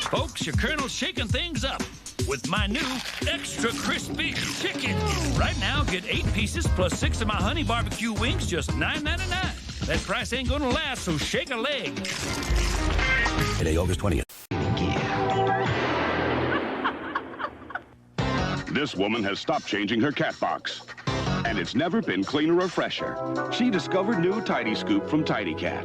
folks, your Colonel's shaking things up with my new extra crispy chicken. Right now, get 8 pieces plus 6 of my honey barbecue wings, just $9.99. That price ain't gonna last, so shake a leg. Today, August 20th. This woman has stopped changing her cat box, and it's never been cleaner or fresher. She discovered new Tidy Scoop from Tidy Cat.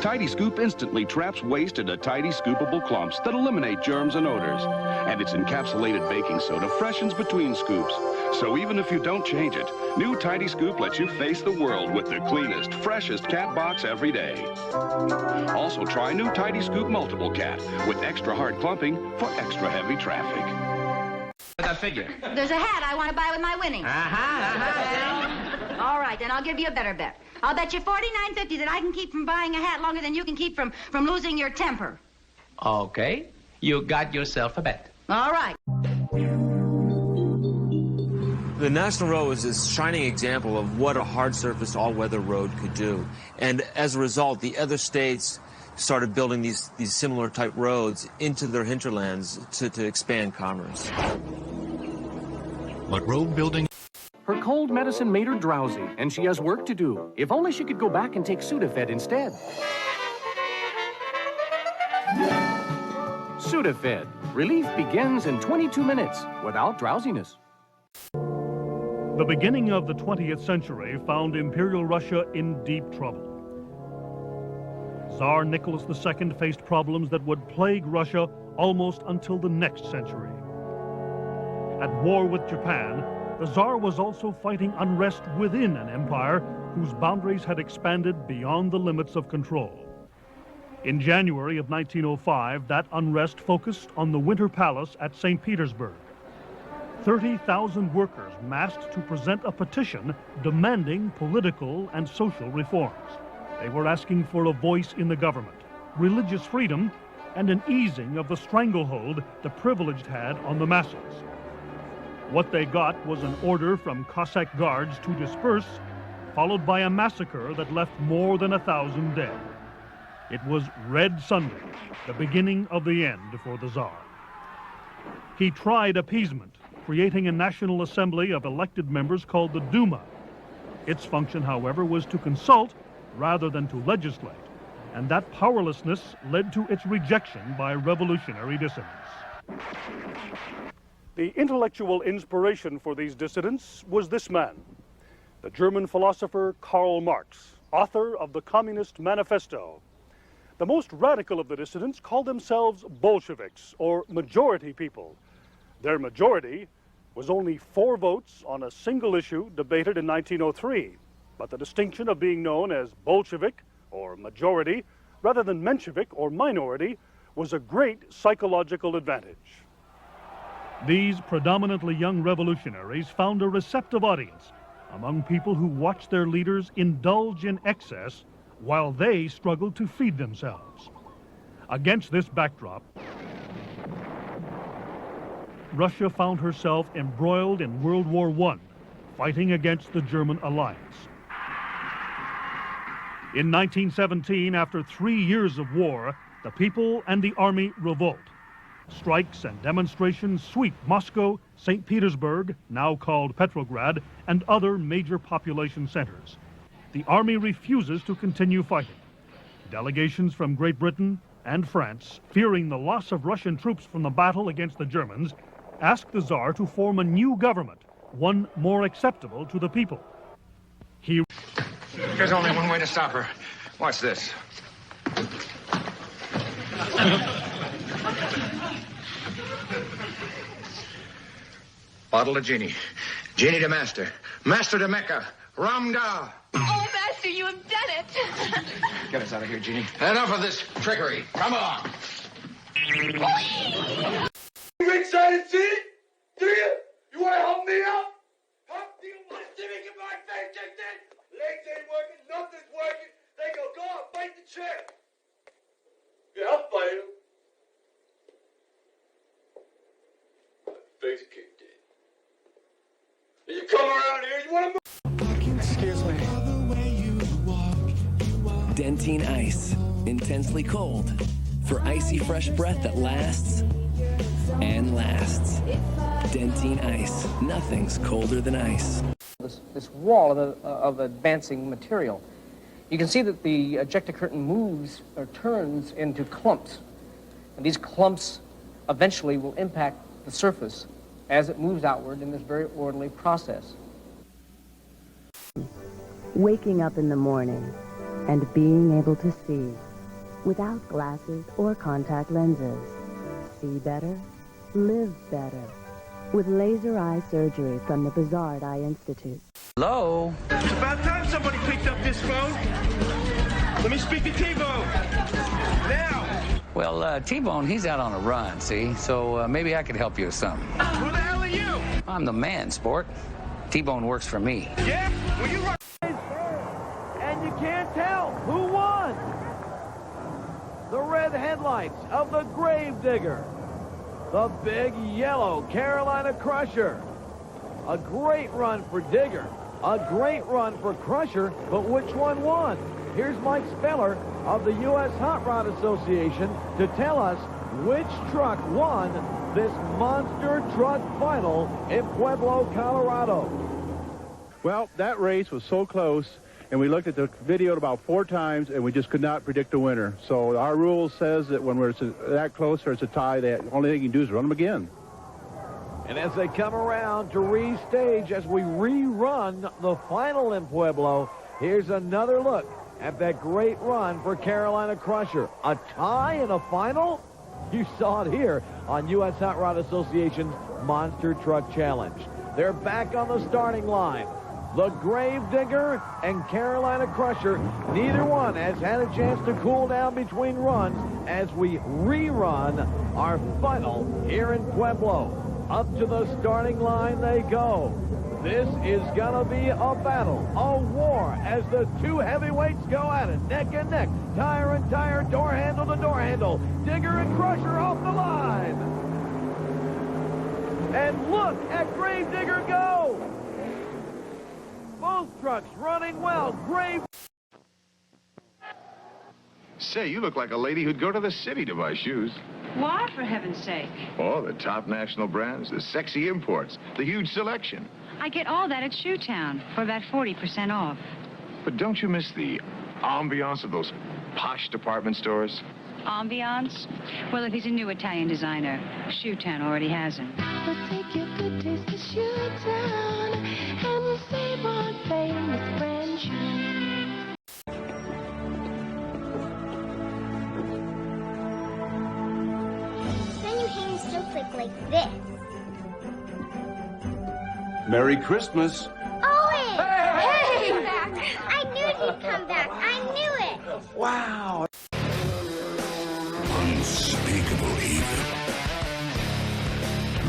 Tidy Scoop instantly traps waste into tidy, scoopable clumps that eliminate germs and odors. And its encapsulated baking soda freshens between scoops. So even if you don't change it, new Tidy Scoop lets you face the world with the cleanest, freshest cat box every day. Also try new Tidy Scoop Multiple Cat with extra hard clumping for extra heavy traffic. That figure. There's a hat I want to buy with my winnings. All right, then I'll give you a better bet. I'll bet you $49.50 that I can keep from buying a hat longer than you can keep from losing your temper. Okay. You got yourself a bet. All right. The National Road is a shining example of what a hard surface all-weather road could do. And as a result, the other states started building these similar type roads into their hinterlands to expand commerce. But road building... Her cold medicine made her drowsy, and she has work to do. If only she could go back and take Sudafed instead. Sudafed. Relief begins in 22 minutes without drowsiness. The beginning of the 20th century found Imperial Russia in deep trouble. Tsar Nicholas II faced problems that would plague Russia almost until the next century. At war with Japan, the Tsar was also fighting unrest within an empire whose boundaries had expanded beyond the limits of control. In January of 1905, that unrest focused on the Winter Palace at St. Petersburg. 30,000 workers massed to present a petition demanding political and social reforms. They were asking for a voice in the government, religious freedom, and an easing of the stranglehold the privileged had on the masses. What they got was an order from Cossack guards to disperse, followed by a massacre that left more than 1,000 dead. It was Red Sunday, the beginning of the end for the Tsar. He tried appeasement, creating a national assembly of elected members called the Duma. Its function, however, was to consult rather than to legislate, and that powerlessness led to its rejection by revolutionary dissidents. The intellectual inspiration for these dissidents was this man, the German philosopher Karl Marx, author of the Communist Manifesto. The most radical of the dissidents called themselves Bolsheviks, or majority people. Their majority was only 4 votes on a single issue debated in 1903. But the distinction of being known as Bolshevik, or majority, rather than Menshevik, or minority, was a great psychological advantage. These predominantly young revolutionaries found a receptive audience among people who watched their leaders indulge in excess while they struggled to feed themselves. Against this backdrop, Russia found herself embroiled in World War I, fighting against the German alliance. In 1917, after 3 years of war, the people and the army revolt. Strikes and demonstrations sweep Moscow, St. Petersburg, now called Petrograd, and other major population centers. The army refuses to continue fighting. Delegations from Great Britain and France, fearing the loss of Russian troops from the battle against the Germans, asked the Tsar to form a new government, one more acceptable to the people. There's only one way to stop her. Watch this. Bottle of genie. Genie to master. Master to Mecca. Ramda. Oh, Master, you have done it. Get us out of here, Genie. Enough of this trickery. Come along. You excited, see? Do you? You want to help me out? Huh? Do you want to see me get my face kicked in? Legs ain't working, nothing's working. They go on, fight the chair. Yeah, I'll fight him. My face kicked in. You come around here, you want to... Excuse me. Dentine Ice. Intensely cold. For icy fresh breath that lasts and lasts. Dentine Ice. Nothing's colder than ice. This wall of advancing material. You can see that the ejector curtain moves or turns into clumps. And these clumps eventually will impact the surface as it moves outward in this very orderly process. Waking up in the morning and being able to see without glasses or contact lenses. See better, live better. With laser eye surgery from the Bizarre Eye Institute. Hello? It's about time somebody picked up this phone. Let me speak to T-Bone. Now! Well, T-Bone, he's out on a run, see? So maybe I could help you with something. Who the hell are you? I'm the man, sport. T-Bone works for me. Yeah? Well, you run. And you can't tell who won. The red headlights of the Gravedigger. The big yellow Carolina Crusher. A great run for Digger. A great run for Crusher, but which one won? Here's Mike Speller of the U.S. Hot Rod Association to tell us which truck won this monster truck final in Pueblo, Colorado. Well, that race was so close, and we looked at the video about 4 times, and we just could not predict the winner. So our rule says that when we're that close or it's a tie, the only thing you can do is run them again. And as they come around to restage, as we rerun the final in Pueblo, here's another look at that great run for Carolina Crusher. A tie in a final? You saw it here on U.S. Hot Rod Association's Monster Truck Challenge. They're back on the starting line. The Gravedigger and Carolina Crusher, neither one has had a chance to cool down between runs as we rerun our final here in Pueblo. Up to the starting line they go. This is gonna be a battle, a war, as the two heavyweights go at it, neck and neck, tire and tire, door handle to door handle. Digger and Crusher off the line. And look at Gravedigger go. Both trucks running well. Say, you look like a lady who'd go to the city to buy shoes. Why, for heaven's sake? Oh, the top national brands, the sexy imports, the huge selection. I get all that at Shoetown for about 40% off. But don't you miss the ambiance of those posh department stores? Ambiance? Well, if he's a new Italian designer, Shoetown already has him. So take your good taste to Shoetown and save on famous brand shoes. Then you hang so quick like this. Merry Christmas. Owen! Hey! I knew he'd come back. I knew it. Wow. Unspeakable evil.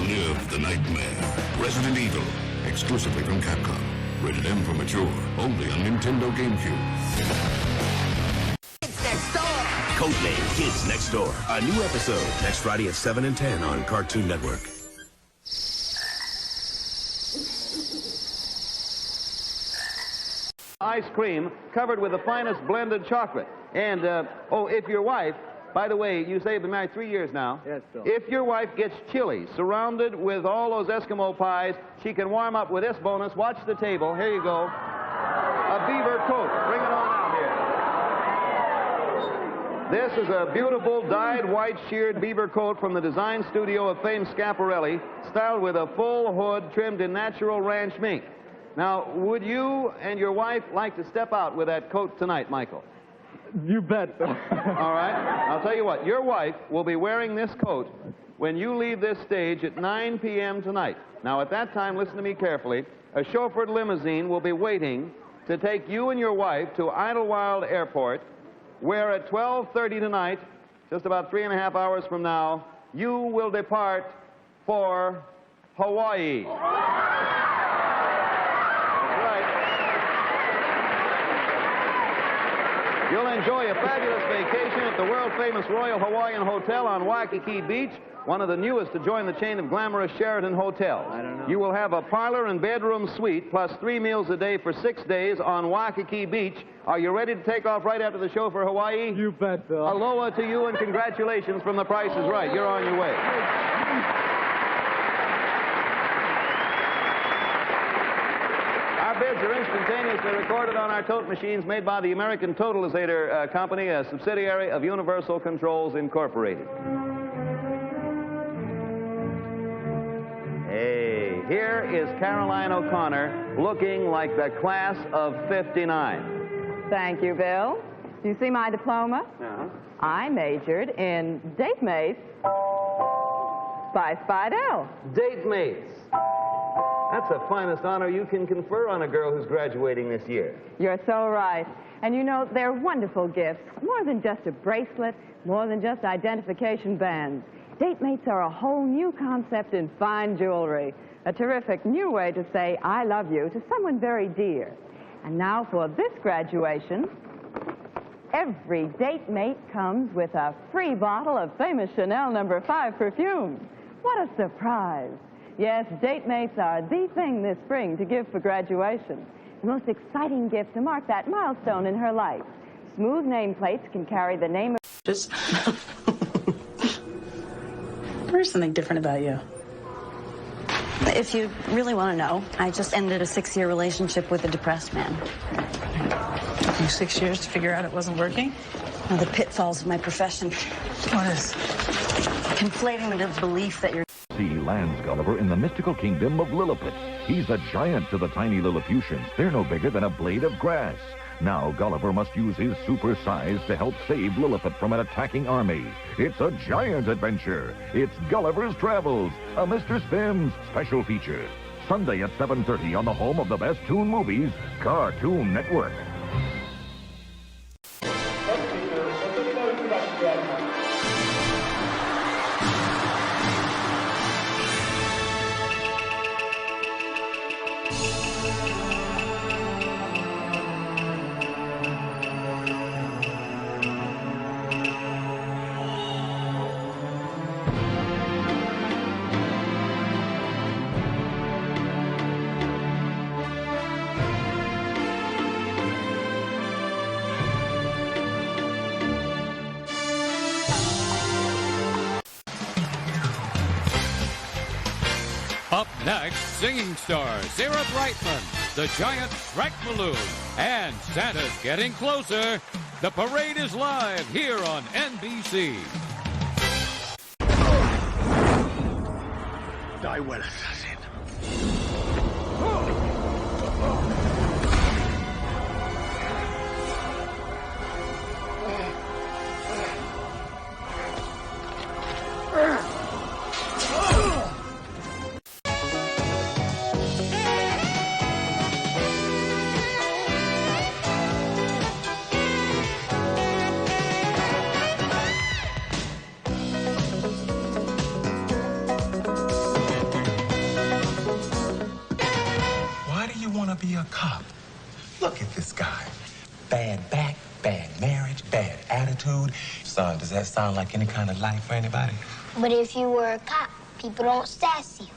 Live the nightmare. Resident Evil. Exclusively from Capcom. Rated M for mature. Only on Nintendo GameCube. Codename Kids Next Door. A new episode next Friday at 7 and 10 on Cartoon Network. Ice cream covered with the finest blended chocolate. And, if your wife, by the way, you say you've been married 3 years now. Yes, Bill. If your wife gets chilly, surrounded with all those Eskimo pies, she can warm up with this bonus. Watch the table. Here you go. A beaver coat. Bring it on out here. This is a beautiful dyed white sheared beaver coat from the design studio of famed Schiaparelli, styled with a full hood trimmed in natural ranch mink. Now, would you and your wife like to step out with that coat tonight, Michael? You bet. All right. I'll tell you what. Your wife will be wearing this coat when you leave this stage at 9 p.m. tonight. Now, at that time, listen to me carefully. A chauffeured limousine will be waiting to take you and your wife to Idlewild Airport, where at 12:30 tonight, just about 3.5 hours from now, you will depart for Hawaii. You'll enjoy a fabulous vacation at the world-famous Royal Hawaiian Hotel on Waikiki Beach, one of the newest to join the chain of glamorous Sheraton hotels. I don't know. You will have a parlor and bedroom suite, plus 3 meals a day for 6 days on Waikiki Beach. Are you ready to take off right after the show for Hawaii? You bet, Bill. Aloha to you and congratulations from The Price is Right. You're on your way. Our bids are instantaneously recorded on our tote machines made by the American Totalizator Company, a subsidiary of Universal Controls Incorporated. Hey, here is Caroline O'Connor looking like the class of '59. Thank you, Bill. You see my diploma? Uh-huh. I majored in date mates by Spidell. Date mates. That's the finest honor you can confer on a girl who's graduating this year. You're so right. And you know, they're wonderful gifts. More than just a bracelet, more than just identification bands. Date mates are a whole new concept in fine jewelry. A terrific new way to say I love you to someone very dear. And now for this graduation, every date mate comes with a free bottle of famous Chanel No. 5 perfume. What a surprise. Yes, date mates are the thing this spring to give for graduation. The most exciting gift to mark that milestone in her life. Smooth nameplates can carry the name of... There's something different about you. If you really want to know, I just ended a 6-year relationship with a depressed man. It took you 6 years to figure out it wasn't working? One of the pitfalls of my profession. What is? Conflating the belief that you're... See lands Gulliver in the mystical kingdom of Lilliput. He's a giant to the tiny Lilliputians. They're no bigger than a blade of grass. Now Gulliver must use his super size to help save Lilliput from an attacking army. It's a giant adventure. It's Gulliver's Travels, a Mr. Spim's special feature. Sunday at 7:30 on the home of the best toon movies, Cartoon Network. Up next, singing stars Sarah Brightman, the giant Shrek Balloon, and Santa's getting closer. The parade is live here on NBC. Die well, assassin. Be a cop. Look at this guy. Bad back, bad marriage, bad attitude. Son, does that sound like any kind of life for anybody? But if you were a cop, people don't sass you.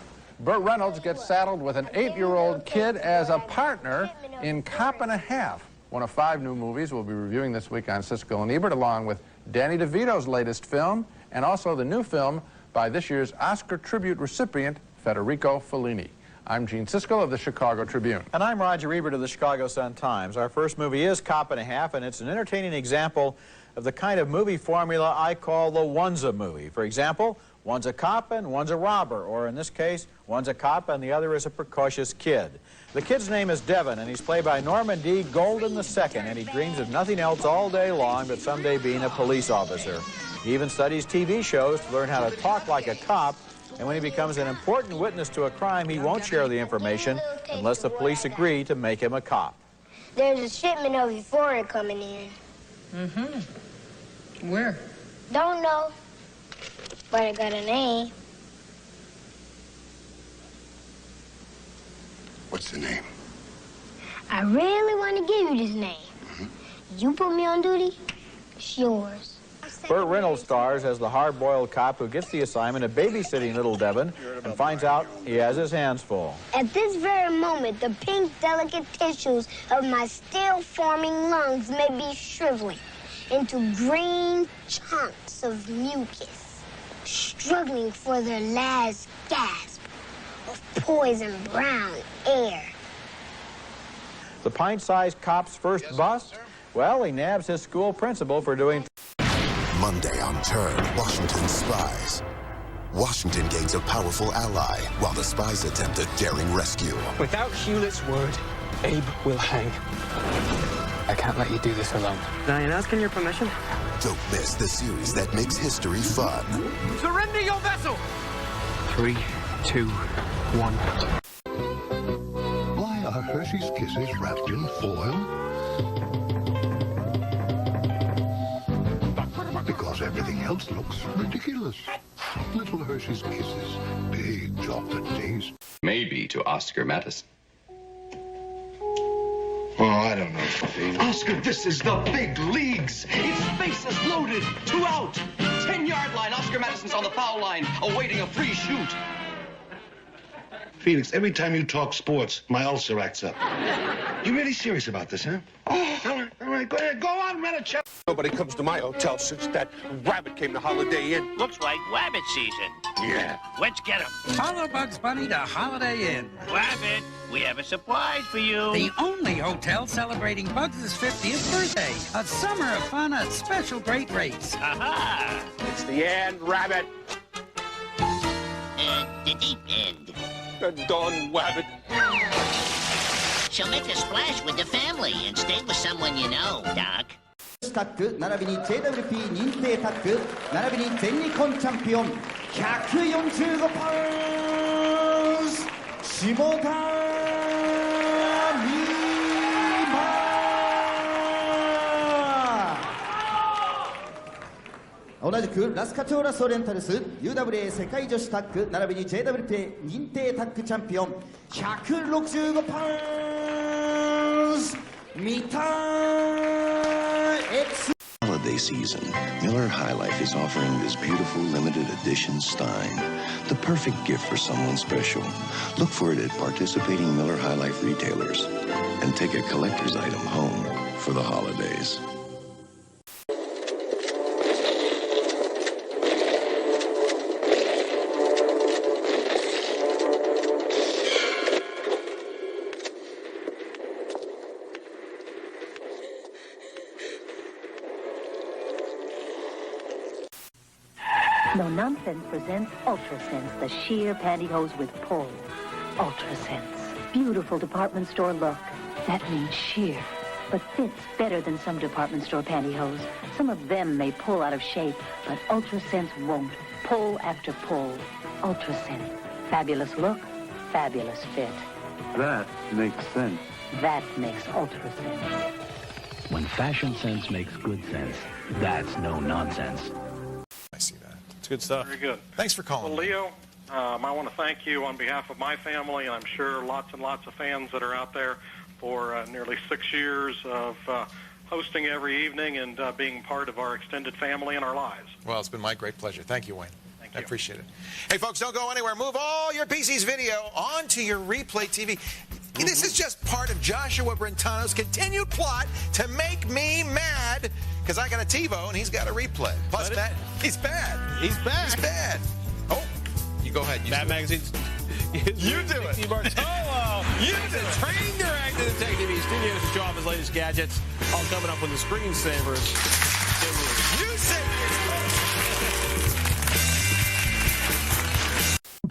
Burt Reynolds gets saddled with an 8-year-old kid as a partner in Cop and a Half. One of 5 new movies we'll be reviewing this week on Siskel and Ebert, along with Danny DeVito's latest film, and also the new film by this year's Oscar tribute recipient, Federico Fellini. I'm Gene Siskel of the Chicago Tribune. And I'm Roger Ebert of the Chicago Sun-Times. Our first movie is Cop and a Half, and it's an entertaining example of the kind of movie formula I call the one's-a movie. For example, one's a cop and one's a robber, or in this case, one's a cop and the other is a precocious kid. The kid's name is Devin, and he's played by Norman D. Golden II, and he dreams of nothing else all day long but someday being a police officer. He even studies TV shows to learn how to talk like a cop, and when he becomes an important witness to a crime, he won't share the information unless the police agree to make him a cop. There's a shipment of euphoria coming in. Mm-hmm. Where? Don't know, but I got a name. What's the name? I really want to give you this name. You put me on duty? It's yours. Burt Reynolds stars as the hard-boiled cop who gets the assignment of babysitting little Devin and finds out he has his hands full. At this very moment, the pink, delicate tissues of my still-forming lungs may be shriveling into green chunks of mucus, struggling for their last gasp of poison brown air. The pint-sized cop's first bust? Well, he nabs his school principal for doing... Monday on Turn, Washington spies. Washington gains a powerful ally while the spies attempt a daring rescue. Without Hewlett's word, Abe will hang. I can't let you do this alone. Diane, asking your permission? Don't miss the series that makes history fun. Surrender your vessel! 3, 2, 1. Why are Hershey's Kisses wrapped in foil? Because everything else looks ridiculous. Little Hershey's Kisses, big chocolate taste. Maybe to Oscar Madison. Oh, I don't know, Steve. Oscar, this is the big leagues. His face is loaded. 2 out. 10-yard line. Oscar Madison's on the foul line, awaiting a free shoot. Felix, every time you talk sports, my ulcer acts up. You really serious about this, huh? Oh, all right, go ahead. Go on, run a check. Nobody comes to my hotel since that rabbit came to Holiday Inn. Looks like rabbit season. Yeah. Let's get him. Follow Bugs Bunny to Holiday Inn. Rabbit, we have a surprise for you. The only hotel celebrating Bugs' 50th birthday. A summer of fun at special great rates. Aha! It's the end, rabbit. The deep end. The Dawn Rabbit. So make a splash with the family and stay with someone you know, Doc. タック並びに JWP 認定タック並びに全日本チャンピオン145パウンド下田美馬同じくラスカチョーラスオリエンタルス UWA 世界女子タッグ並びに JWP 認定タッグチャンピオン165パウンド三田 Holiday season, Miller High Life is offering this beautiful limited edition Stein. The perfect gift for someone special. Look for it at participating Miller High Life retailers and take a collector's item home for the holidays. No Nonsense presents Ultra Sense, the sheer pantyhose with pull. Ultra Sense, beautiful department store look. That means sheer, but fits better than some department store pantyhose. Some of them may pull out of shape, but Ultra Sense won't. Pull after pull. Ultra Sense, fabulous look, fabulous fit. That makes sense. That makes Ultra Sense. When fashion sense makes good sense, that's no nonsense. I see that. It's good stuff. Very good. Thanks for calling. Well, Leo, I want to thank you on behalf of my family, and I'm sure lots and lots of fans that are out there for nearly 6 years of hosting every evening and being part of our extended family and our lives. Well, it's been my great pleasure. Thank you, Wayne. Thank you. I appreciate it. Hey, folks, don't go anywhere. Move all your PC's video onto your replay TV. This is just part of Joshua Brentano's continued plot to make me mad because I got a TiVo and he's got a replay. Plus, Matt, he's bad. He's bad. He's bad. Oh, you go ahead. Matt Magazine's. You do it. Bartolo. You do it. Train director of the Tech TV studios to show off his latest gadgets. All coming up with the screensavers. You say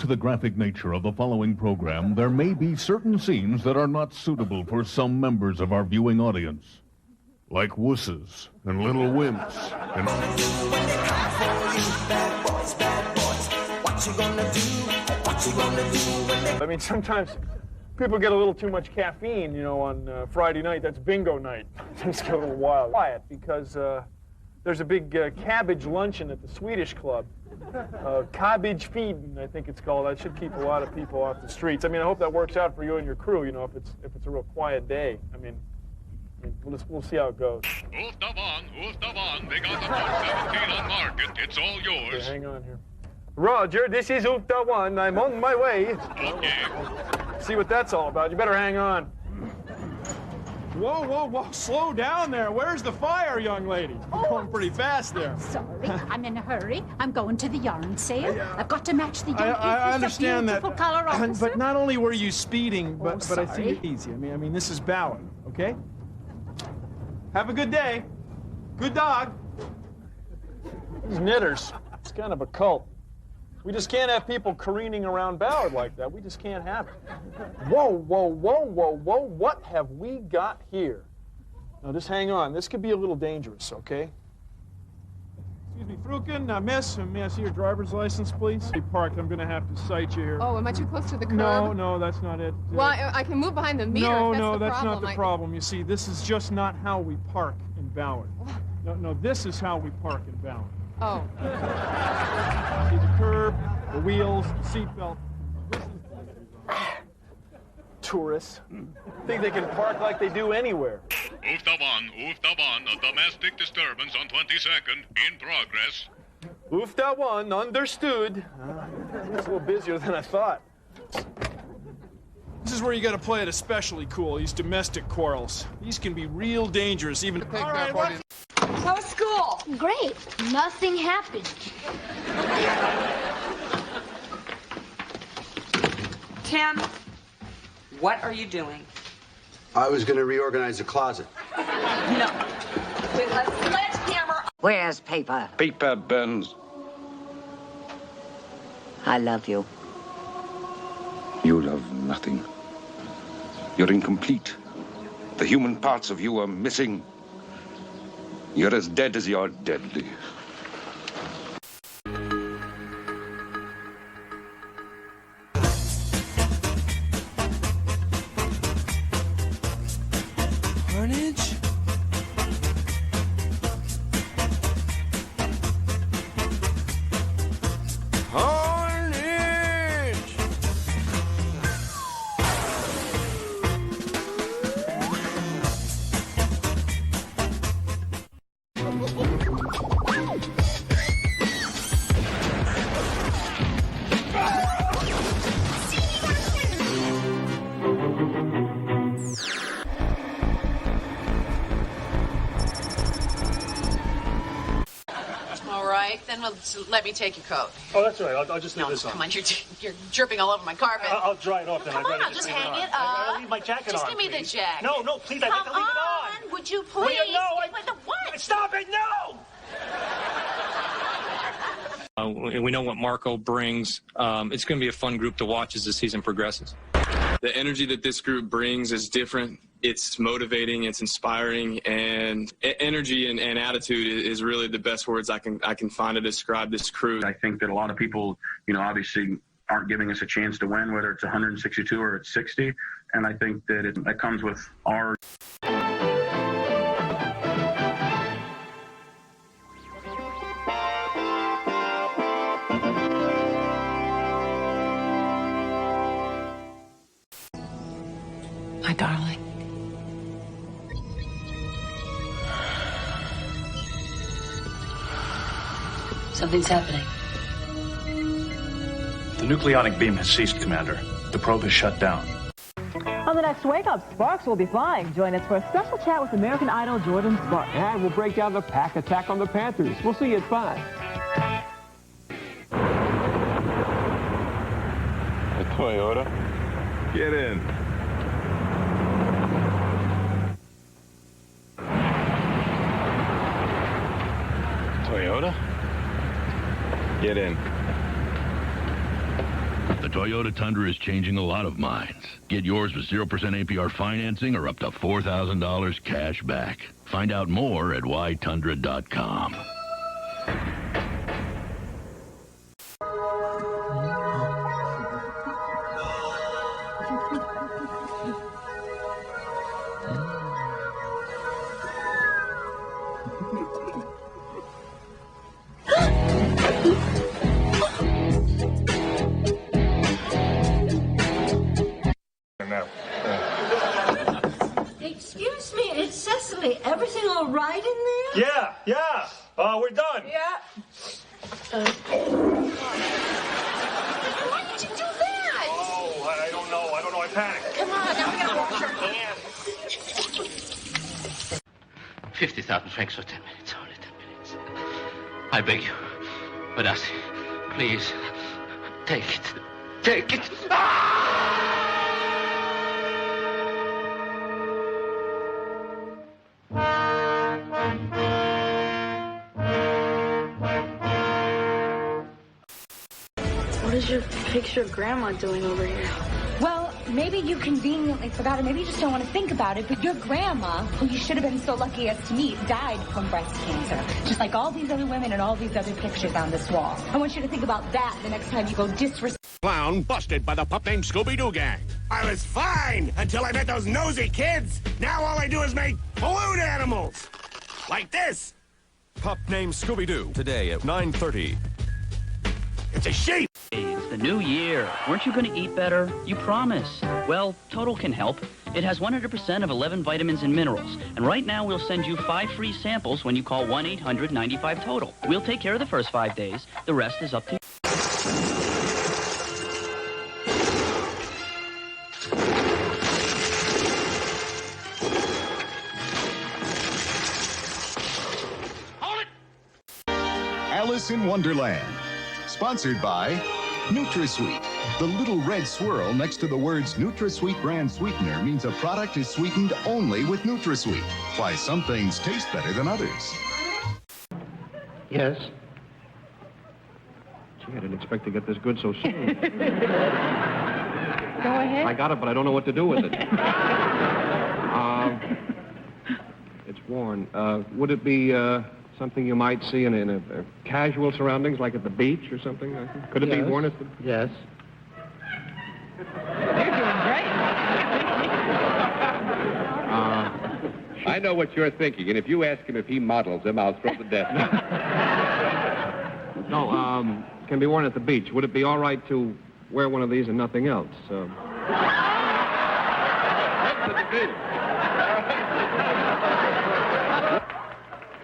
To the graphic nature of the following program, there may be certain scenes that are not suitable for some members of our viewing audience. Like wusses and little wimps and... I mean, sometimes people get a little too much caffeine, you know, on Friday night. That's bingo night. Things get a little wild. Quiet, because there's a big cabbage luncheon at the Swedish Club. Cabbage feeding, I think it's called. That should keep a lot of people off the streets. I mean, I hope that works out for you and your crew, you know, if it's a real quiet day. I mean We'll see how it goes. They got the 417 on market. It's all yours. Okay, hang on here. Roger, this is Ufta 1. I'm on my way. Okay. See what that's all about. You better hang on. Whoa, whoa, whoa. Slow down there. Where's the fire, young lady? You're going pretty fast there. Sorry, I'm in a hurry. I'm going to the yarn sale. I've got to match the young I understand that. Color officer. But not only were you speeding, but I see sorry. it easy. I mean, this is Bauer, okay? Have a good day. Good dog. These knitters, it's kind of a cult. We just can't have people careening around Ballard like that. We just can't have it. Whoa, whoa, whoa, whoa, whoa. What have we got here? Now, just hang on. This could be a little dangerous, okay? Excuse me, Frukin, miss, may I see your driver's license, please? Be parked. I'm going to have to cite you here. Oh, am I too close to the curb? No, that's not it. Well, I can move behind the meter. No, that's not the problem. You see, this is just not how we park in Ballard. No, this is how we park in Ballard. Oh. See the curb, the wheels, the seatbelt. Tourists think they can park like they do anywhere. Uftaban, a domestic disturbance on 22nd, in progress. Ufta 1, understood. It's a little busier than I thought. This is where you got to play it especially cool, these domestic quarrels. These can be real dangerous, even... All right, what's... How was school? Great. Nothing happened. Tim, what are you doing? I was going to reorganize the closet. No. With a sledgehammer. Where's paper? Paper burns. I love you. You love nothing. You're incomplete. The human parts of you are missing. You're as dead as you're deadly. Carnage? Let me take your coat. Oh, that's all right. I'll just leave this on. Come on, you're dripping all over my carpet. I'll dry it off then. Come on, I'll just hang it up. I'll leave my jacket just on. Just give me the jacket. No, please, I have to leave it on. Would you please? What? Stop it, no! We know what Marco brings. It's going to be a fun group to watch as the season progresses. The energy that this group brings is different. It's motivating, it's inspiring, and energy and attitude is really the best words I can find to describe this crew. I think that a lot of people, obviously aren't giving us a chance to win, whether it's 162 or it's 60, and I think that it comes with our... My darling. Something's happening. The nucleonic beam has ceased, Commander. The probe is shut down. On the next Wake Up, Sparks will be flying. Join us for a special chat with American Idol Jordan Sparks. And we'll break down the pack attack on the Panthers. We'll see you at 5. A Toyota? Get in. Toyota? Get in. The Toyota Tundra is changing a lot of minds. Get yours with 0% APR financing or up to $4,000 cash back. Find out more at ytundra.com. Excuse me, it's Cecily. panic. Come on, now we gotta wash our hands. 50,000 francs for 10 minutes, only 10 minutes. I beg you, Badassi, please, take it. Take it. What is your picture of Grandma doing over here? Well, maybe you conveniently forgot it. Maybe you just don't want to think about it. But your grandma, who you should have been so lucky as to meet, died from breast cancer. Just like all these other women and all these other pictures on this wall. I want you to think about that the next time you go disrespect. Clown busted by the pup named Scooby-Doo gang. I was fine until I met those nosy kids. Now all I do is make balloon animals. Like this. Pup named Scooby-Doo, today at 9:30. It's a sheep. It's the new year. Weren't you going to eat better? You promised. Well, Total can help. It has 100% of 11 vitamins and minerals. And right now, we'll send you 5 free samples when you call 1-800-95-TOTAL. We'll take care of the first 5 days. The rest is up to you. Alice in Wonderland. Sponsored by NutraSweet. The little red swirl next to the words NutraSweet brand sweetener means a product is sweetened only with NutraSweet. Why some things taste better than others. Yes? Gee, I didn't expect to get this good so soon. Go ahead. I got it, but I don't know what to do with it. It's worn. Would it be something you might see in a casual surroundings, like at the beach or something? Could it be worn at the... Yes. You're doing great. I know what you're thinking, and if you ask him if he models them, I'll throw the desk. No, can be worn at the beach. Would it be all right to wear one of these and nothing else?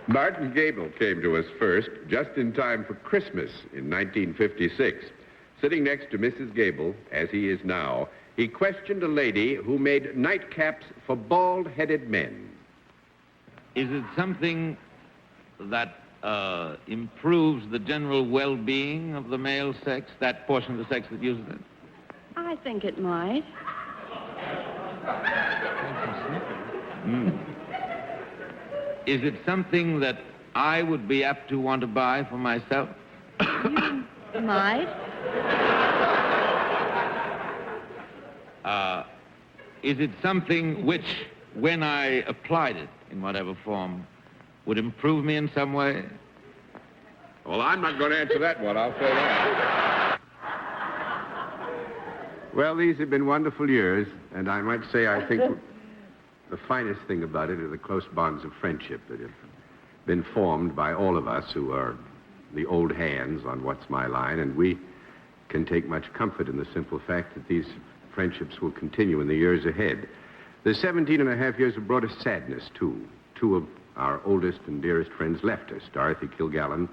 Martin Gable came to us first, just in time for Christmas in 1956. Sitting next to Mrs. Gable, as he is now, he questioned a lady who made nightcaps for bald-headed men. Is it something that improves the general well-being of the male sex, that portion of the sex that uses it? I think it might. Is it something that I would be apt to want to buy for myself? You might. Is it something which, when I applied it in whatever form, would improve me in some way? Well, I'm not going to answer that one, I'll say that. Well, these have been wonderful years, and I might say I think the finest thing about it are the close bonds of friendship that have been formed by all of us who are the old hands on What's My Line, and we can take much comfort in the simple fact that these friendships will continue in the years ahead. The 17 and a half years have brought us sadness, too. Two of our oldest and dearest friends left us. Dorothy Kilgallen,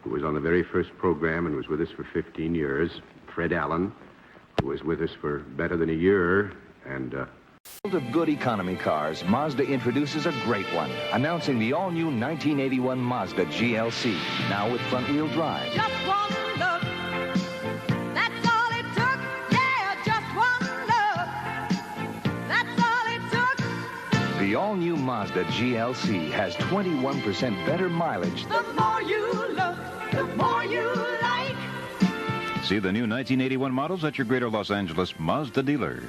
who was on the very first program and was with us for 15 years. Fred Allen, who was with us for better than a year, and Of good economy cars, Mazda introduces a great one, announcing the all-new 1981 Mazda GLC, now with front-wheel drive. Just one look, that's all it took. Yeah, just one look, that's all it took. The all-new Mazda GLC has 21% better mileage. The more you look, the more you like. See the new 1981 models at your Greater Los Angeles Mazda dealer.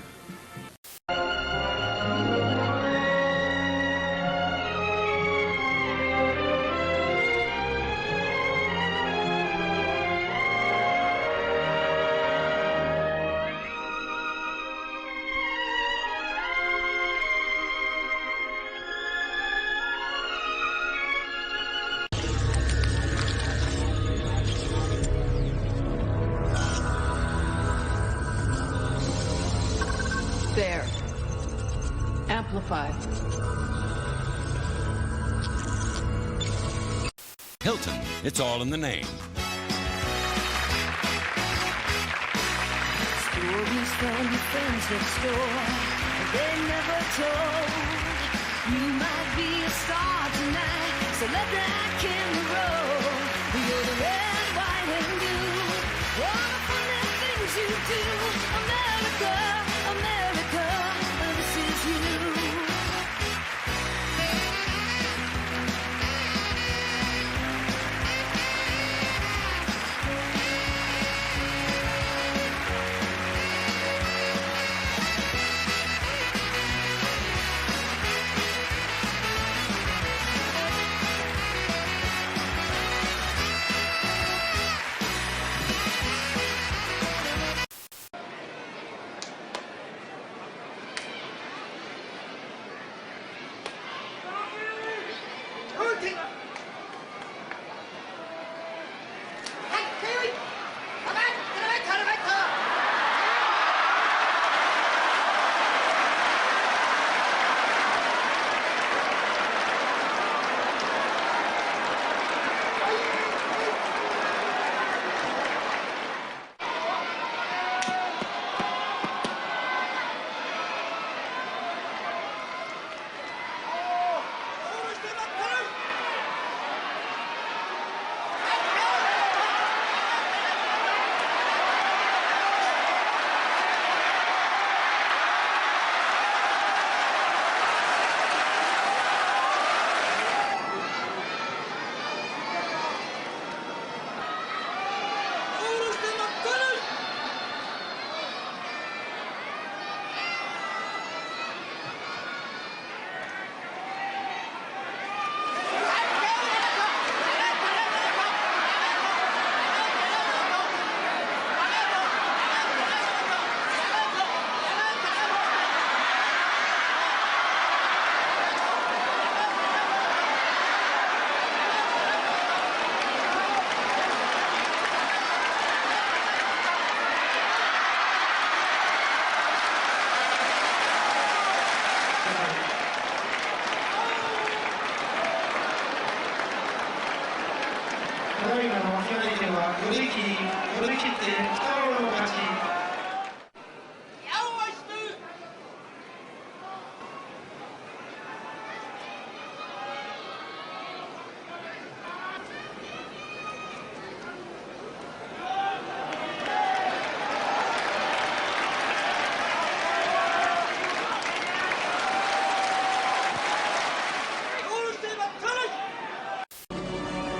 There. Amplify. Hilton, it's all in the name. Story things from your friends next door. They never told you might be a star tonight. So let that camera roll. You're the red, white, and blue. All the funny things you do. America, America, this is you.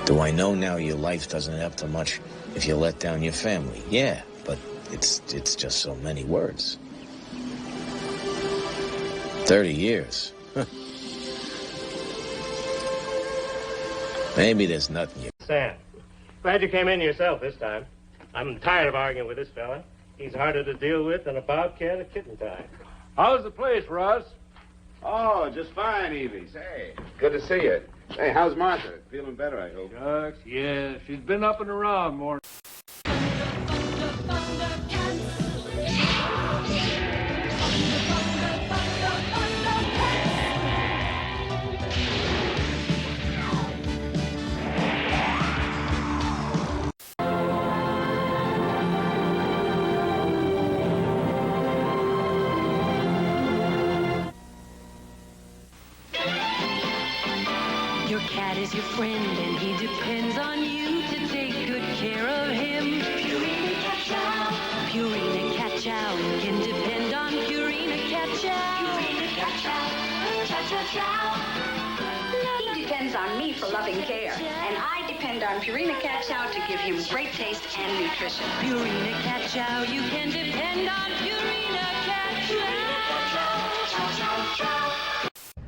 Do I know now your life doesn't have to much if you let down your family? Yeah, but it's just so many words. 30 years. Huh. Maybe there's nothing you... Sam, glad you came in yourself this time. I'm tired of arguing with this fella. He's harder to deal with than a bobcat at kitten time. How's the place, Russ? Oh, just fine, Evie. Say, good to see you. Hey, how's Martha? Feeling better, I hope. Shucks, yeah. She's been up and around more. Your cat is your friend, and he depends on you to take good care of him. Purina Cat Chow. Purina Cat Chow. You can depend on Purina Cat Chow. Purina Cat Chow. Chow, chow, chow. He depends on me for loving care, and I depend on Purina Cat Chow to give him great taste and nutrition. Purina Cat Chow. You can depend on Purina Cat Chow. Purina Cat Chow. Chow, chow, chow.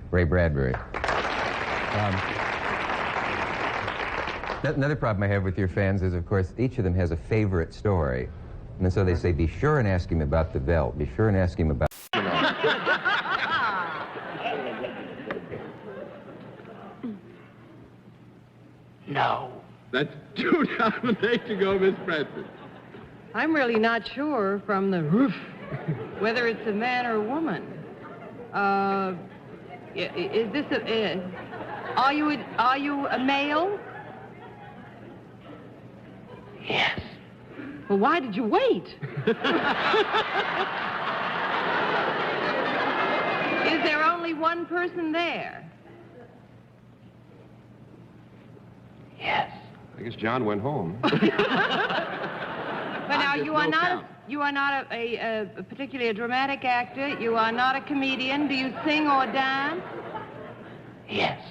Ray Bradbury. Another problem I have with your fans is, of course, each of them has a favorite story. And so they say, be sure and ask him about the Velt. Be sure and ask him about... No. That's 2 down 8 to go, Miss Francis. I'm really not sure from the roof whether it's a man or a woman. Is this a... Are you a male? Yes. Well, why did you wait? Is there only one person there? Yes. I guess John went home. But now you are not a particularly a dramatic actor. You are not a comedian. Do you sing or dance? Yes.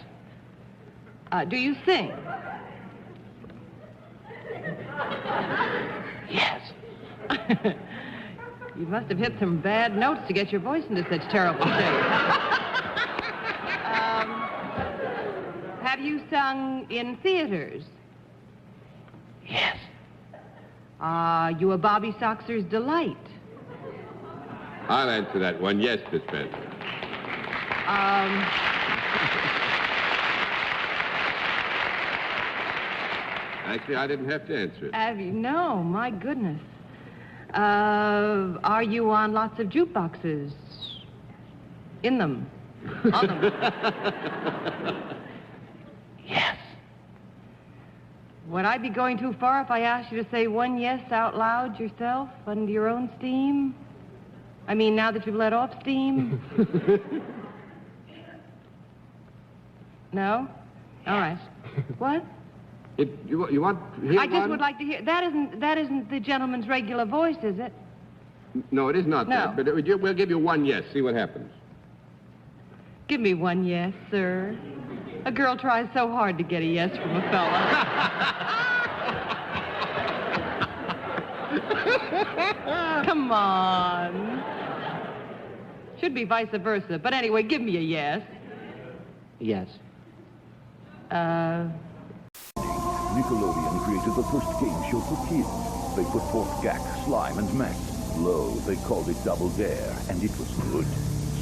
Do you sing? Yes. You must have hit some bad notes to get your voice into such terrible shape. Have you sung in theaters? Yes. Are you a Bobby Soxer's delight? I'll answer that one. Yes, Miss Benson. Actually, I didn't have to answer it. Have you? No, my goodness. Are you on lots of jukeboxes? In them? On them? Yes. Would I be going too far if I asked you to say one yes out loud yourself, under your own steam? I mean, now that you've let off steam? No? All right. What? You want? I just would like to hear. That isn't the gentleman's regular voice, is it? No, it is not. No. That, but we'll give you one yes. See what happens. Give me one yes, sir. A girl tries so hard to get a yes from a fella. Come on. Should be vice versa. But anyway, give me a yes. Yes. Nickelodeon created the first game show for kids. They put forth Gak, Slime, and Max. Lo, they called it Double Dare, and it was good.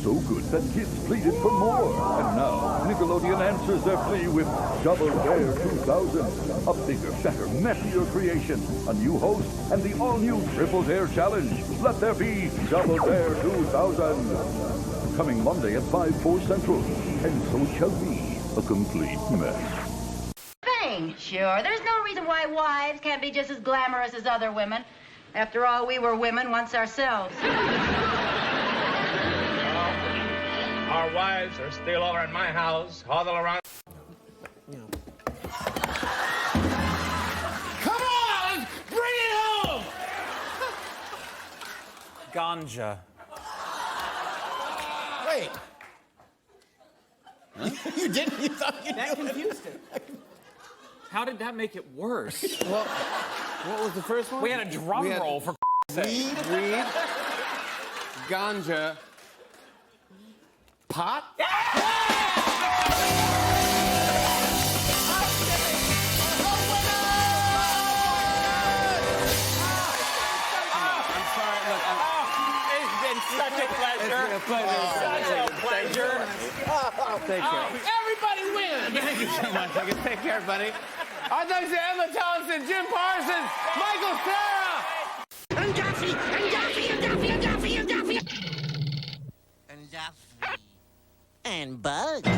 So good that kids pleaded for more. And now, Nickelodeon answers their plea with Double Dare 2000. A bigger, fatter, messier creation. A new host, and the all-new Triple Dare Challenge. Let there be Double Dare 2000. Coming Monday at 5/4 Central. And so it shall be a complete mess. Sure, there's no reason why wives can't be just as glamorous as other women. After all, we were women once ourselves. Our wives are still over at my house, huddled around. Come on! Bring it home! Ganja. Wait. Huh? You didn't? You thought you That knew confused it. How did that make it worse? Well, what was the first one? We had a drum roll for weed, ganja, pot. It's been such a pleasure. Such a pleasure. Thank you. Everybody wins. Thank you so much. Take care, buddy. Our thanks to Emma Thompson, Jim Parsons, Michael Cera. And Duffy, and Duffy, and Duffy, and Duffy, and Duffy. And Duffy. And Bugs.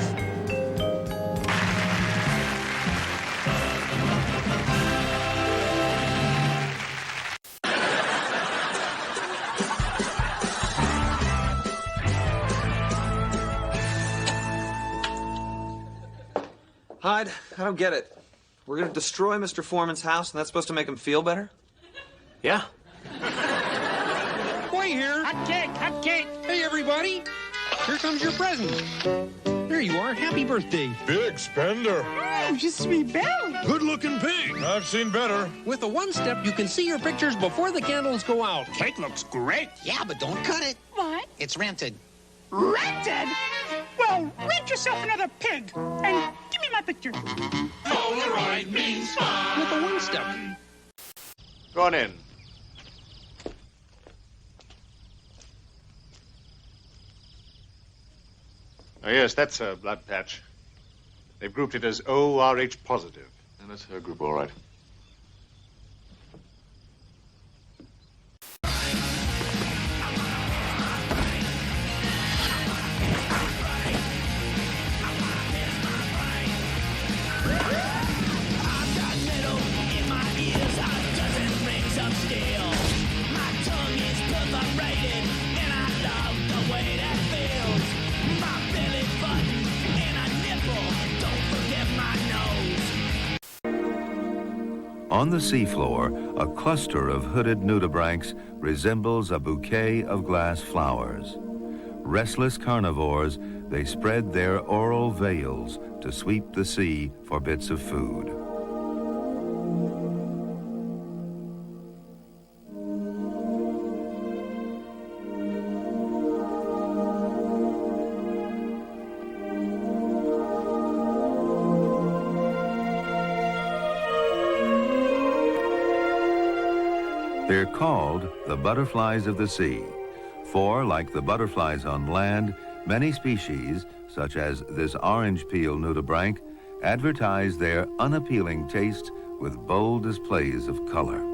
Hyde, I don't get it. We're gonna destroy Mr. Foreman's house, and that's supposed to make him feel better? Yeah. Boy here. Hot cake, hot cake. Hey, everybody. Here comes your present. There you are. Happy birthday. Big spender. Oh, je suis belle. Good-looking pig. I've seen better. With the one step, you can see your pictures before the candles go out. Cake looks great. Yeah, but don't cut it. What? It's rented. Rented? Well, rent yourself another pig. And give me my picture. Polaroid means fun. With the one step. Go on in. Oh, yes, that's her blood patch. They've grouped it as ORH positive. And that's her group, all right. I've got metal in my ears, 1,000 rings upstairs. On the seafloor, a cluster of hooded nudibranchs resembles a bouquet of glass flowers. Restless carnivores, they spread their oral veils to sweep the sea for bits of food. They're called the butterflies of the sea, for, like the butterflies on land, many species, such as this orange peel nudibranch, advertise their unappealing taste with bold displays of color.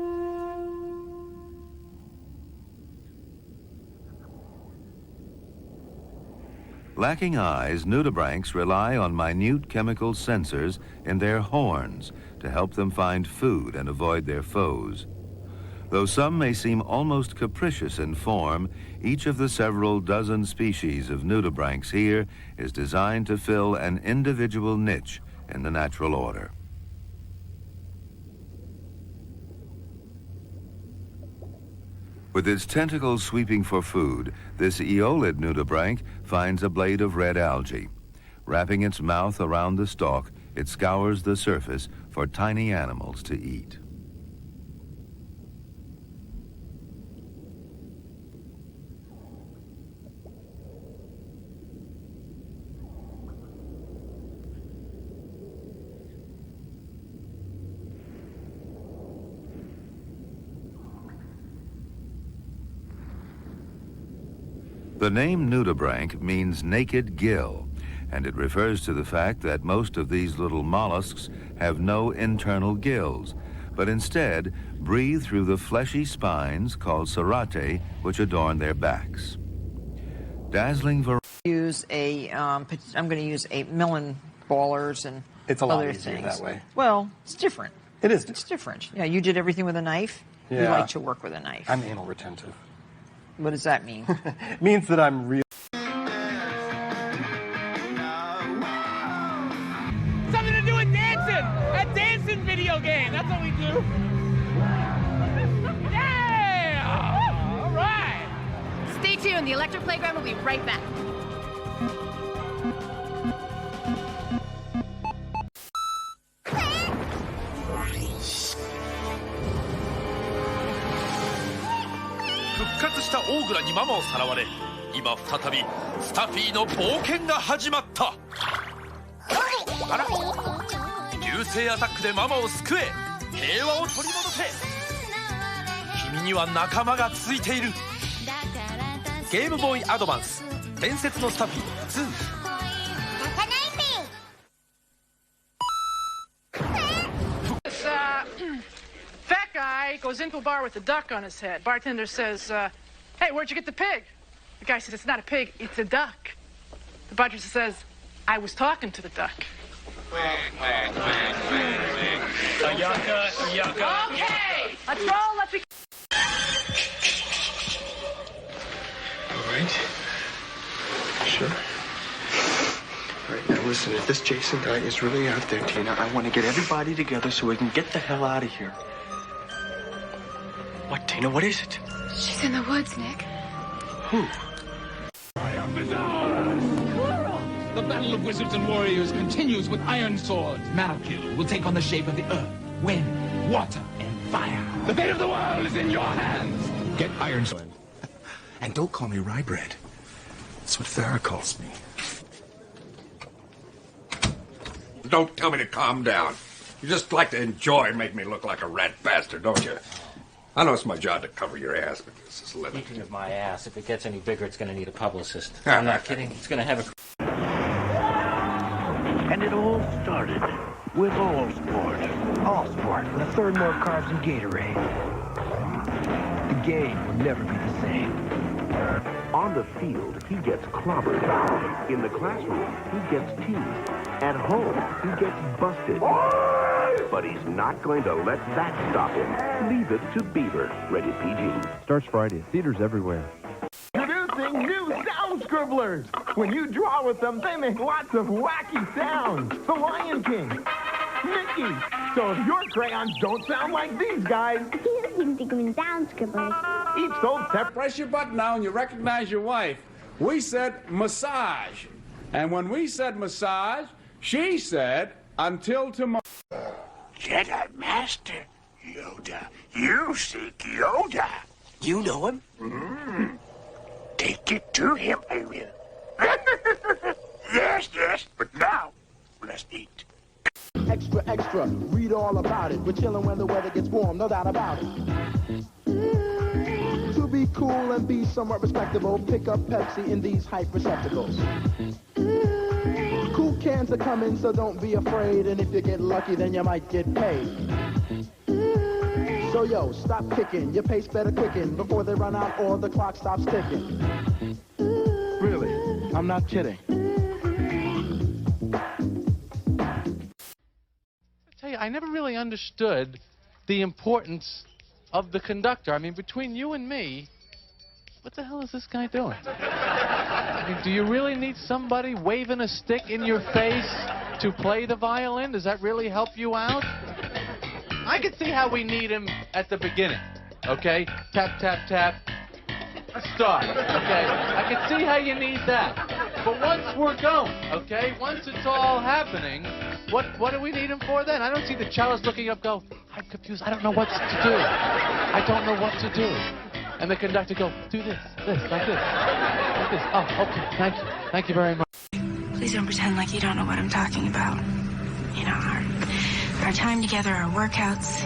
Lacking eyes, nudibranchs rely on minute chemical sensors in their horns to help them find food and avoid their foes. Though some may seem almost capricious in form, each of the several dozen species of nudibranchs here is designed to fill an individual niche in the natural order. With its tentacles sweeping for food, this aeolid nudibranch finds a blade of red algae. Wrapping its mouth around the stalk, it scours the surface for tiny animals to eat. The name nudibranch means naked gill, and it refers to the fact that most of these little mollusks have no internal gills, but instead breathe through the fleshy spines called serratae, which adorn their backs. Dazzling variety. I'm going to use a melon ballers and it's a lot other easier things. that way. Well, it's different. It is. It's different. Yeah, you did everything with a knife. Yeah. You like to work with a knife. I'm anal retentive. What does that mean? It means that I'm real. Something to do with dancing! A dancing video game! That's what we do! Yeah! All right! Stay tuned. The electric playground will be right back.オーグラにママをさらわれ、今再びスタフィーの冒険が始まった。あら、流星アタックでママを救え、平和を取り戻せ。君には仲間がついている。ゲームボーイアドバンス伝説のスタフィー2。Fat guy goes into a bar with a duck on his head. Bartender says, hey, where'd you get the pig? The guy says, it's not a pig, it's a duck. The bartender says, I was talking to the duck. Okay, let's roll, let's be... All right. Sure. All right, now listen, if this Jason guy is really out there, Tina, I want to get everybody together so we can get the hell out of here. What, Tina? What is it? She's in the woods, Nick. Who? The battle of wizards and warriors continues with iron swords. Malkill will take on the shape of the earth, wind, water, and fire. The fate of the world is in your hands. Get iron sword. And don't call me rye bread. That's what Farrah calls me. Don't tell me to calm down. You just like to enjoy making me look like a rat bastard, don't you? I know it's my job to cover your ass, but this is living. Speaking of my ass, if it gets any bigger, it's going to need a publicist. I'm not kidding. It's going to have a... And it all started with All Sport. All Sport, with a third more carbs than Gatorade. The game will never be the same. On the field, he gets clobbered. In the classroom, he gets teased. At home, he gets busted. But he's not going to let that stop him. Leave It to Beaver. Rated PG. Starts Friday. Theaters everywhere. Introducing new sound scribblers. When you draw with them, they make lots of wacky sounds. The Lion King, Mickey, So if your crayons don't sound like these guys... Sound scribblers. Each sold separate. Press your button now and you recognize your wife. We said massage. And when we said massage, she said, until tomorrow. Jedi Master Yoda. You seek Yoda. You know him? Take it to him, I will. Yes, but now, let's eat. Extra, extra, read all about it. We're chilling when the weather gets warm, no doubt about it. To be cool and be somewhat respectable, pick up Pepsi in these hype receptacles. Cool cans are coming, so don't be afraid. And if you get lucky, then you might get paid. So yo, stop kicking, your pace better quicken before they run out or the clock stops ticking. Really, I'm not kidding. I never really understood the importance of the conductor. I mean, between you and me, what the hell is this guy doing? I mean, do you really need somebody waving a stick in your face to play the violin? Does that really help you out? I can see how we need him at the beginning, okay? Tap, tap, tap. Start, okay? I can see how you need that. But once we're going, okay? Once it's all happening, what do we need him for then? I don't see the cellist looking up go, I'm confused, I don't know what to do. I don't know what to do. And the conductor go, do this, like this. Oh, okay, thank you very much. Please don't pretend like you don't know what I'm talking about. You know, our time together, our workouts,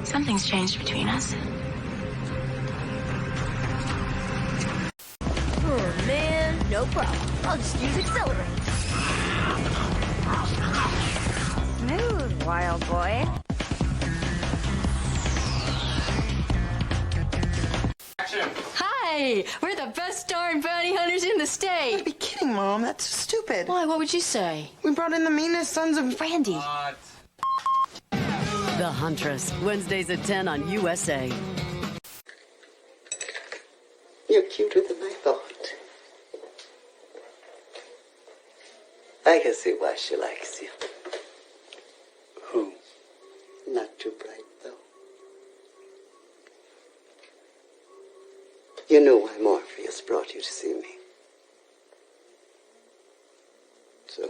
something's changed between us. Oh, man, no problem. I'll just use accelerate. Smooth, wild boy. Hi! We're the best darn bounty hunters in the state. You gotta be kidding, Mom. That's stupid. Why? What would you say? We brought in the meanest sons of Randy. The Huntress, Wednesdays at 10 on USA. You're cuter than I thought. I can see why she likes you. Who? Not too bright, though. You know why Morpheus brought you to see me. So?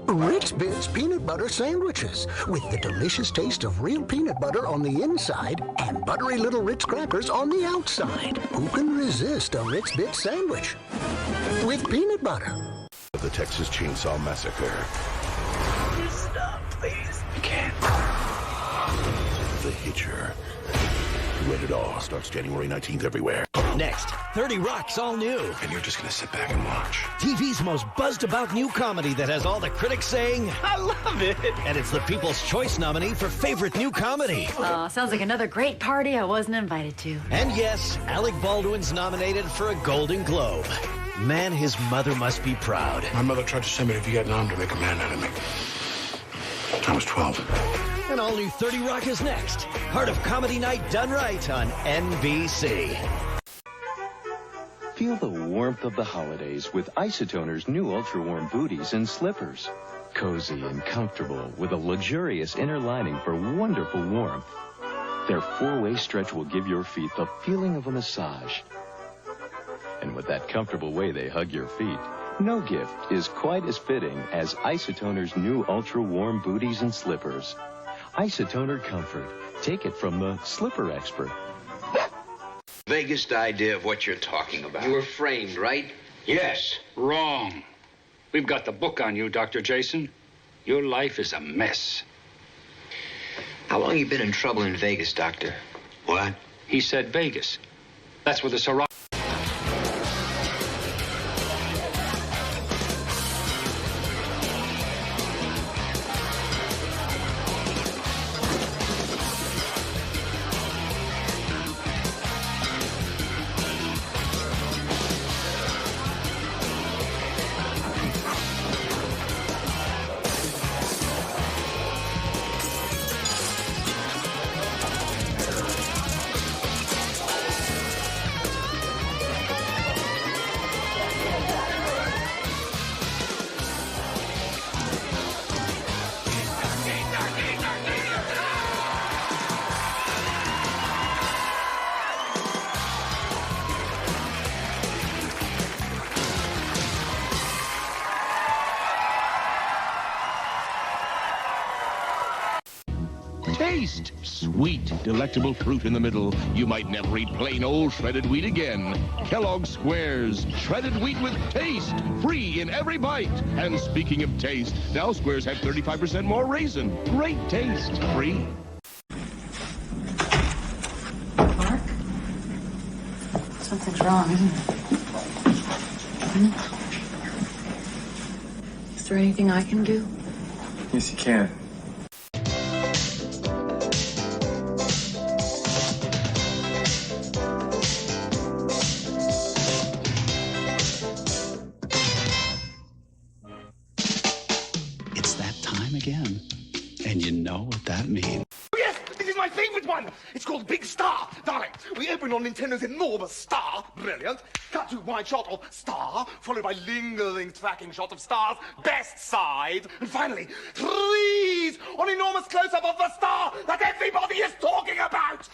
Ritz Bits peanut butter sandwiches with the delicious taste of real peanut butter on the inside and buttery little Ritz crackers on the outside. Who can resist a Ritz Bits sandwich with peanut butter? The Texas Chainsaw Massacre. Stop, please. I can't. The Hitcher. Rated R. Starts January 19th everywhere. Next, 30 Rock's all new. And you're just gonna sit back and watch. TV's most buzzed about new comedy that has all the critics saying, I love it. And it's the People's Choice nominee for favorite new comedy. Oh, sounds like another great party I wasn't invited to. And yes, Alec Baldwin's nominated for a Golden Globe. Man, his mother must be proud. My mother tried to send me to Vietnam to make a man out of me. I was 12. And all new 30 Rock is next. Part of Comedy Night done right on NBC. Feel the warmth of the holidays with Isotoner's new ultra-warm booties and slippers. Cozy and comfortable with a luxurious inner lining for wonderful warmth. Their 4-way stretch will give your feet the feeling of a massage. And with that comfortable way they hug your feet, no gift is quite as fitting as Isotoner's new ultra-warm booties and slippers. Isotoner Comfort. Take it from the slipper expert. Vaguest idea of what you're talking about. You were framed, right? Yes. Wrong. We've got the book on you, Dr. Jason. Your life is a mess. How long you been in trouble in Vegas, Doctor? What? He said Vegas. That's where the Ciroc... taste. Sweet, delectable fruit in the middle. You might never eat plain old shredded wheat again. Kellogg's Squares, shredded wheat with taste. Free in every bite. And speaking of taste, now Squares have 35% more raisin. Great taste. Free. Mark? Something's wrong, isn't it? Is there anything I can do? Yes, you can. It's that time again. And you know what that means. Yes, this is my favorite one. It's called Big Star. Darling, we open on Nintendo's enormous star. Brilliant. Cut to wide shot of star, followed by lingering tracking shot of star's best side. And finally, freeze on enormous close-up of the star that everybody is talking about.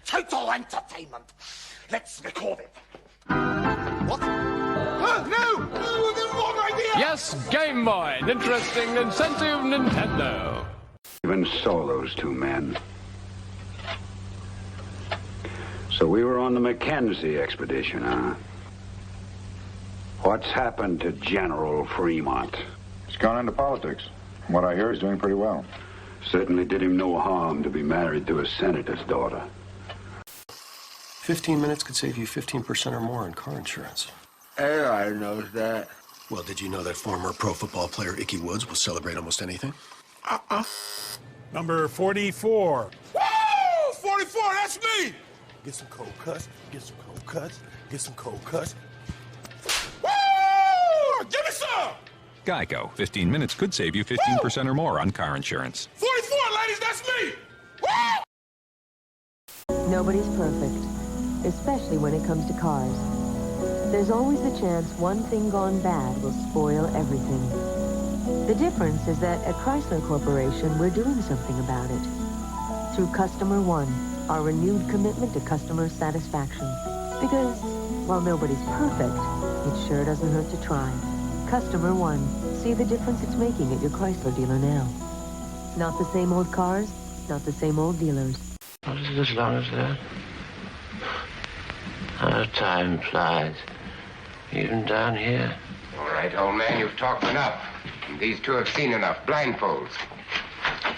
Total entertainment. Let's record it. What? No! The wrong idea! Yes, Game Boy. An interesting, incentive Nintendo. Even saw those two men. So we were on the Mackenzie expedition, huh? What's happened to General Fremont? He's gone into politics. From what I hear, he's doing pretty well. Certainly did him no harm to be married to a senator's daughter. 15 minutes could save you 15% or more on car insurance. Everybody knows that. Well, did you know that former pro football player Ickey Woods will celebrate almost anything? Number 44. Woo! 44, that's me! Get some cold cuts, get some cold cuts, get some cold cuts. Woo! Give me some! Geico. 15 minutes could save you 15% or more on car insurance. 44, ladies, that's me! Woo! Nobody's perfect, especially when it comes to cars. There's always the chance one thing gone bad will spoil everything. The difference is that at Chrysler Corporation, we're doing something about it. Through Customer One, our renewed commitment to customer satisfaction. Because, while nobody's perfect, it sure doesn't hurt to try. Customer One. See the difference it's making at your Chrysler dealer now. Not the same old cars, not the same old dealers. What is it as long as that? How time flies. Even down here. All right, old man, you've talked enough. These two have seen enough. Blindfolds.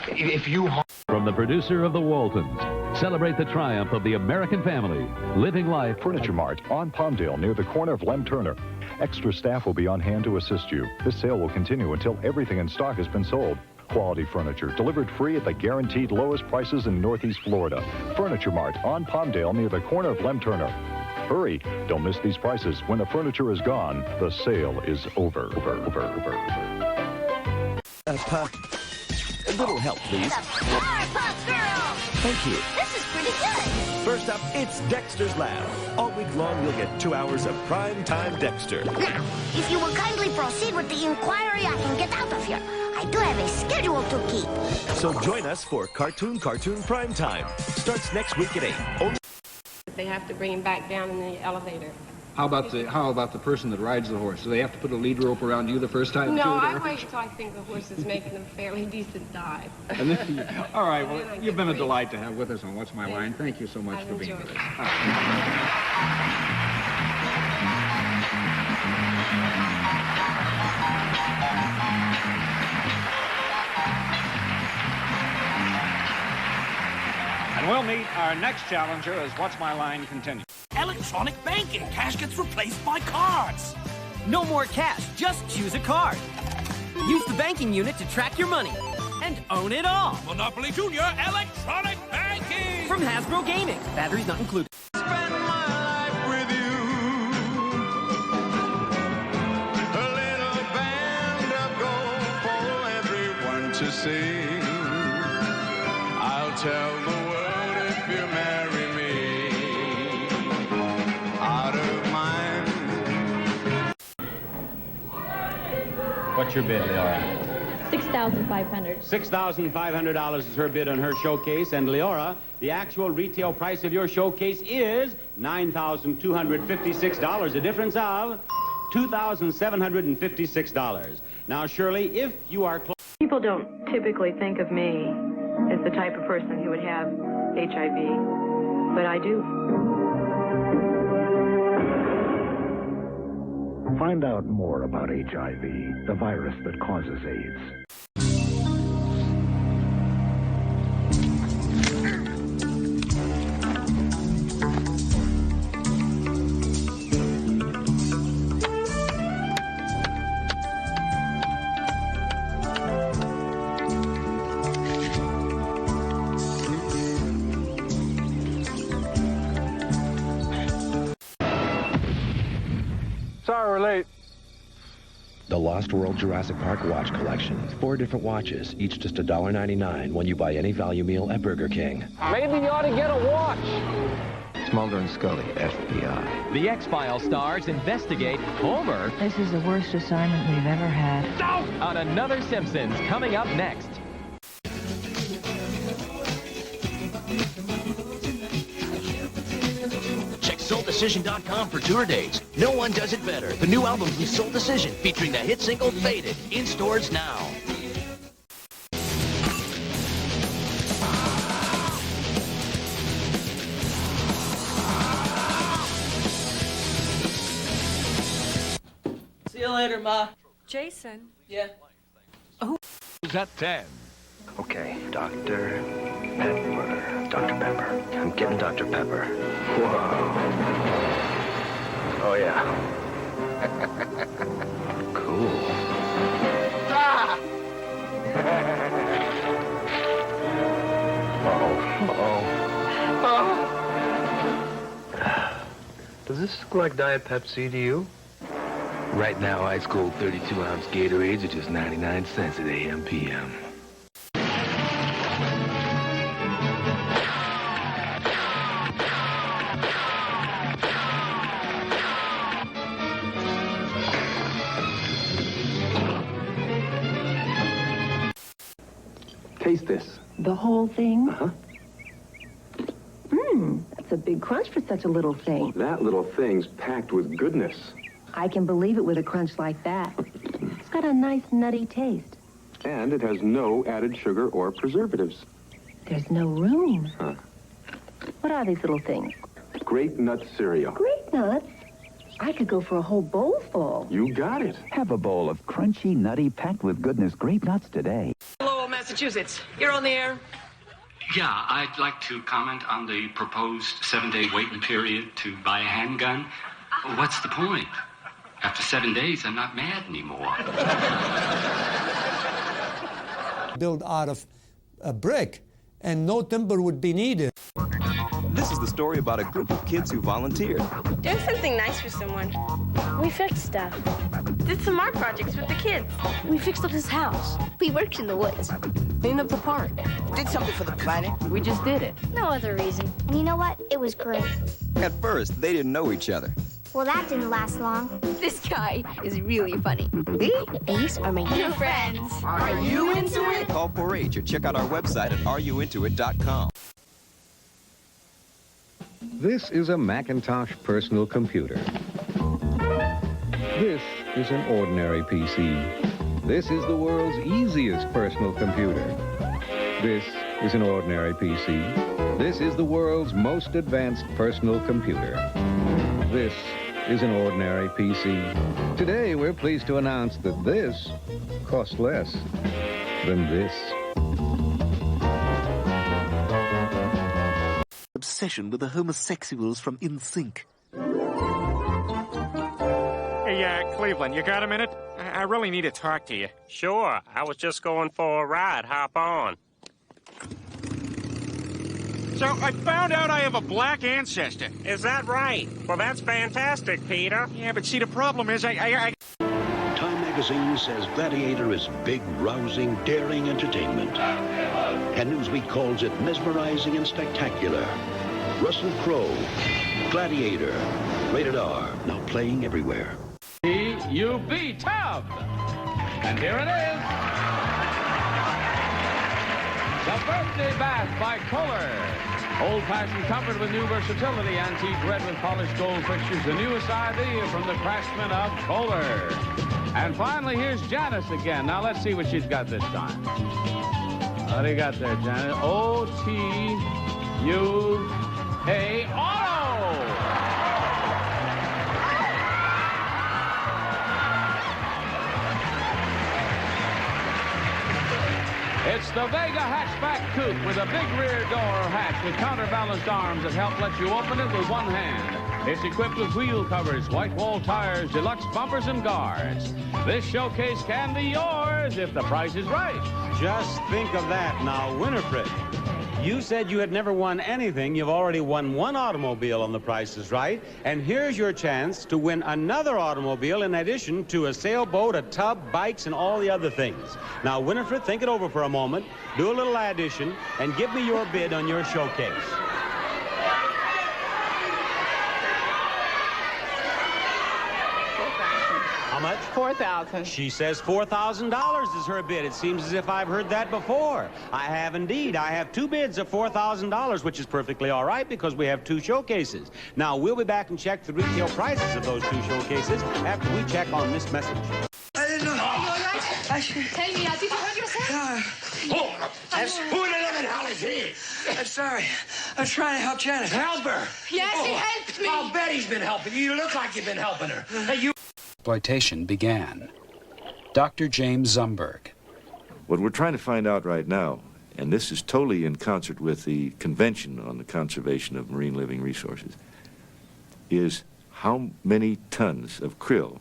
If you... From the producer of The Waltons, celebrate the triumph of the American family, living life. Furniture Mart on Palmdale near the corner of Lem Turner. Extra staff will be on hand to assist you. This sale will continue until everything in stock has been sold. Quality furniture delivered free at the guaranteed lowest prices in Northeast Florida. Furniture Mart on Palmdale near the corner of Lem Turner. Hurry, don't miss these prices. When the furniture is gone, the sale is over. A little help, please. Thank you. This is pretty good. First up, it's Dexter's Lab. All week long, you'll get 2 hours of prime time Dexter. Now, if you will kindly proceed with the inquiry, I can get out of here. I do have a schedule to keep. So join us for Cartoon Prime Time. Starts next week at 8. Only They have to bring him back down in the elevator. How about the person that rides the horse? Do they have to put a lead rope around you the first time? No, I wait until I think the horse is making a fairly decent dive. And then, all right, well, you've been a delight to have with us on What's My Line. Thank you so much for being with us. And we'll meet our next challenger as What's My Line continues. Electronic banking. Cash gets replaced by cards. No more cash. Just choose a card. Use the banking unit to track your money. And own it all. Monopoly Junior Electronic Banking. From Hasbro Gaming. Batteries not included. Spend my life with you. A little band of gold for everyone to see. I'll tell the world if you marry me. Out of mind. What's your bid, Leora? $6,500. $6,500 is her bid on her showcase. And Leora, the actual retail price of your showcase is $9,256, a difference of $2,756. Now, Shirley, if you are close... People don't typically think of me as the type of person who would have HIV, but I do. Find out more about HIV, the virus that causes AIDS. Sorry we're late. The Lost World Jurassic Park watch collection. 4 different watches, each just $1.99 when you buy any value meal at Burger King. Maybe you ought to get a watch. Mulder and Scully, FBI. The X-Files stars investigate Homer. This is the worst assignment we've ever had. On another Simpsons, coming up next. Check SoulDecision.com for tour dates. No one does it better. The new album from Soul Decision, featuring the hit single Faded, in stores now. See you later, Ma. Jason. Yeah. Who's at 10? Okay, Dr. Pepper. Dr. Pepper. I'm getting Dr. Pepper. Whoa. Oh, yeah. Cool. Ah! Does this look like Diet Pepsi to you? Right now, ice cold 32-ounce Gatorades are just 99 cents at AM PM. Taste this. The whole thing? Uh-huh. That's a big crunch for such a little thing. That little thing's packed with goodness. I can believe it with a crunch like that. It's got a nice nutty taste. And it has no added sugar or preservatives. There's no room. Huh. What are these little things? Grape nut cereal. Grape nuts? I could go for a whole bowl full. You got it. Have a bowl of crunchy, nutty, packed with goodness grape nuts today. Lowell, Massachusetts. You're on the air. Yeah, I'd like to comment on the proposed 7-day waiting period to buy a handgun. What's the point? After 7 days, I'm not mad anymore. Built out of a brick, and no timber would be needed. This is the story about a group of kids who volunteered. Doing something nice for someone. We fixed stuff. Did some art projects with the kids. We fixed up his house. We worked in the woods. Cleaned up the park. Did something for the planet. We just did it. No other reason. And you know what? It was great. At first, they didn't know each other. Well, that didn't last long. This guy is really funny. Me and Ace are my new friends. Are you into it? Call 4-H or check out our website at areyouintoit.com. This is a Macintosh personal computer. This is an ordinary PC. This is the world's easiest personal computer. This is an ordinary PC. This is the world's most advanced personal computer. This is an ordinary PC. Today, we're pleased to announce that this costs less than this. Obsession with the homosexuals from InSync. Hey, Cleveland, you got a minute? I really need to talk to you. Sure. I was just going for a ride. Hop on. So, I found out I have a black ancestor. Is that right? Well, that's fantastic, Peter. Yeah, but see, the problem is Time magazine says Gladiator is big, rousing, daring entertainment. And Newsweek calls it mesmerizing and spectacular. Russell Crowe, Gladiator, rated R, now playing everywhere. T-U-B, tub. And here it is. The Birthday Bath by Kohler. Old-fashioned comfort with new versatility. Antique red with polished gold fixtures. The newest idea from the craftsmen of Kohler. And finally, here's Janice again. Now, let's see what she's got this time. What do you got there, Janet? O-T-U-A, auto! It's the Vega hatchback coupe with a big rear door hatch with counterbalanced arms that help let you open it with one hand. It's equipped with wheel covers, white wall tires, deluxe bumpers, and guards. This showcase can be yours if the price is right. Just think of that now, Winifred. You said you had never won anything. You've already won one automobile on The Price is Right. And here's your chance to win another automobile in addition to a sailboat, a tub, bikes, and all the other things. Now, Winifred, think it over for a moment, do a little addition, and give me your bid on your showcase. How much? $4,000. She says $4,000 is her bid. It seems as if I've heard that before. I have indeed. I have two bids of $4,000, which is perfectly all right because we have two showcases. Now, we'll be back and check the retail prices of those two showcases after we check on this message. I didn't know. Are you all right? Tell me, did you hurt yourself? Who in the living hell is he? I'm sorry. I was trying to help Janet. Help her? Yes, he helped me. I'll bet he's been helping you. You look like you've been helping her. Hey, you... Exploitation began. Dr. James Zumberg. What we're trying to find out right now, and this is totally in concert with the Convention on the Conservation of Marine Living Resources, is how many tons of krill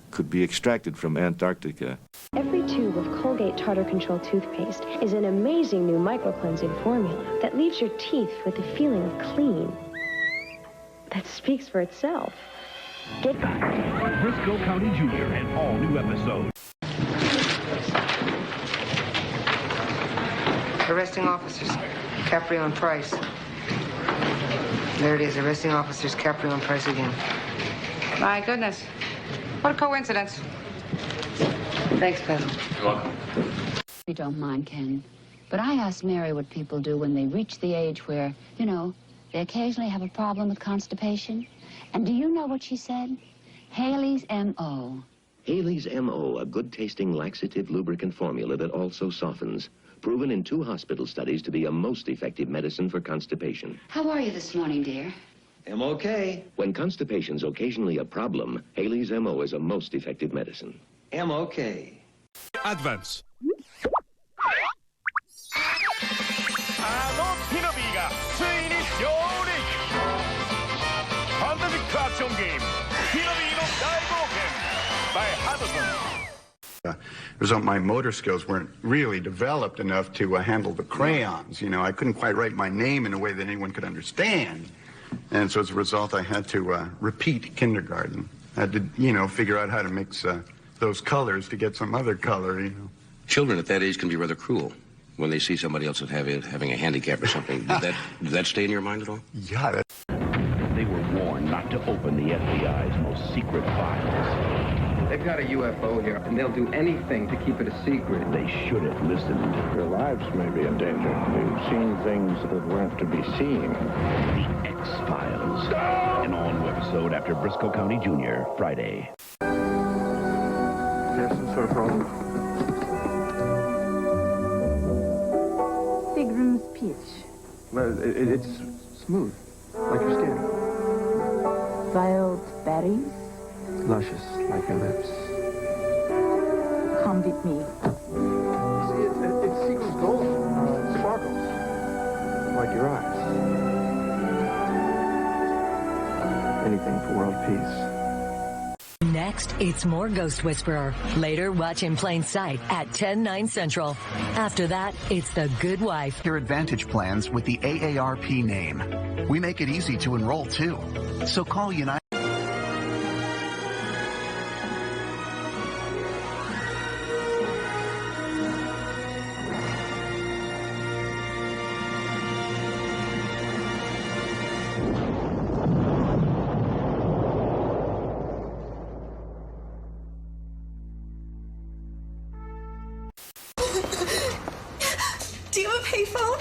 could be extracted from Antarctica. Every tube of Colgate Tartar Control toothpaste is an amazing new micro-cleansing formula that leaves your teeth with a feeling of clean. That speaks for itself. Get Briscoe County Jr. and all new episodes. Arresting officers, Caprio and Price. There it is, arresting officers, Caprio and Price again. My goodness. What a coincidence. Thanks, Pedro. You're welcome. You don't mind, Ken. But I asked Mary what people do when they reach the age where, you know, they occasionally have a problem with constipation. And do you know what she said? Haley's M.O. Haley's M.O., a good-tasting laxative lubricant formula that also softens. Proven in 2 hospital studies to be a most effective medicine for constipation. How are you this morning, dear? I'm okay. When constipation's occasionally a problem, Haley's M.O. is a most effective medicine. I'm okay. Advance. My motor skills weren't really developed enough to handle the crayons. You know, I couldn't quite write my name in a way that anyone could understand. And so as a result, I had to repeat kindergarten. I had to, you know, figure out how to mix those colors to get some other color, you know. Children at that age can be rather cruel when they see somebody else having a handicap or something. Did that stay in your mind at all? Yeah. They were warned not to open the FBI's most secret files. They've got a UFO here, and they'll do anything to keep it a secret. They should have listened. Their lives may be in danger. They've seen things that weren't to be seen. The X-Files. An all-new episode after Briscoe County Jr., Friday. There's some sort of problem. Big room's peach. Well, it's smooth, like your skin. Wild berries. Luscious, like your lips. Come with me. See, it's Seagull's gold. Sparkles. Like your eyes. Anything for world peace. Next, it's more Ghost Whisperer. Later, watch In Plain Sight at 10/9 Central. After that, it's The Good Wife. Your Advantage plans with the AARP name. We make it easy to enroll, too. So call United. Do you have a payphone?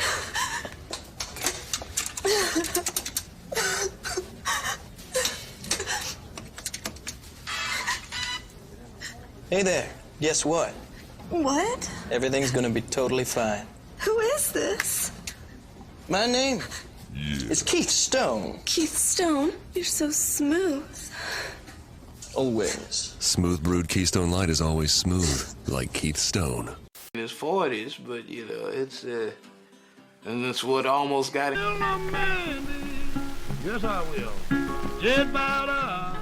Hey there. Guess what? What? Everything's gonna be totally fine. Who is this? My name is Keith Stone. Keith Stone? You're so smooth. Always. Smooth brewed Keystone Light is always smooth, like Keith Stone. In his 40s, but you know, it's and that's what almost got it. Yes, I will. Just about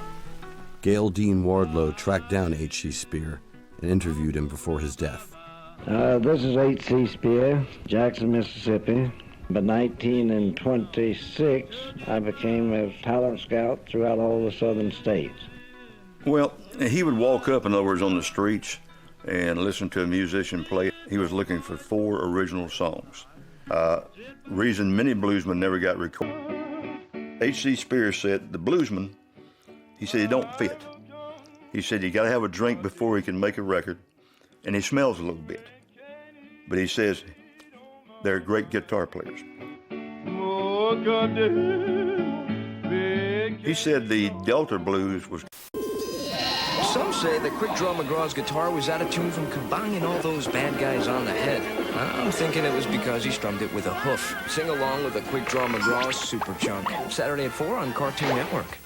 Gail Dean Wardlow tracked down H.C. Spear and interviewed him before his death. This is H.C. Spear, Jackson, Mississippi. By 1926, I became a talent scout throughout all the southern states. Well, he would walk up, in other words, on the streets and listen to a musician play. He was looking for 4 original songs. Reason many bluesmen never got recorded. H.C. Spear said, the bluesman, he said, he don't fit. He said, you got to have a drink before he can make a record, and he smells a little bit. But he says, they're great guitar players. Oh, He said the Delta blues was... Some say that Quick Draw McGraw's guitar was out of tune from kabanging all those bad guys on the head. I'm thinking it was because he strummed it with a hoof. Sing along with the Quick Draw McGraw's Super Chunk. Saturday at 4 on Cartoon Network.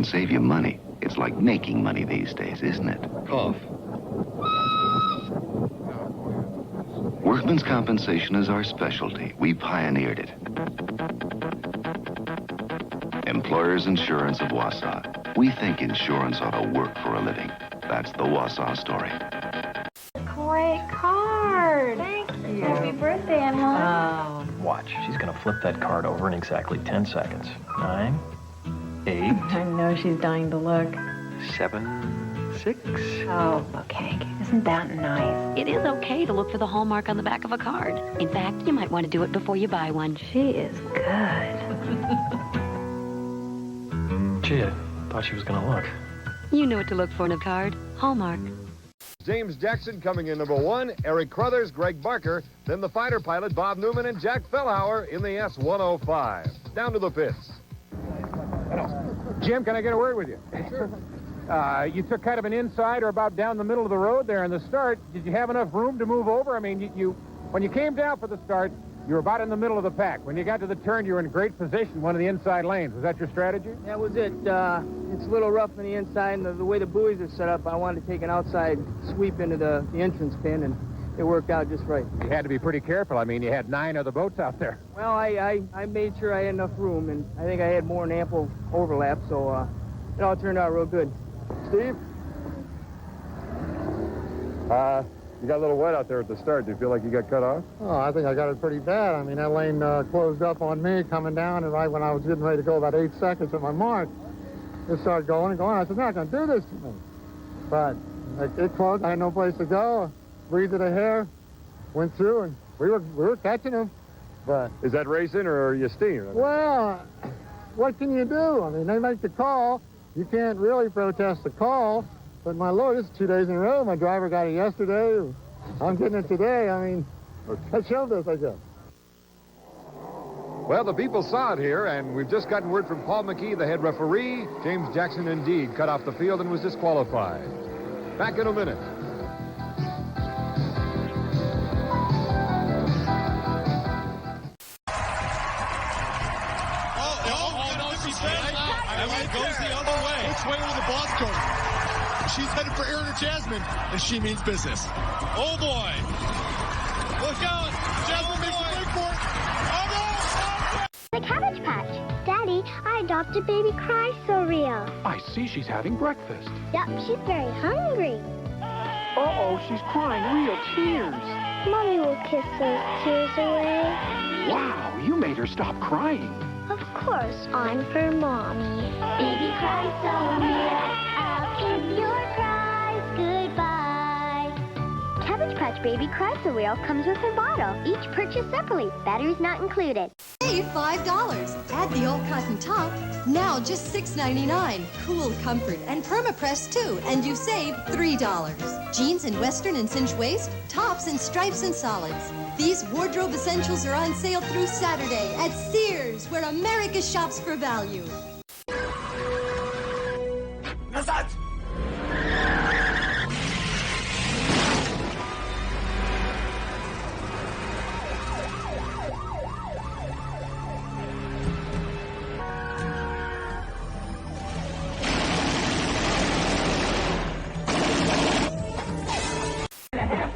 Save you money. It's like making money these days, isn't it? Cough. Workman's compensation is our specialty. We pioneered it. Employers Insurance of Wausau. We think insurance ought to work for a living. That's the Wausau story. Great card. Thank you. Happy birthday, Emma. Watch. She's going to flip that card over in exactly 10 seconds. 9, 8. I know she's dying to look. 7, 6. Oh, okay. Isn't that nice? It is okay to look for the hallmark on the back of a card. In fact, you might want to do it before you buy one. She is good. Gee, I thought she was going to look. You know what to look for in a card. Hallmark. James Jackson coming in number 1, Eric Crothers, Greg Barker, then the fighter pilot Bob Newman and Jack Fellhauer in the S-105. Down to the pits. Jim, can I get a word with you? Sure. You took kind of an inside or about down the middle of the road there in the start. Did you have enough room to move over? I mean, when you came down for the start, you were about in the middle of the pack. When you got to the turn, you were in great position, one of the inside lanes. Was that your strategy? That was it. It's a little rough on the inside, and the way the buoys are set up, I wanted to take an outside sweep into the entrance pin, and it worked out just right. You had to be pretty careful. I mean, you had 9 other boats out there. Well, I made sure I had enough room, and I think I had more than ample overlap, so it all turned out real good. Steve? You got a little wet out there at the start. Do you feel like you got cut off? Oh, I think I got it pretty bad. I mean, that lane closed up on me coming down, and right when I was getting ready to go about 8 seconds at my mark, it started going and going. I said, not going to do this to me. But it closed. I had no place to go. Breathed a hair, went through, and we were catching them. But is that racing or are you steaming? Well, what can you do? I mean, they make the call. You can't really protest the call. But my Lord, this is 2 days in a row. My driver got it yesterday. I'm getting it today. I mean, I showed this, I guess. Well, the people saw it here, and we've just gotten word from Paul McKee, the head referee. James Jackson indeed cut off the field and was disqualified. Back in a minute. Goes the other way. Which way will the boss go? She's headed for Erin or Jasmine, and she means business. Oh, boy. Look out. Jasmine makes a break for it. Oh, no. The Cabbage Patch. Daddy, I adopted baby Cry So Real. I see she's having breakfast. Yep, she's very hungry. Uh-oh, she's crying real tears. Mommy will kiss those tears away. Wow, you made her stop crying. Of course, I'm her mommy. Baby Cry So Real, I'll kiss your cries goodbye. Cabbage Patch Baby Cry So Real comes with a bottle, each purchased separately. Batteries not included. Hey, save $5. Add the all cotton top, now just $6.99. Cool comfort and permapress too, and you save $3. Jeans in western and cinch waist, tops in stripes and solids. These wardrobe essentials are on sale through Saturday at Sears, where America shops for value. Назад!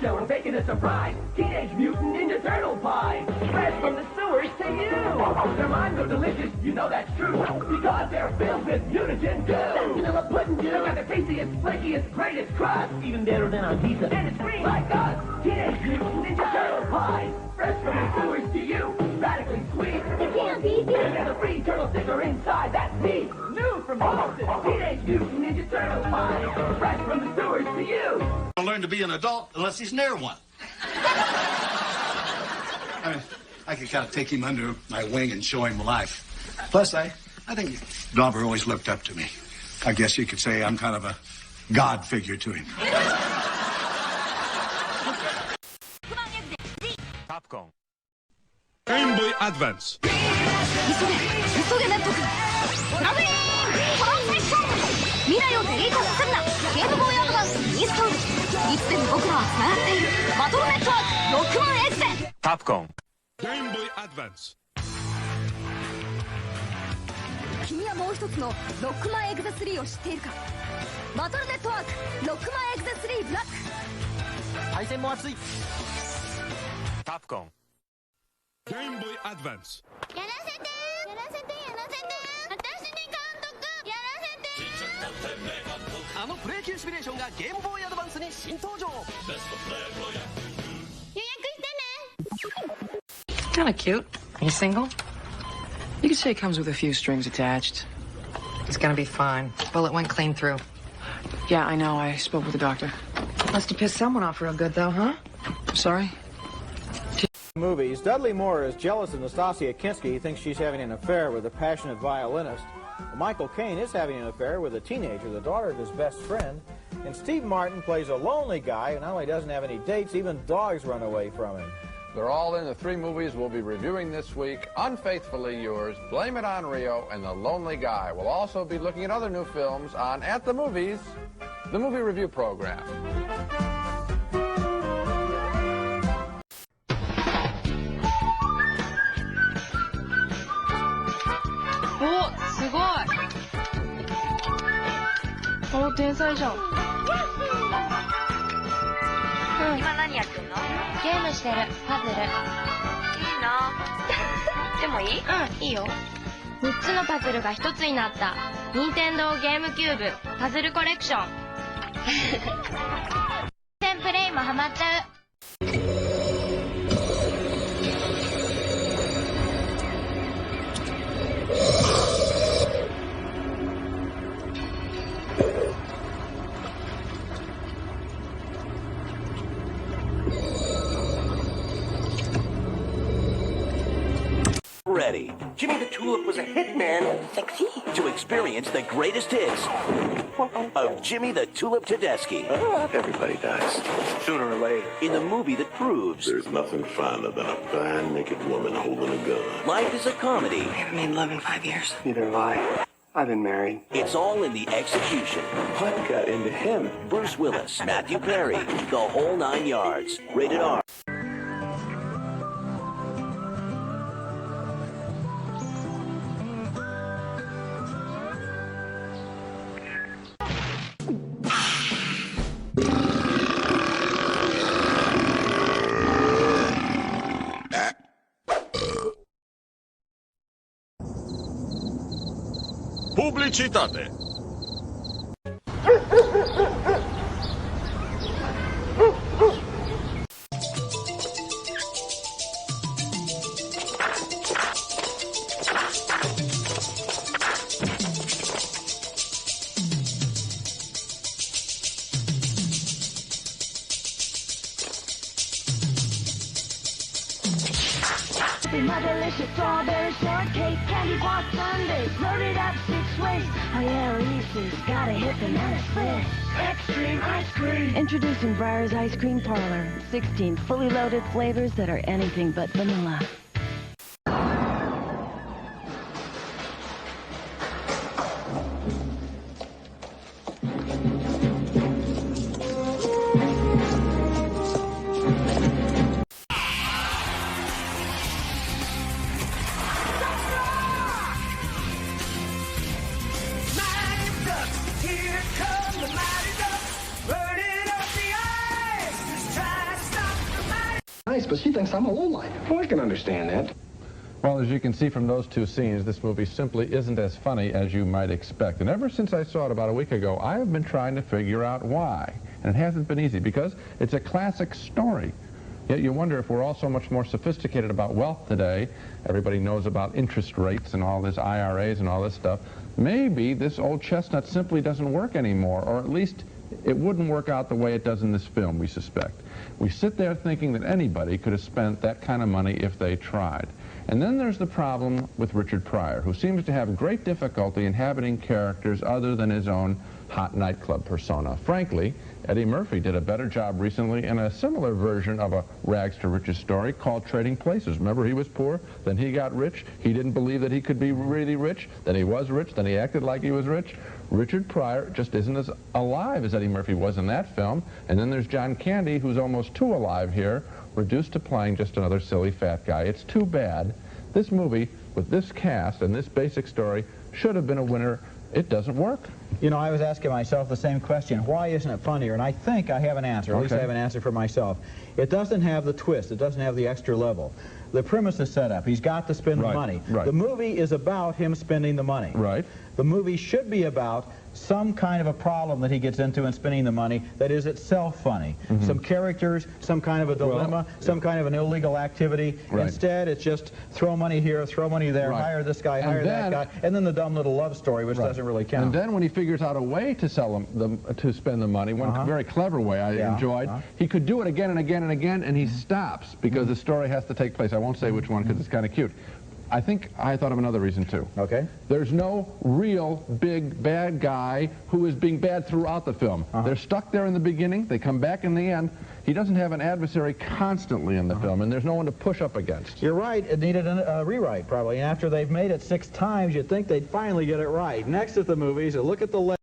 Show and making a surprise. Teenage Mutant Ninja Turtle pie. Fresh from the sewers to you. Their minds are delicious, you know that's true. Because they're filled with mutagen goo. That vanilla pudding goo. They got the tastiest, flakiest, greatest crust. Even better than on pizza. And it's free like us. Teenage Mutant Ninja Turtle pie. Fresh from the sewers to you. Radically sweet. You can't beat it. And a free turtle sticker inside. That's neat. New from Boston. Teenage Mutant Ninja Turtle pie. Fresh from the sewers to you. Learn to be an adult unless he's near one. I mean, I could kind of take him under my wing and show him life. Plus, I think Dauber always looked up to me. I guess you could say I'm kind of a god figure to him. Capcom. Game Boy Advance. 急げネット君。ラブリートランスミッション。未来をデリートさせるな。ゲームボーイアドバンスインストール。いつでも僕らは繋がっている。バトルネットワーク6万エクセ。Capcom. Game Boy Advance. 君はもう一つのロックマンエグゼ3を知っているか。バトルネットワークロックマンエグゼ3ブラック。対戦も熱い。Capcom. Game Boy Advance. やらせてやらせてやらせて私に監督やらせてあのプロ野球シミュレーションがゲームボーイアドバンスに新登場。予約してね Kinda cute. Are you single? You could say it comes with a few strings attached. It's gonna be fine. Bullet went clean through. Yeah, I know. I spoke with the doctor. Must have pissed someone off real good, though, huh? Sorry? Movies, Dudley Moore is jealous of Nastasia Kinski. He thinks she's having an affair with a passionate violinist. Michael Caine is having an affair with a teenager, the daughter of his best friend. And Steve Martin plays a lonely guy who not only doesn't have any dates, even dogs run away from him. They're all in the three movies we'll be reviewing this week. Unfaithfully Yours, Blame It on Rio, and The Lonely Guy. We'll also be looking at other new films on At the Movies, the movie review program. お、すごい。お、天才じゃん。今何やってんの？ゲームしてる。パズル。いいな。でもいい？うん、いいよ。3つのパズルが1つになった。任天堂ゲームキューブパズルコレクション。テンプレイもハマっちゃう。Ready. Jimmy the Tulip was a hitman sexy to experience the greatest hits of Jimmy the Tulip Tedeschi. Everybody dies, sooner or later. In the movie that proves there's nothing finer than a fine naked woman holding a gun. Life is a comedy. I haven't made love in 5 years. Neither have I. I've been married. It's all in the execution. What got into him? Bruce Willis, Matthew Perry, the whole 9 yards. Rated R. Publicitate. toffee, my delicious strawberry shortcake, candy bar sundaes, loaded up 6 ways. Oh yeah, Reese's got a hit banana split. Extreme ice cream. Introducing Breyer's Ice Cream Parlor. 16 fully loaded flavors that are anything but vanilla. But she thinks I'm a lowlife. Well, I can understand that. Well, as you can see from those two scenes, this movie simply isn't as funny as you might expect. And ever since I saw it about a week ago, I have been trying to figure out why. And it hasn't been easy, because it's a classic story. Yet you wonder if we're all so much more sophisticated about wealth today. Everybody knows about interest rates and all this IRAs and all this stuff. Maybe this old chestnut simply doesn't work anymore, or at least it wouldn't work out the way it does in this film, we suspect. We sit there thinking that anybody could have spent that kind of money if they tried. And then there's the problem with Richard Pryor, who seems to have great difficulty inhabiting characters other than his own hot nightclub persona. Frankly, Eddie Murphy did a better job recently in a similar version of a rags to riches story called Trading Places. Remember, he was poor, then he got rich, he didn't believe that he could be really rich, then he was rich, then he acted like he was rich. Richard Pryor just isn't as alive as Eddie Murphy was in that film. And then there's John Candy, who's almost too alive here, reduced to playing just another silly fat guy. It's too bad. This movie, with this cast and this basic story, should have been a winner. It doesn't work. You know, I was asking myself the same question. Why isn't it funnier? And I think I have an answer. At least I have an answer for myself. It doesn't have the twist. It doesn't have the extra level. The premise is set up. He's got to spend the money. The movie is about him spending the money. The movie should be about some kind of a problem that he gets into in spending the money that is itself funny. Some characters, some kind of a dilemma, some kind of an illegal activity. Instead, it's just throw money here, throw money there, hire this guy, hire that guy, and then the dumb little love story, which doesn't really count. And then when he figures out a way to to spend the money, one very clever way I enjoyed, he could do it again and again and again, and he stops because the story has to take place. I won't say which one because it's kind of cute. I think I thought of another reason, too. There's no real big bad guy who is being bad throughout the film. They're stuck there in the beginning. They come back in the end. He doesn't have an adversary constantly in the film, and there's no one to push up against. You're right. It needed a rewrite, probably. And after they've made it 6 times, you'd think they'd finally get it right. Next at the movies, a look at the list.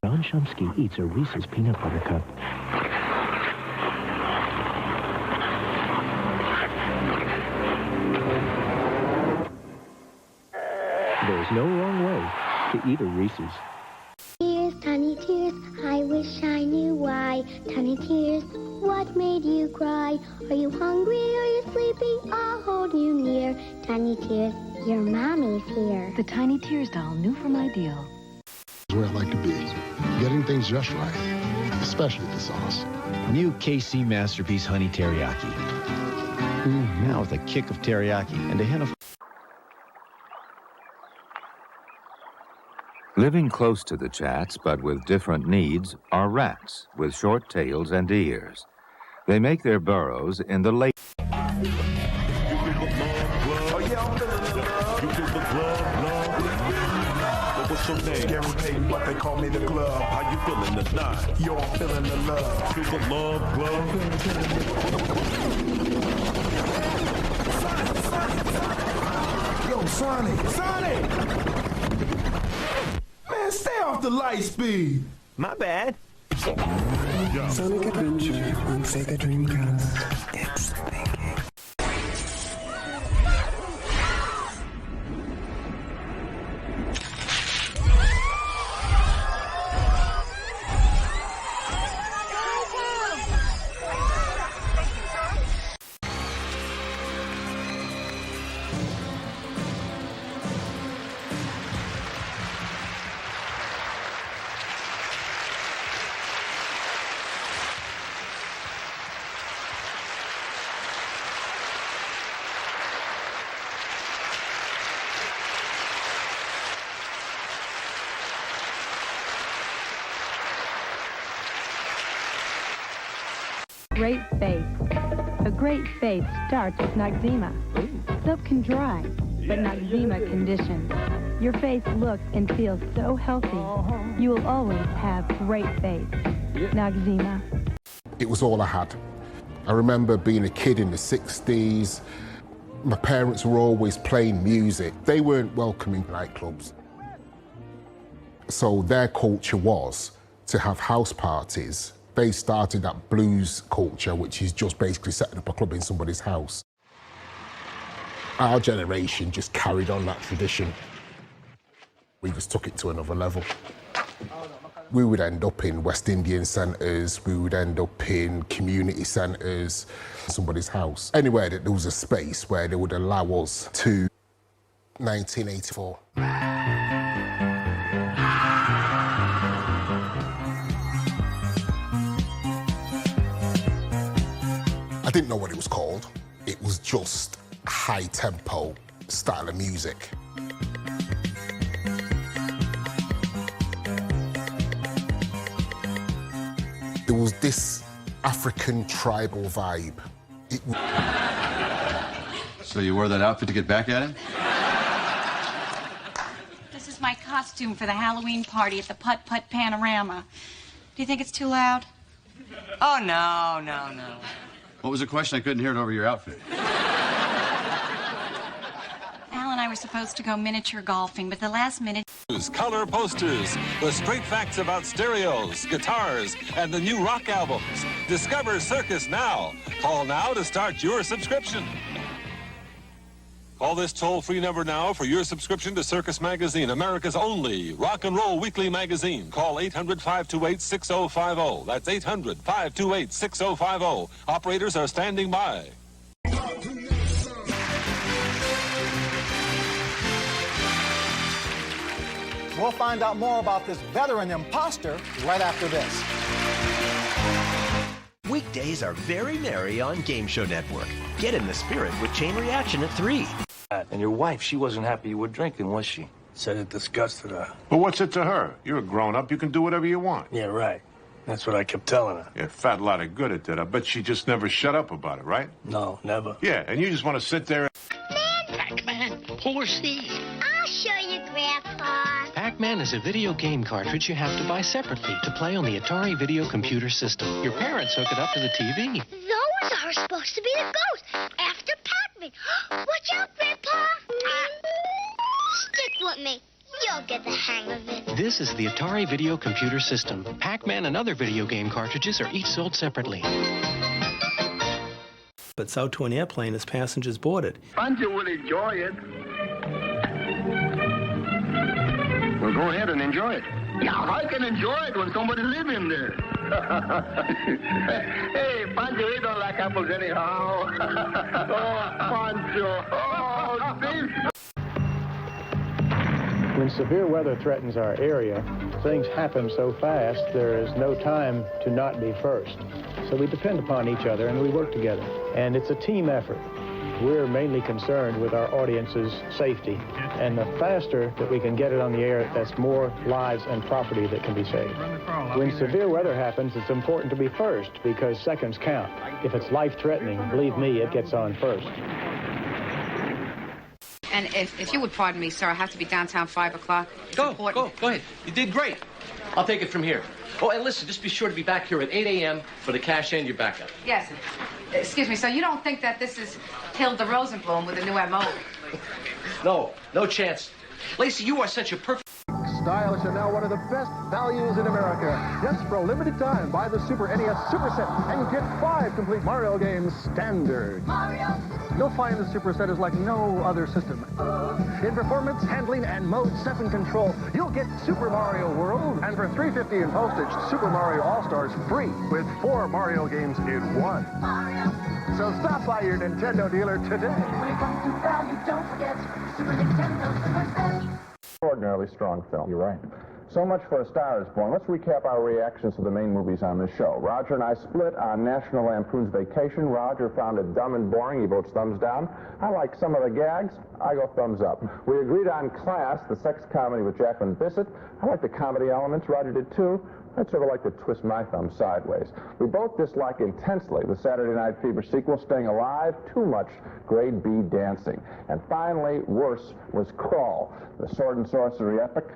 Don Shumsky eats a Reese's peanut butter cup. There's no wrong way to eat a Reese's. Tears, tiny tears, I wish I knew why. Tiny tears, what made you cry? Are you hungry? Are you sleepy? I'll hold you near. Tiny tears, your mommy's here. The Tiny Tears doll, new from Ideal. Where I like to be, getting things just right, especially the sauce. New KC Masterpiece Honey Teriyaki. Now with a kick of teriyaki and a hint of... Living close to the chats, but with different needs, are rats with short tails and ears. They make their burrows in the lake. What's your name? Gary Payton, but they call me the glove. How you feeling tonight? Yo, I'm feeling the love. Feel the love, glove. Yo, Sonny! Man, stay off the light speed. My bad. Sonic Adventure on Sega Dreamcast. It's thinking. great face. A great face starts with Noxzema. Soap can dry, but Noxzema conditions. Your face looks and feels so healthy. You will always have great face. Noxzema. It was all I had. I remember being a kid in the 60s. My parents were always playing music. They weren't welcoming nightclubs. So their culture was to have house parties. They started that blues culture, which is just basically setting up a club in somebody's house. Our generation just carried on that tradition. We just took it to another level. We would end up in West Indian centres, we would end up in community centres, somebody's house. Anywhere that there was a space where they would allow us to 1984. I didn't know what it was called. It was just high-tempo style of music. There was this African tribal vibe. So you wore that outfit to get back at him? This is my costume for the Halloween party at the Putt Putt Panorama. Do you think it's too loud? Oh, no. What was the question? I couldn't hear it over your outfit. Al and I were supposed to go miniature golfing, but the last minute... Color posters, the straight facts about stereos, guitars, and the new rock albums. Discover Circus now. Call now to start your subscription. Call this toll-free number now for your subscription to Circus Magazine, America's only rock and roll weekly magazine. Call 800-528-6050. That's 800-528-6050. Operators are standing by. We'll find out more about this veteran imposter right after this. Weekdays are very merry on Game Show Network. Get in the spirit with Chain Reaction at 3. And your wife, she wasn't happy you were drinking, was she? Said it disgusted her. But what's it to her? You're a grown-up. You can do whatever you want. Yeah, right. That's what I kept telling her. Yeah, fat lot of good it did. I bet she just never shut up about it, right? No, never. Yeah, and you just want to sit there... Pac-Man, horsey. I'll show you, Grandpa. Pac-Man is a video game cartridge you have to buy separately to play on the Atari video computer system. Your parents hook it up to the TV. Those are supposed to be the ghosts after Pac-Man. Watch out, Grandpa. Stick with me. You'll get the hang of it. This is the Atari video computer system. Pac-Man and other video game cartridges are each sold separately. But out to an airplane as passengers boarded. Pancho will enjoy it. Well, go ahead and enjoy it. Yeah, I can enjoy it when somebody's living there. Hey, Pancho, he don't like apples anyhow. Oh, Pancho. Oh, this. When severe weather threatens our area, things happen so fast, there is no time to not be first. So we depend upon each other and we work together. And it's a team effort. We're mainly concerned with our audience's safety. And the faster that we can get it on the air, that's more lives and property that can be saved. When severe weather happens, it's important to be first because seconds count. If it's life-threatening, believe me, it gets on first. And if you would pardon me, sir, I have to be downtown 5 o'clock. Go ahead. You did great. I'll take it from here. Oh, and listen, just be sure to be back here at 8 a.m. for the cash and your backup. Yes. Excuse me, so you don't think that this is Hilda Rosenblum with a new M.O.? No chance. Lacey, you are such a perfect... Stylish and now one of the best values in America. Just for a limited time, buy the Super NES Super Set and get 5 complete Mario games standard. Mario! You'll find the Super Set is like no other system. In performance, handling, and Mode 7 control, you'll get Super Mario World, and for $3.50 in postage, Super Mario All-Stars free with 4 Mario games in 1. Mario. So stop by your Nintendo dealer today. When it comes to value, don't forget Super Nintendo Super Set. Extraordinarily strong film. You're right. So much for A Star is Born. Let's recap our reactions to the main movies on this show. Roger and I split on National Lampoon's Vacation. Roger found it dumb and boring. He votes thumbs down. I like some of the gags. I go thumbs up. We agreed on Class, the sex comedy with Jacqueline Bisset. I like the comedy elements. Roger did too. I'd sort of like to twist my thumb sideways. We both dislike intensely the Saturday Night Fever sequel, Staying Alive, too much grade B dancing. And finally, worse was Crawl, the sword and sorcery epic.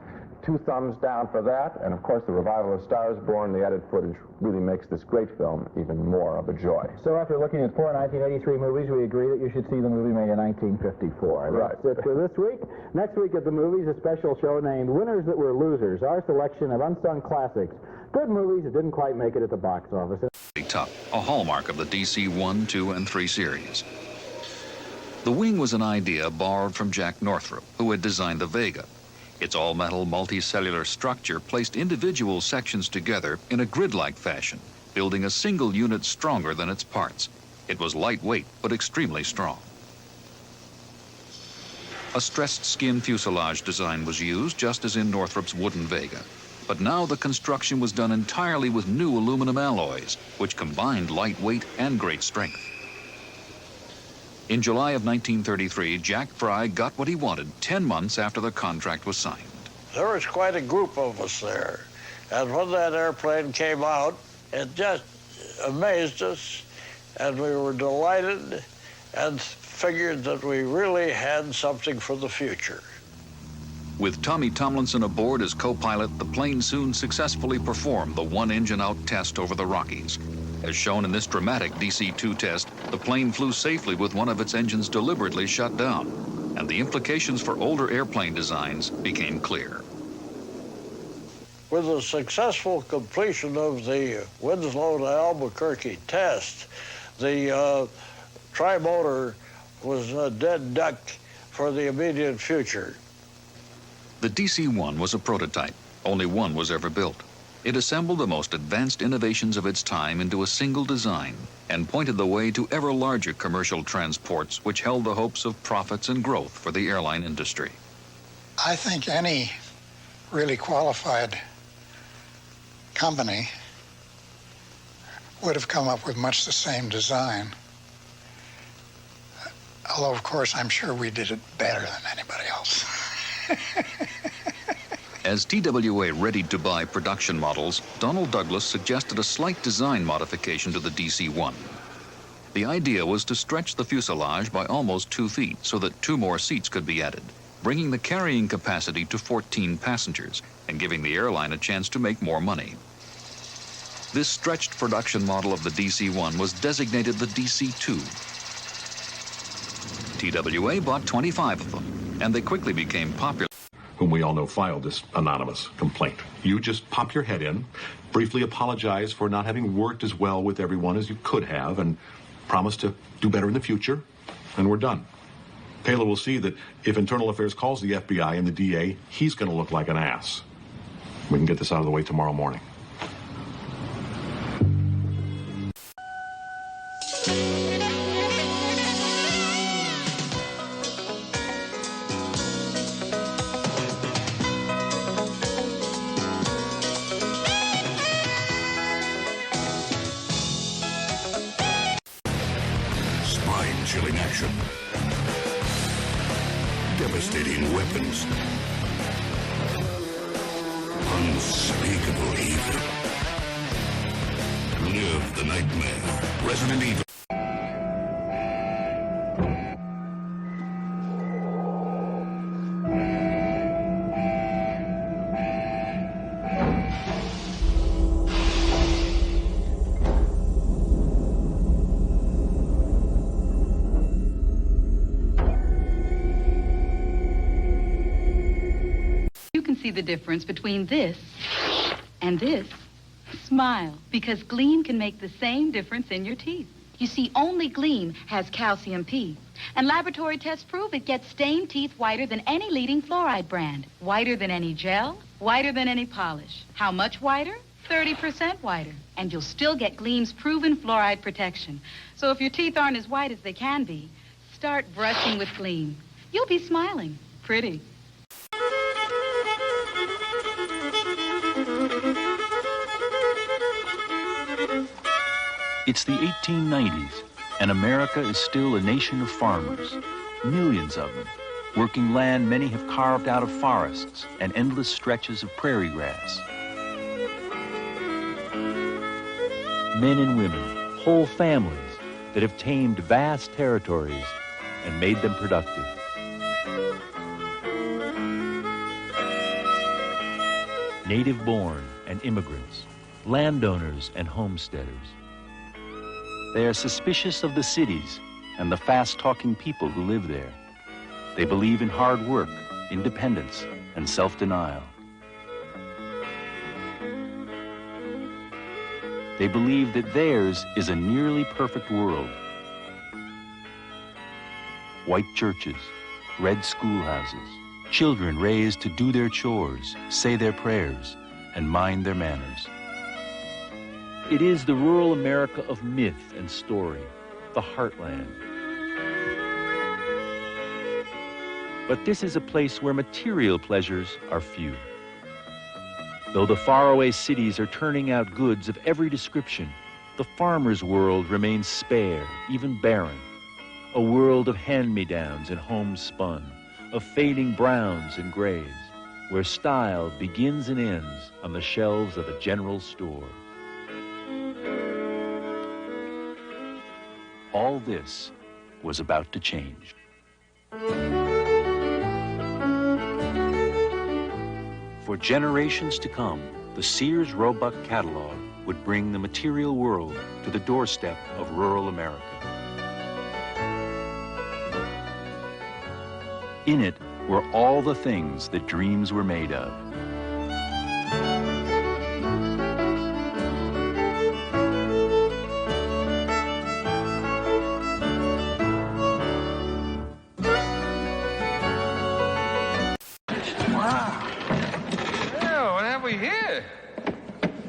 2 thumbs down for that, and of course the revival of Star is Born, the added footage really makes this great film even more of a joy. So after looking at 4 1983 movies, we agree that you should see the movie made in 1954. Right. That's it for this week. Next week at the movies, a special show named Winners That Were Losers, our selection of unsung classics. Good movies that didn't quite make it at the box office. Tough, a hallmark of the DC 1, 2, and 3 series. The wing was an idea borrowed from Jack Northrop, who had designed the Vega. Its all-metal multicellular structure placed individual sections together in a grid-like fashion, building a single unit stronger than its parts. It was lightweight, but extremely strong. A stressed skin fuselage design was used, just as in Northrop's wooden Vega. But now the construction was done entirely with new aluminum alloys, which combined lightweight and great strength. In July of 1933, Jack Fry got what he wanted 10 months after the contract was signed. There was quite a group of us there. And when that airplane came out, it just amazed us, and we were delighted and figured that we really had something for the future. With Tommy Tomlinson aboard as co-pilot, the plane soon successfully performed the one-engine-out test over the Rockies. As shown in this dramatic DC-2 test, the plane flew safely with one of its engines deliberately shut down, and the implications for older airplane designs became clear. With the successful completion of the Winslow to Albuquerque test, the tri-motor was a dead duck for the immediate future. The DC-1 was a prototype. Only one was ever built. It assembled the most advanced innovations of its time into a single design and pointed the way to ever larger commercial transports which held the hopes of profits and growth for the airline industry. I think any really qualified company would have come up with much the same design. Although, of course, I'm sure we did it better than anybody else. As TWA readied to buy production models, Donald Douglas suggested a slight design modification to the DC-1. The idea was to stretch the fuselage by almost 2 feet so that 2 more seats could be added, bringing the carrying capacity to 14 passengers and giving the airline a chance to make more money. This stretched production model of the DC-1 was designated the DC-2. TWA bought 25 of them, and they quickly became popular. Whom we all know filed this anonymous complaint. You just pop your head in, briefly apologize for not having worked as well with everyone as you could have, and promise to do better in the future, and we're done. Taylor will see that if Internal Affairs calls the FBI and the DA, he's going to look like an ass. We can get this out of the way tomorrow morning. Spine-chilling action. Devastating weapons. Unspeakable evil. Live the nightmare. Resident Evil. See the difference between this and this. Smile, because Gleam can make the same difference in your teeth. You see, only Gleam has calcium P. And laboratory tests prove it gets stained teeth whiter than any leading fluoride brand. Whiter than any gel, whiter than any polish. How much whiter? 30% whiter. And you'll still get Gleam's proven fluoride protection. So if your teeth aren't as white as they can be, start brushing with Gleam. You'll be smiling. Pretty. It's the 1890s, and America is still a nation of farmers, millions of them, working land many have carved out of forests and endless stretches of prairie grass. Men and women, whole families that have tamed vast territories and made them productive. Native-born and immigrants, landowners and homesteaders. They are suspicious of the cities and the fast-talking people who live there. They believe in hard work, independence, and self-denial. They believe that theirs is a nearly perfect world. White churches, red schoolhouses, children raised to do their chores, say their prayers, and mind their manners. It is the rural America of myth and story, the heartland. But this is a place where material pleasures are few. Though the faraway cities are turning out goods of every description, the farmer's world remains spare, even barren. A world of hand-me-downs and homespun, of fading browns and grays, where style begins and ends on the shelves of a general store. All this was about to change. For generations to come, the Sears Roebuck catalog would bring the material world to the doorstep of rural America. In it were all the things that dreams were made of.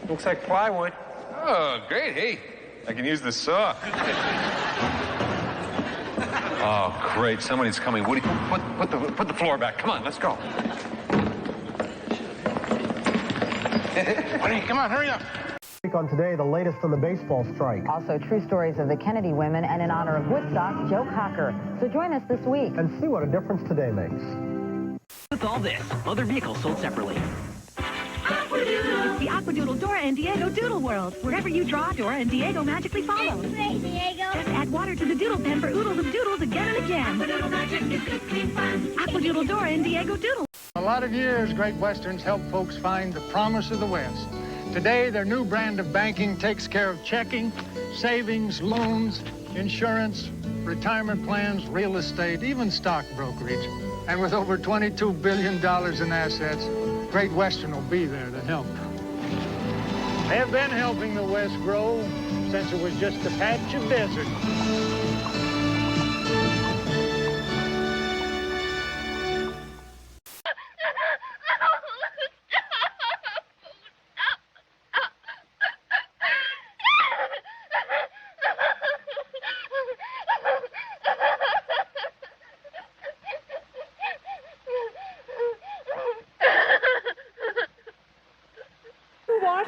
Looks like plywood. Oh, great. Hey, I can use the saw. Oh, great. Somebody's coming. Woody, put the floor back. Come on, let's go. Woody, come on, hurry up. On today, the latest on the baseball strike. Also, true stories of the Kennedy women, and in honor of Woodstock, Joe Cocker. So join us this week. And see what a difference today makes. With all this, other vehicles sold separately. It's the Aquadoodle Dora and Diego Doodle World. Wherever you draw, Dora and Diego magically follow. Diego. Just add water to the doodle pen for oodles of doodles again and again. Aquadoodle magic is good, clean fun. Aquadoodle Dora and Diego Doodle. A lot of years, Great Westerns helped folks find the promise of the West. Today, their new brand of banking takes care of checking, savings, loans, insurance, retirement plans, real estate, even stock brokerage. And with over $22 billion in assets, Great Western will be there to help. They have been helping the West grow since it was just a patch of desert.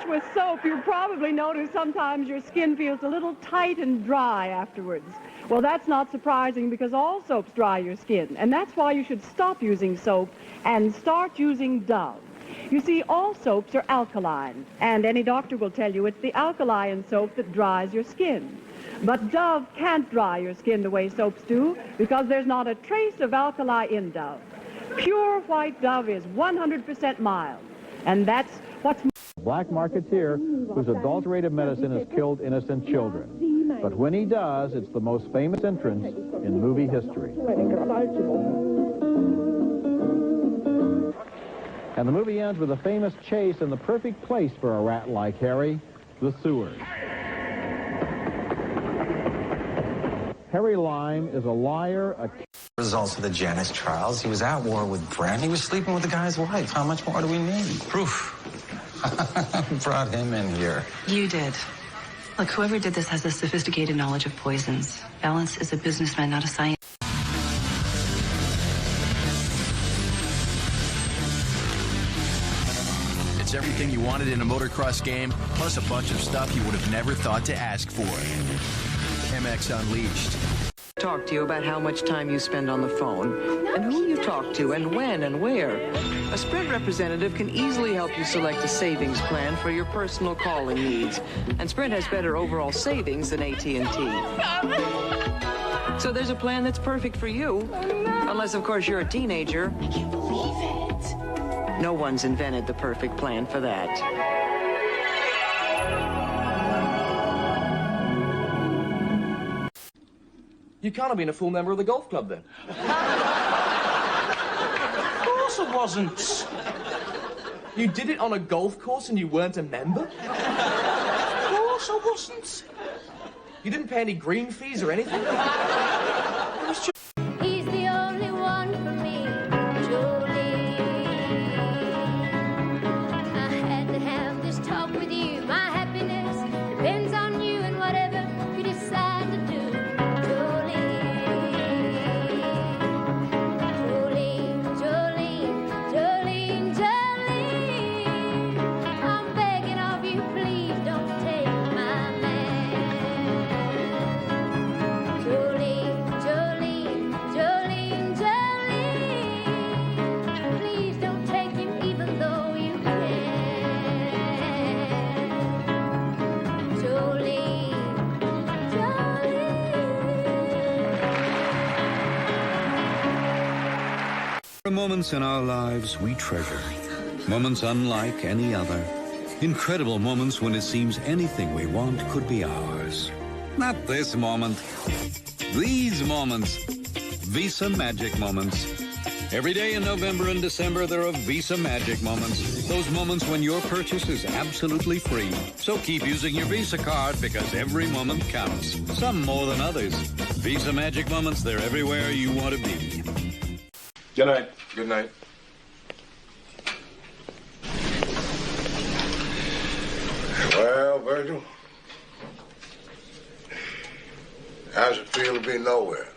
With soap, you probably notice sometimes your skin feels a little tight and dry afterwards. Well, that's not surprising because all soaps dry your skin, and that's why you should stop using soap and start using Dove. You see, all soaps are alkaline, and any doctor will tell you it's the alkaline soap that dries your skin. But Dove can't dry your skin the way soaps do because there's not a trace of alkali in Dove. Pure white Dove is 100% mild, and that's what's black marketeer whose adulterated medicine has killed innocent children. But when he does, it's the most famous entrance in movie history. And the movie ends with a famous chase in the perfect place for a rat like Harry, the sewers. Harry Lime is a liar, a... Results of the Janus trials. He was at war with Brent. He was sleeping with the guy's wife. How much more do we need? Proof. Brought him in here. You did. Look, whoever did this has a sophisticated knowledge of poisons. Balance is a businessman, not a scientist. It's There's everything you wanted in a motocross game, plus a bunch of stuff you would have never thought to ask for. MX Unleashed. Talk to you about how much time you spend on the phone, and who you talk to, and when and where. A Sprint representative can easily help you select a savings plan for your personal calling needs. And Sprint has better overall savings than AT&T. So there's a plan that's perfect for you. Unless, of course, you're a teenager. I can't believe it. No one's invented the perfect plan for that. You can't have been a full member of the golf club, then. Of course I wasn't. You did it on a golf course and you weren't a member? Of course I wasn't. You didn't pay any green fees or anything? He's the only one for me, Julie. I had to have this talk with you. My happiness depends on you and whatever you decide to do. Moments in our lives we treasure. Moments unlike any other. Incredible moments when it seems anything we want could be ours. Not this moment. These moments. Visa Magic Moments. Every day in November and December there are Visa Magic Moments. Those moments when your purchase is absolutely free. So keep using your Visa card because every moment counts. Some more than others. Visa Magic Moments, they're everywhere you want to be. Good night. Good night. Well, Virgil, how's it feel to be nowhere?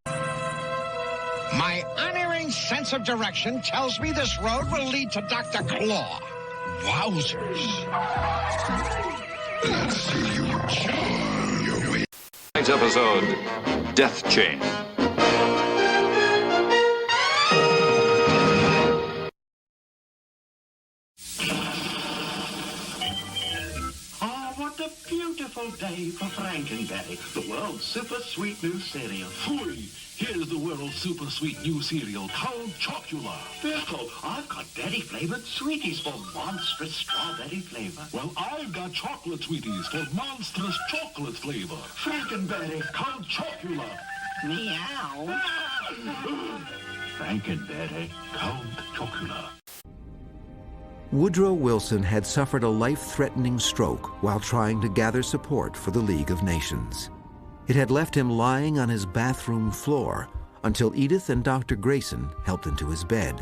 My unerring sense of direction tells me this road will lead to Dr. Claw. Wowzers. Let's see you charm your way. Tonight's episode, Death Chain. What a beautiful day for Frankenberry, the world's super sweet new cereal. Fui! Here's the world's super sweet new cereal, Count Chocula. Birko, I've got berry-flavored sweeties for monstrous strawberry flavor. Well, I've got chocolate sweeties for monstrous chocolate flavor. Frankenberry, Count Chocula. meow. Frankenberry, Count Chocula. Woodrow Wilson had suffered a life-threatening stroke while trying to gather support for the League of Nations. It had left him lying on his bathroom floor until Edith and Dr. Grayson helped into his bed,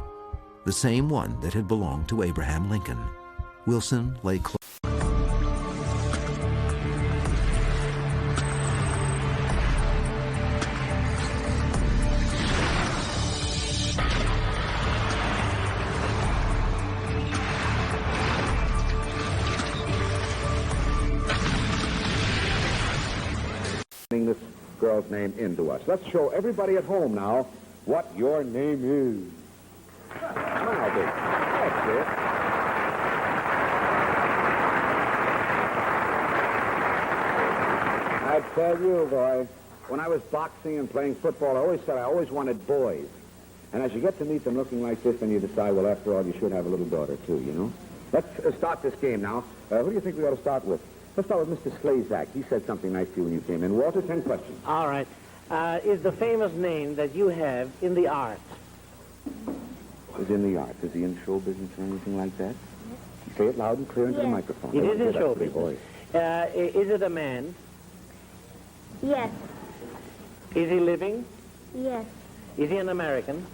the same one that had belonged to Abraham Lincoln. Wilson lay close. This girl's name into us. Let's show everybody at home now what your name is. Smile, big. That's it. I tell you, boy, when I was boxing and playing football, I always said I always wanted boys. And as you get to meet them looking like this, then you decide, well, after all, you should have a little daughter, too, you know? Let's start this game now. Who do you think we ought to start with? Let's start with Mr. Slazak. He said something nice to you when you came in. Walter, 10 questions. All right. Is the famous name that you have in the arts? Is in the arts. Is he in show business or anything like that? Say it loud and clear into the microphone. It is in show business. business. Is it a man? Yes. Is he living? Yes. Is he an American?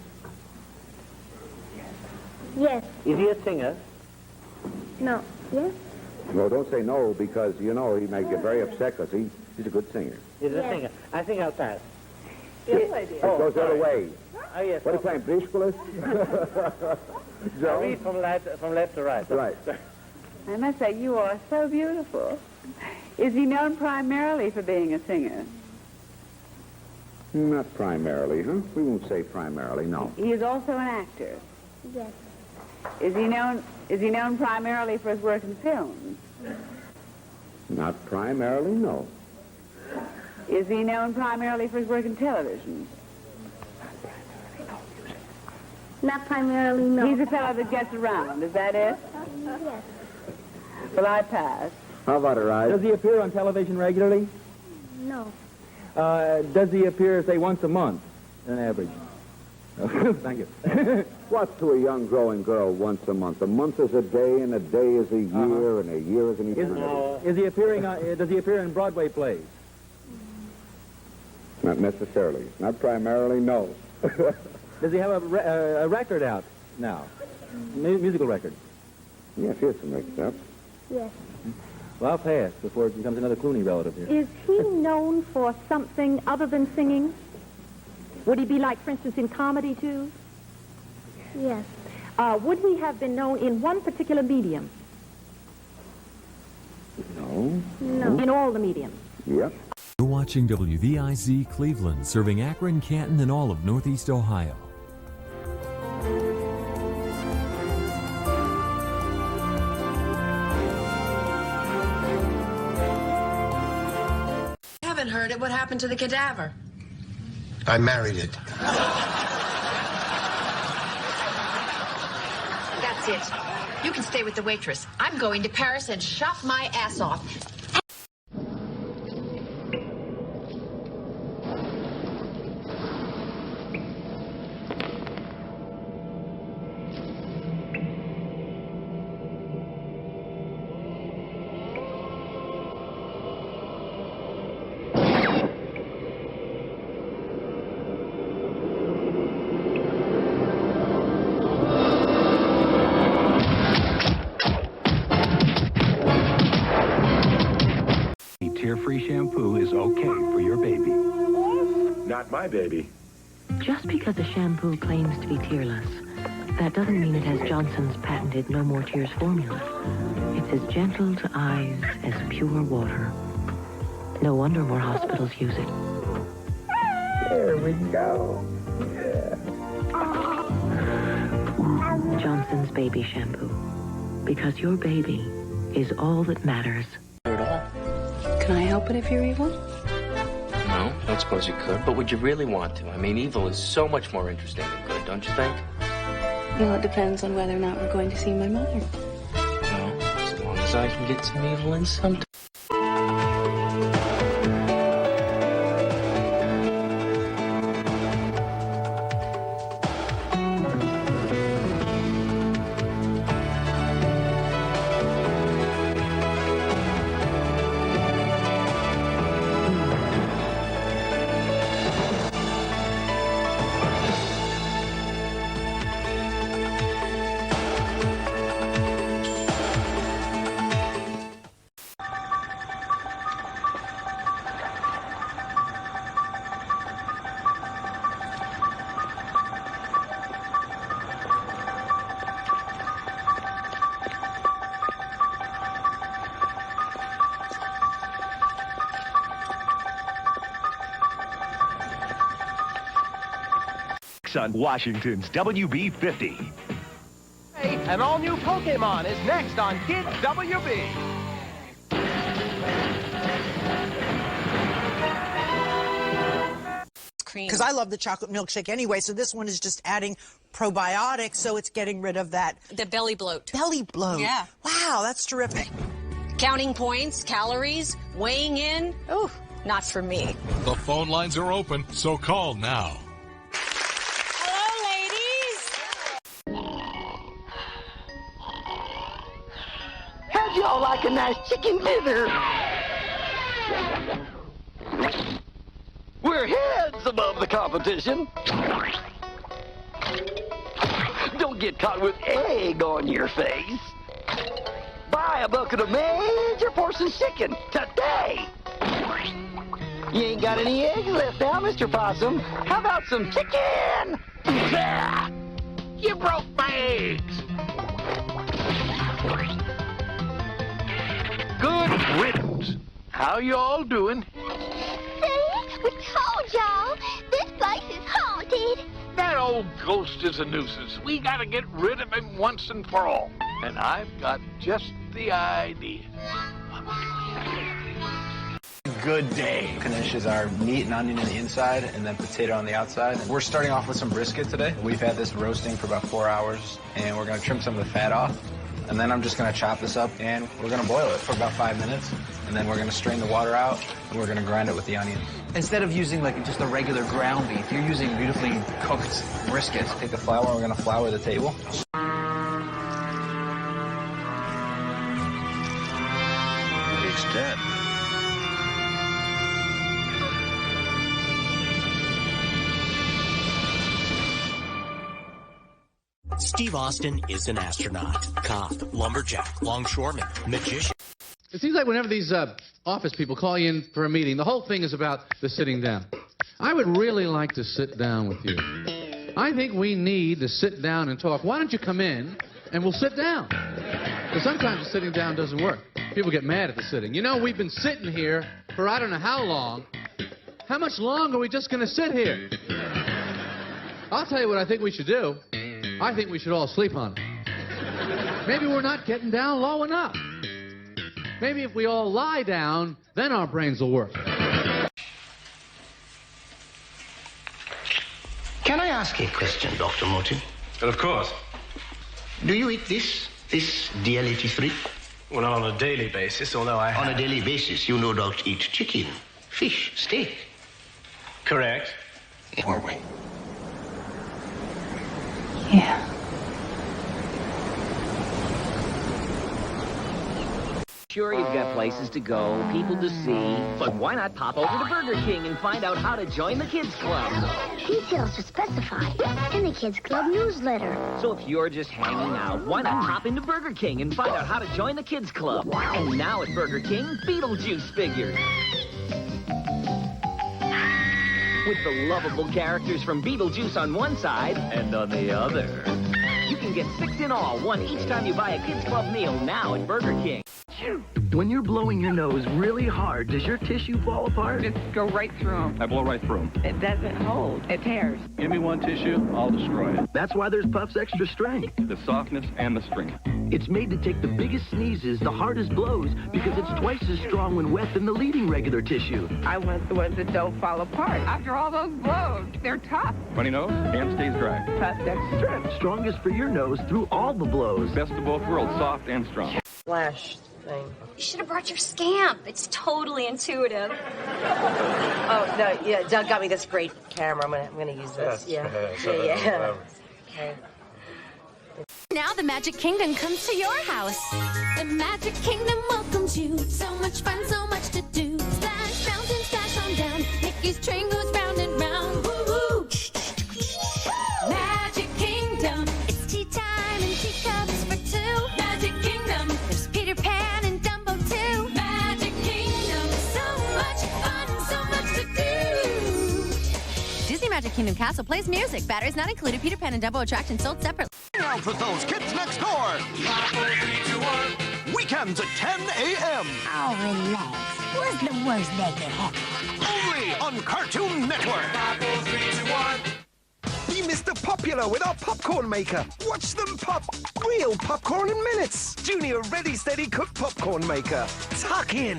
Yes. Is he a singer? No. Yes. No, don't say no, because, you know, he might get very upset because he's a good singer. He's a singer. I think I'll pass. Yes. It goes the other way. Oh, yes. What are you playing, preschoolers? I read from left to right. Right. I must say, you are so beautiful. Is he known primarily for being a singer? Not primarily, huh? We won't say primarily, no. He is also an actor. Yes. Is he known primarily for his work in films? Not primarily, no. Is he known primarily for his work in television? Not primarily, no. He's a fellow that gets around, is that it? Yes. Well, I pass. How about it, Raj? Does he appear on television regularly? No. Does he appear, say, once a month, on average? Thank you. What's to a young growing girl once a month? A month is a day, and a day is a year, and a year is an eternity. Is he appearing? Does he appear in Broadway plays? Not necessarily. Not primarily, no. Does he have a record out now? Musical record? Yes, here's some records out. Yes. Well, I'll pass before it becomes another Clooney relative here. Is he known for something other than singing? Would he be like, for instance, in comedy, too? Yes. Would he have been known in one particular medium? No. No. In all the mediums? Yep. You're watching WVIZ Cleveland, serving Akron, Canton, and all of Northeast Ohio. I haven't heard it. What happened to the cadaver? I married it. That's it. You can stay with the waitress. I'm going to Paris and shop my ass off. Tear-free shampoo is okay for your baby. Not my baby. Just because a shampoo claims to be tearless, that doesn't mean it has Johnson's patented No More Tears formula. It's as gentle to eyes as pure water. No wonder more hospitals use it. There we go. Johnson's baby shampoo. Because your baby is all that matters. Can I help it if you're evil? No, I don't suppose you could, but would you really want to? I mean, evil is so much more interesting than good, don't you think? Well, it depends on whether or not we're going to see my mother. Well, as long as I can get some evil in sometime. On Washington's WB50. Hey, an all-new Pokemon is next on Kids WB. Because I love the chocolate milkshake anyway, so this one is just adding probiotics, so it's getting rid of that... The belly bloat. Belly bloat. Yeah. Wow, that's terrific. Counting points, calories, weighing in. Ooh, not for me. The phone lines are open, so call now. How'd y'all like a nice chicken dinner? We're heads above the competition. Don't get caught with egg on your face. Buy a bucket of major portion chicken today. You ain't got any eggs left now, Mr. Possum. How about some chicken? You broke my eggs. Good riddance. How you all doing? See? We told y'all. This place is haunted. That old ghost is a nuisance. We gotta get rid of him once and for all. And I've got just the idea. Good day. Finishes our meat and onion on the inside and then potato on the outside. We're starting off with some brisket today. We've had this roasting for about 4 hours, and we're going to trim some of the fat off. And then I'm just going to chop this up, and we're going to boil it for about 5 minutes. And then we're going to strain the water out, and we're going to grind it with the onion. Instead of using like just a regular ground beef, you're using beautifully cooked brisket. Take the flour, we're going to flour the table. It's done. Steve Austin is an astronaut, cop, lumberjack, longshoreman, magician. It seems like whenever these office people call you in for a meeting, the whole thing is about the sitting down. I would really like to sit down with you. I think we need to sit down and talk. Why don't you come in and we'll sit down? Because sometimes the sitting down doesn't work. People get mad at the sitting. You know, we've been sitting here for I don't know how long. How much longer are we just going to sit here? I'll tell you what I think we should do. I think we should all sleep on it. Maybe we're not getting down low enough. Maybe if we all lie down, then our brains will work. Can I ask a question, Dr. Morton? Of course. Do you eat this DL83? Well, not on a daily basis, although I have. On a daily basis, you no doubt eat chicken, fish, steak. Correct. Were we? Yeah. Sure, you've got places to go, people to see, but why not pop over to Burger King and find out how to join the Kids Club? Details are specified in the Kids Club newsletter. So if you're just hanging out, why not pop into Burger King and find out how to join the Kids Club? And now at Burger King, Beetlejuice figures. With the lovable characters from Beetlejuice on one side and on the other. You can get 6 in all, one each time you buy a Kids Club meal now at Burger King. When you're blowing your nose really hard, does your tissue fall apart? Just go right through them. I blow right through them. It doesn't hold. It tears. Give me one tissue, I'll destroy it. That's why there's Puff's Extra Strength. The softness and the strength. It's made to take the biggest sneezes, the hardest blows, because it's twice as strong when wet than the leading regular tissue. I want the ones that don't fall apart. After all those blows, they're tough. Funny nose and stays dry. Puff's Extra Strength. Strongest for your nose through all the blows. Best of both worlds, soft and strong. Flash thing. You should have brought your scamp. It's totally intuitive. Oh, no, yeah, Doug got me this great camera. I'm gonna use this. Yeah. Okay. Now the Magic Kingdom comes to your house. The Magic Kingdom welcomes you. So much fun, so much to do. Splash, mountain, splash on down. Mickey's train goes round and round. Woo-woo! Magic Kingdom. It's tea time and teacups for two. Magic Kingdom. There's Peter Pan and Dumbo too. Magic Kingdom. So much fun, so much to do. Disney Magic Kingdom Castle plays music. Batteries not included. Peter Pan and Dumbo attractions sold separately. Out with those kids next door. Weekends at 10 a.m. Oh, relax. What's the worst that could happen? Only on Cartoon Network. 5, 4, 3, 2, 1. Be Mr. Popular with our popcorn maker. Watch them pop real popcorn in minutes. Junior Ready Steady Cook Popcorn Maker. Tuck in.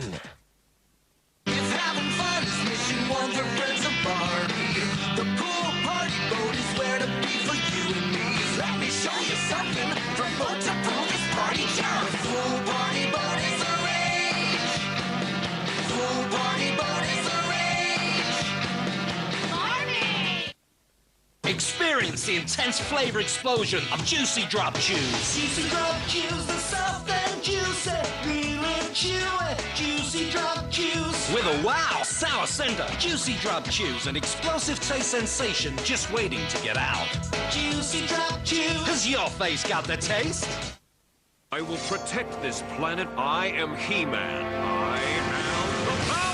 If having fun is mission 1 for friends of Barbie, the pool party boat is where to be for you and me. Let me show you something from boat to pool. This party jar. Pool party boat is a rage. Pool party boat is a rage. Party! Experience the intense flavor explosion of Juicy Drop Chews. Juicy Drop Chews, the soft and juicy, really chewy. Juicy Drop Chews. With a wow sour cinder, Juicy Drop Chews, an explosive taste sensation just waiting to get out. Juicy Drop Chews. 'Cause your face got the taste. I will protect this planet. I am He-Man. I have the power!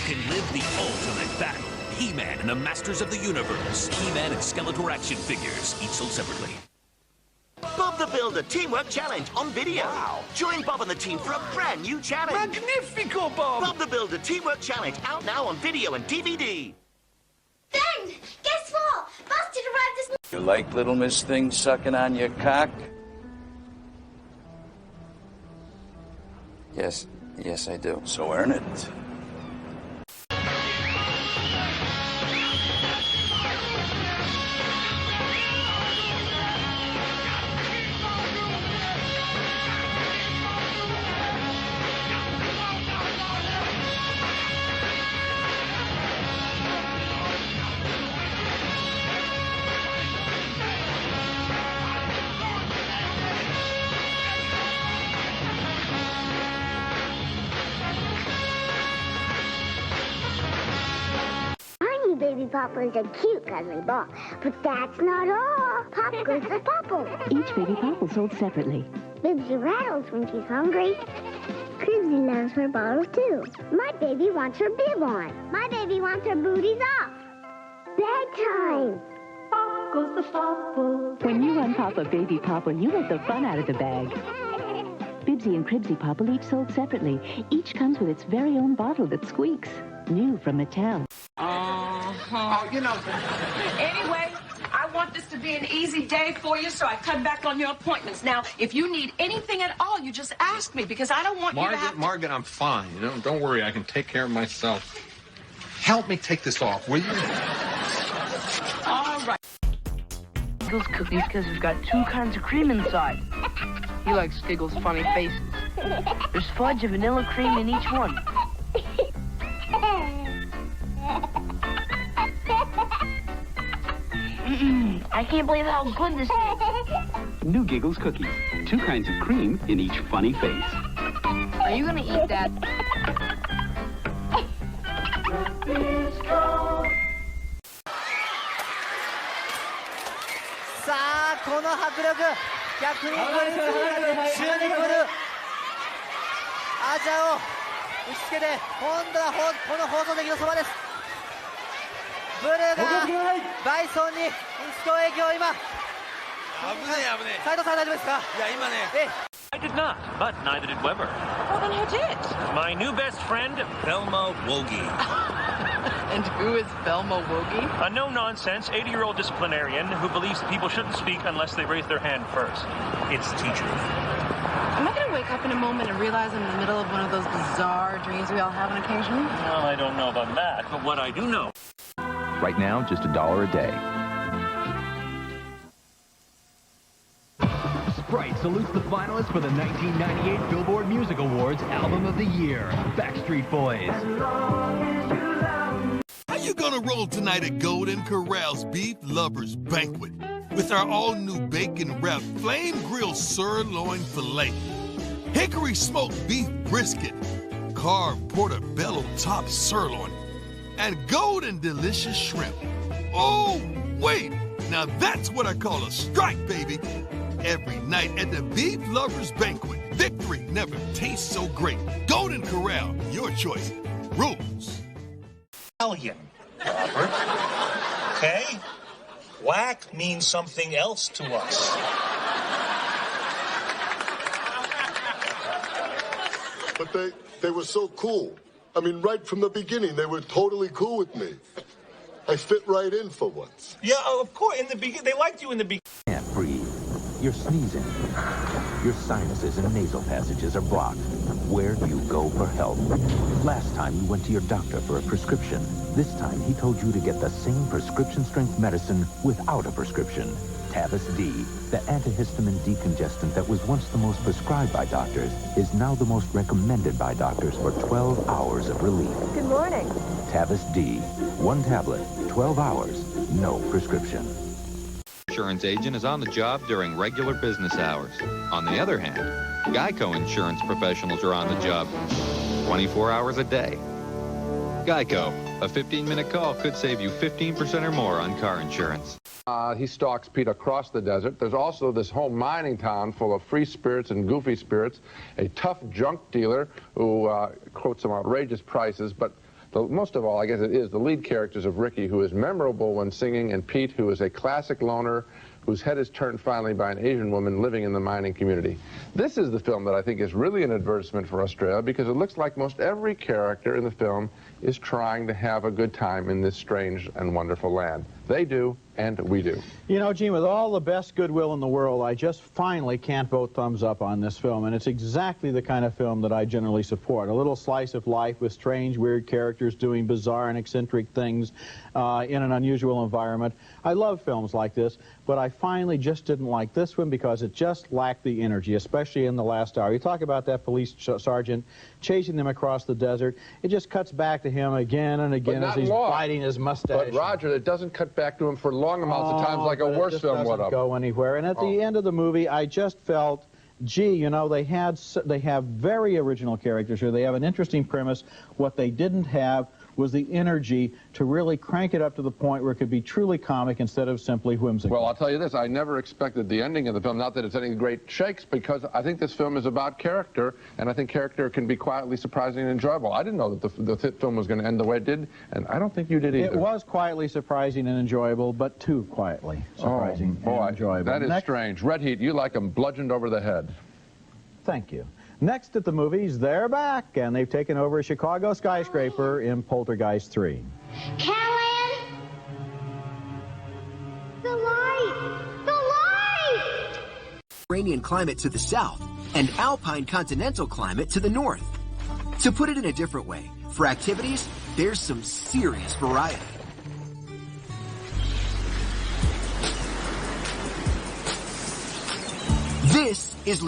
can live the ultimate battle. He-Man and the Masters of the Universe. He-Man and Skeletor action figures, each sold separately. Bob the Builder Teamwork Challenge on video. Wow. Join Bob and the team for a brand new challenge. Magnifico, Bob! Bob the Builder Teamwork Challenge out now on video and DVD. Ben, guess what? Busted arrived this You like Little Miss Thing sucking on your cock? Yes, I do. So earn it. Baby poppers are cute because they ball, but that's not all. Pop goes to Popple. Each baby popple sold separately. Bibsy rattles when she's hungry. Cribsy loves her bottles too. My baby wants her bib on. My baby wants her booties off. Bedtime. Pop goes to Popple. When you unpop a baby popple, you let the fun out of the bag. Bibsy and Cribsy popple each sold separately. Each comes with its very own bottle that squeaks. New from Mattel. Oh, you know. Anyway, I want this to be an easy day for you, so I cut back on your appointments. Now, if you need anything at all, you just ask me, because I don't want you to have to... Margaret, I'm fine. You know, don't worry. I can take care of myself. Help me take this off, will you? All right. Skiggles cookies because we've got 2 kinds of cream inside. He likes Skiggles' funny faces. There's fudge and vanilla cream in each one. I can't believe how good this is. New Giggles cookies. 2 kinds of cream in each funny face. Are you gonna eat that? 자, この迫力、逆にブルー中に来るアジャを打ちつけて、今度はこの放送席のそばです。ブルーがバイソンにスト液を今。危ねえ。斉藤さん大丈夫ですか？いや今ね。I did not, but neither did Weber. Well, then who did? My new best friend, Velma Wogie. And who is Velma Wogie? A no-nonsense 80-year-old disciplinarian who believes that people shouldn't speak unless they raise their hand first. It's teacher. Am I going to wake up in a moment and realize I'm in the middle of one of those bizarre dreams we all have on occasion? Well, I don't know about that, but what I do know... Right now, just $1 a day. Sprite salutes the finalists for the 1998 Billboard Music Awards Album of the Year, Backstreet Boys. How you gonna roll tonight at Golden Corral's Beef Lovers Banquet with our all-new bacon-wrapped flame-grilled sirloin filet, hickory smoked beef brisket, carved portobello top sirloin, and golden delicious shrimp? Oh, wait! Now that's what I call a strike, baby! Every night at the Beef Lovers Banquet, victory never tastes so great. Golden Corral, your choice. Rules. Italian, Robert. Okay? Whack means something else to us. But they were so cool. I mean, right from the beginning, they were totally cool with me. I fit right in for once. Yeah, of course. In the beginning, they liked you in the beginning. Can't breathe. You're sneezing. Your sinuses and nasal passages are blocked. Where do you go for help? Last time you went to your doctor for a prescription. This time he told you to get the same prescription-strength medicine without a prescription. Tavis D, the antihistamine decongestant that was once the most prescribed by doctors, is now the most recommended by doctors for 12 hours of relief. Good morning. Tavis D, 1 tablet, 12 hours, no prescription. Insurance agent is on the job during regular business hours. On the other hand, Geico insurance professionals are on the job 24 hours a day. Geico, a 15-minute call could save you 15% or more on car insurance. He stalks Pete across the desert. There's also this whole mining town full of free spirits and goofy spirits, a tough junk dealer who quotes some outrageous prices, but most of all, I guess it is the lead characters of Ricky, who is memorable when singing, and Pete, who is a classic loner whose head is turned finally by an Asian woman living in the mining community. This is the film that I think is really an advertisement for Australia, because it looks like most every character in the film is trying to have a good time in this strange and wonderful land. They do, and we do. You know, Gene, with all the best goodwill in the world, I just finally can't vote thumbs up on this film, and it's exactly the kind of film that I generally support. A little slice of life with strange, weird characters doing bizarre and eccentric things in an unusual environment. I love films like this, but I finally just didn't like this one because it just lacked the energy, especially in the last hour. You talk about that police sergeant chasing them across the desert. It just cuts back to him again and again as he's biting his mustache. But, Roger, it doesn't cut back to him for long amounts of times like a worse film would have. It doesn't go anywhere. And at the end of the movie, I just felt, gee, you know, they have very original characters here. They have an interesting premise. What they didn't have was the energy to really crank it up to the point where it could be truly comic instead of simply whimsical. Well, I'll tell you this, I never expected the ending of the film, not that it's any great shakes, because I think this film is about character, and I think character can be quietly surprising and enjoyable. I didn't know that the film was going to end the way it did, and I don't think you did either. It was quietly surprising and enjoyable, but too quietly surprising and enjoyable. That is strange. Red Heat, you like them bludgeoned over the head. Thank you. Next at the movies, they're back, and they've taken over a Chicago skyscraper in Poltergeist 3. Callan! The light! The light! Mediterranean climate to the south and alpine continental climate to the north. To put it in a different way, for activities, there's some serious variety. This is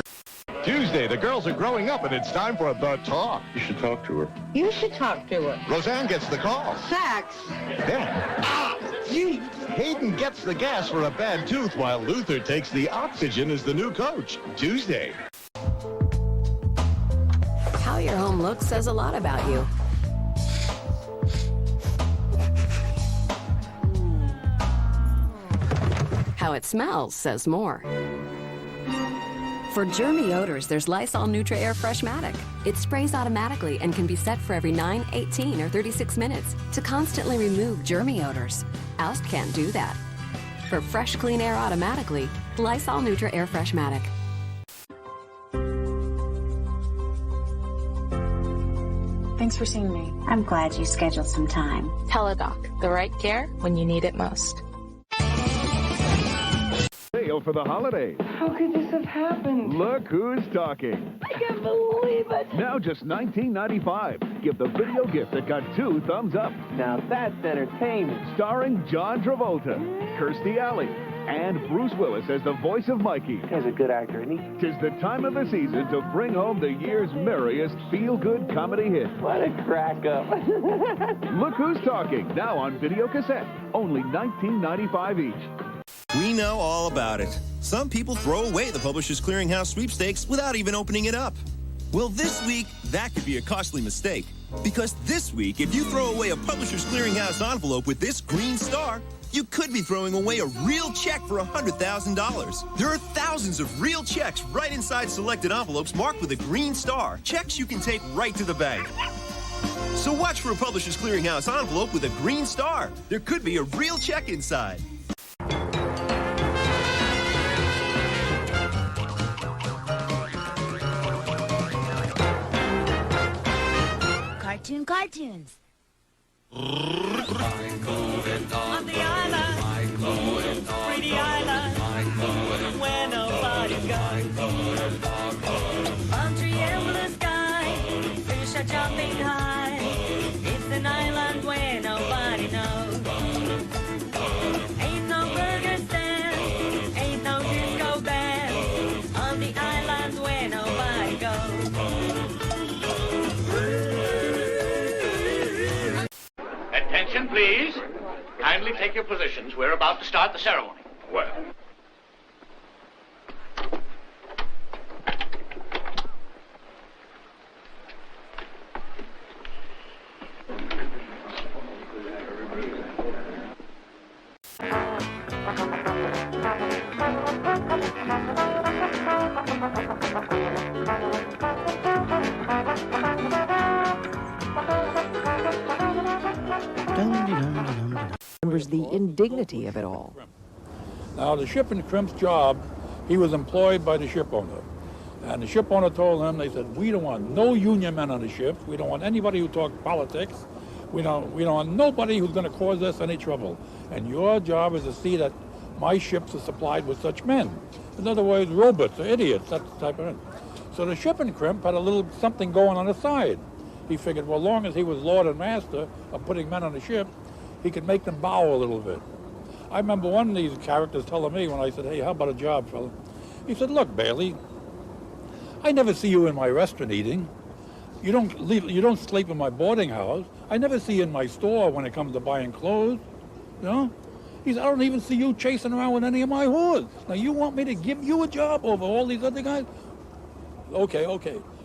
Tuesday, the girls are growing up and it's time for the talk. You should talk to her. You should talk to her. Roseanne gets the call. Sax. Gee, Hayden gets the gas for a bad tooth while Luther takes the oxygen as the new coach. Tuesday. How your home looks says a lot about you. How it smells says more. For germy odors, there's Lysol Nutra Air Freshmatic. It sprays automatically and can be set for every 9, 18, or 36 minutes to constantly remove germy odors. Oust can't do that. For fresh, clean air automatically, Lysol Nutra Air Freshmatic. Thanks for seeing me. I'm glad you scheduled some time. Teledoc, the right care when you need it most. Sale for the holidays. How could this have happened? Look who's talking. I can't believe it. Now just $19.95. Give the video gift that got 2 thumbs up. Now that's entertainment. Starring John Travolta, Kirstie Alley, and Bruce Willis as the voice of Mikey. He's a good actor, isn't he? 'Tis the time of the season to bring home the year's merriest feel-good comedy hit. What a crack-up. Look who's talking. Now on video cassette. Only $19.95 each. We know all about it. Some people throw away the Publishers Clearinghouse sweepstakes without even opening it up. Well, this week, that could be a costly mistake. Because this week, if you throw away a Publishers Clearinghouse envelope with this green star, you could be throwing away a real check for $100,000. There are thousands of real checks right inside selected envelopes marked with a green star. Checks you can take right to the bank. So watch for a Publishers Clearinghouse envelope with a green star. There could be a real check inside. Cartoons. On the island, pretty island, where nobody goes. Palm tree and blue sky, fish are jumping high. It's an island where nobody knows. Ain't no burger stand, ain't no disco band. On the island where nobody goes. Attention, please. Kindly take your positions. We're about to start the ceremony. Well. Remembers the indignity of it all. Now, the ship and crimp's job, he was employed by the ship owner. And the ship owner told him, they said, we don't want no union men on the ship. We don't want anybody who talks politics. We don't want nobody who's going to cause us any trouble. And your job is to see that my ships are supplied with such men. In other words, robots or idiots, that type of thing. So the ship and crimp had a little something going on the side. He figured, well, as long as he was lord and master of putting men on the ship, he could make them bow a little bit. I remember one of these characters telling me when I said, hey, how about a job, fella? He said, look, Bailey, I never see you in my restaurant eating. You don't sleep in my boarding house. I never see you in my store when it comes to buying clothes. You know? He said, I don't even see you chasing around with any of my hoods. Now, you want me to give you a job over all these other guys? Okay.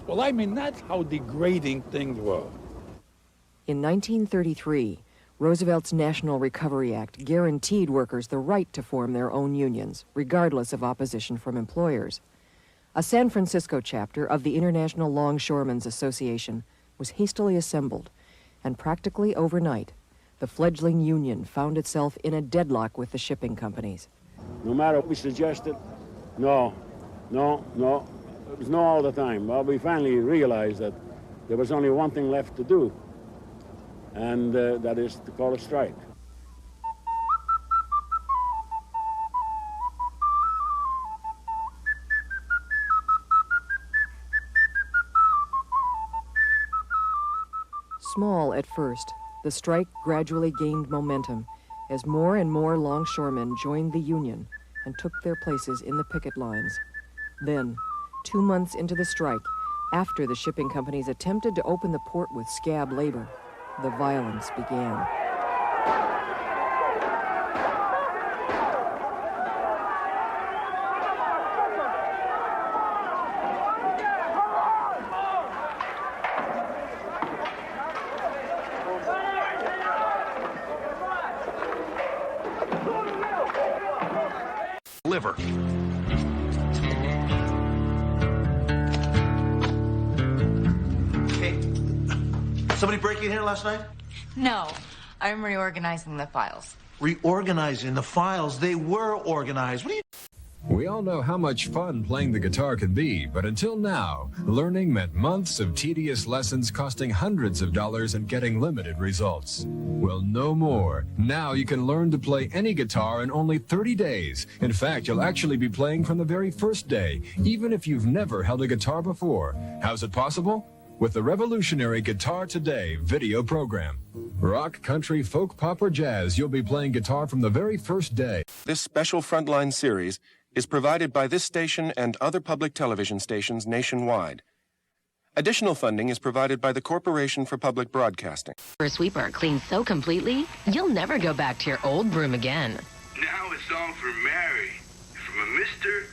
Well, I mean, that's how degrading things were. In 1933, Roosevelt's National Recovery Act guaranteed workers the right to form their own unions, regardless of opposition from employers. A San Francisco chapter of the International Longshoremen's Association was hastily assembled, and practically overnight, the fledgling union found itself in a deadlock with the shipping companies. No matter what we suggested, no. It was no all the time. Well, we finally realized that there was only one thing left to do, and that is to call a strike. Small at first, the strike gradually gained momentum as more and more longshoremen joined the union and took their places in the picket lines. Then, 2 months into the strike, after the shipping companies attempted to open the port with scab labor, the violence began. Liver. Hey, somebody break in here last night? No, I'm reorganizing the files. Reorganizing the files? They were organized. What are you... We all know how much fun playing the guitar can be, but until now, learning meant months of tedious lessons costing hundreds of dollars and getting limited results. Well, no more. Now you can learn to play any guitar in only 30 days. In fact, you'll actually be playing from the very first day, even if you've never held a guitar before. How's it possible? With the revolutionary Guitar Today video program. Rock, country, folk, pop, or jazz, you'll be playing guitar from the very first day. This special Frontline series is provided by this station and other public television stations nationwide. Additional funding is provided by the Corporation for Public Broadcasting. Your sweeper cleans so completely, you'll never go back to your old broom again. Now it's on for Mary, from a Mr.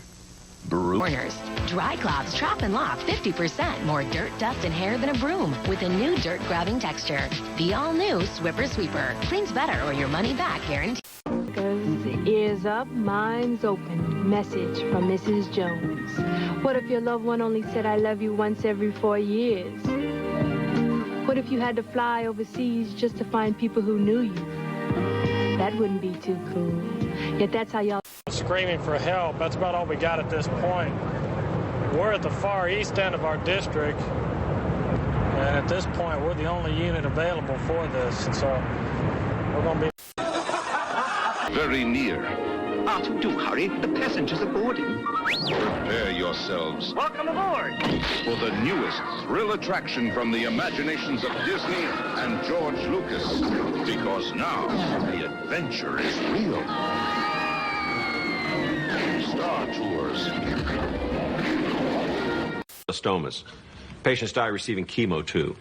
Corners, dry cloths trap and lock 50% more dirt, dust, and hair than a broom with a new dirt-grabbing texture. The all-new Swipper Sweeper cleans better or your money back guarantee. Ears up, minds open. Message from Mrs. Jones. What if your loved one only said I love you once every 4 years? What if you had to fly overseas just to find people who knew you? That wouldn't be too cool. Yet that's how y'all... Screaming for help. That's about all we got at this point. We're at the far east end of our district, and at this point, we're the only unit available for this, and so we're going to be... Very near. Do hurry, the passengers are boarding. Prepare yourselves. Welcome aboard. For the newest thrill attraction from the imaginations of Disney and George Lucas. Because now, the adventure is real. Star Tours. Stomas. Patients die receiving chemo, too.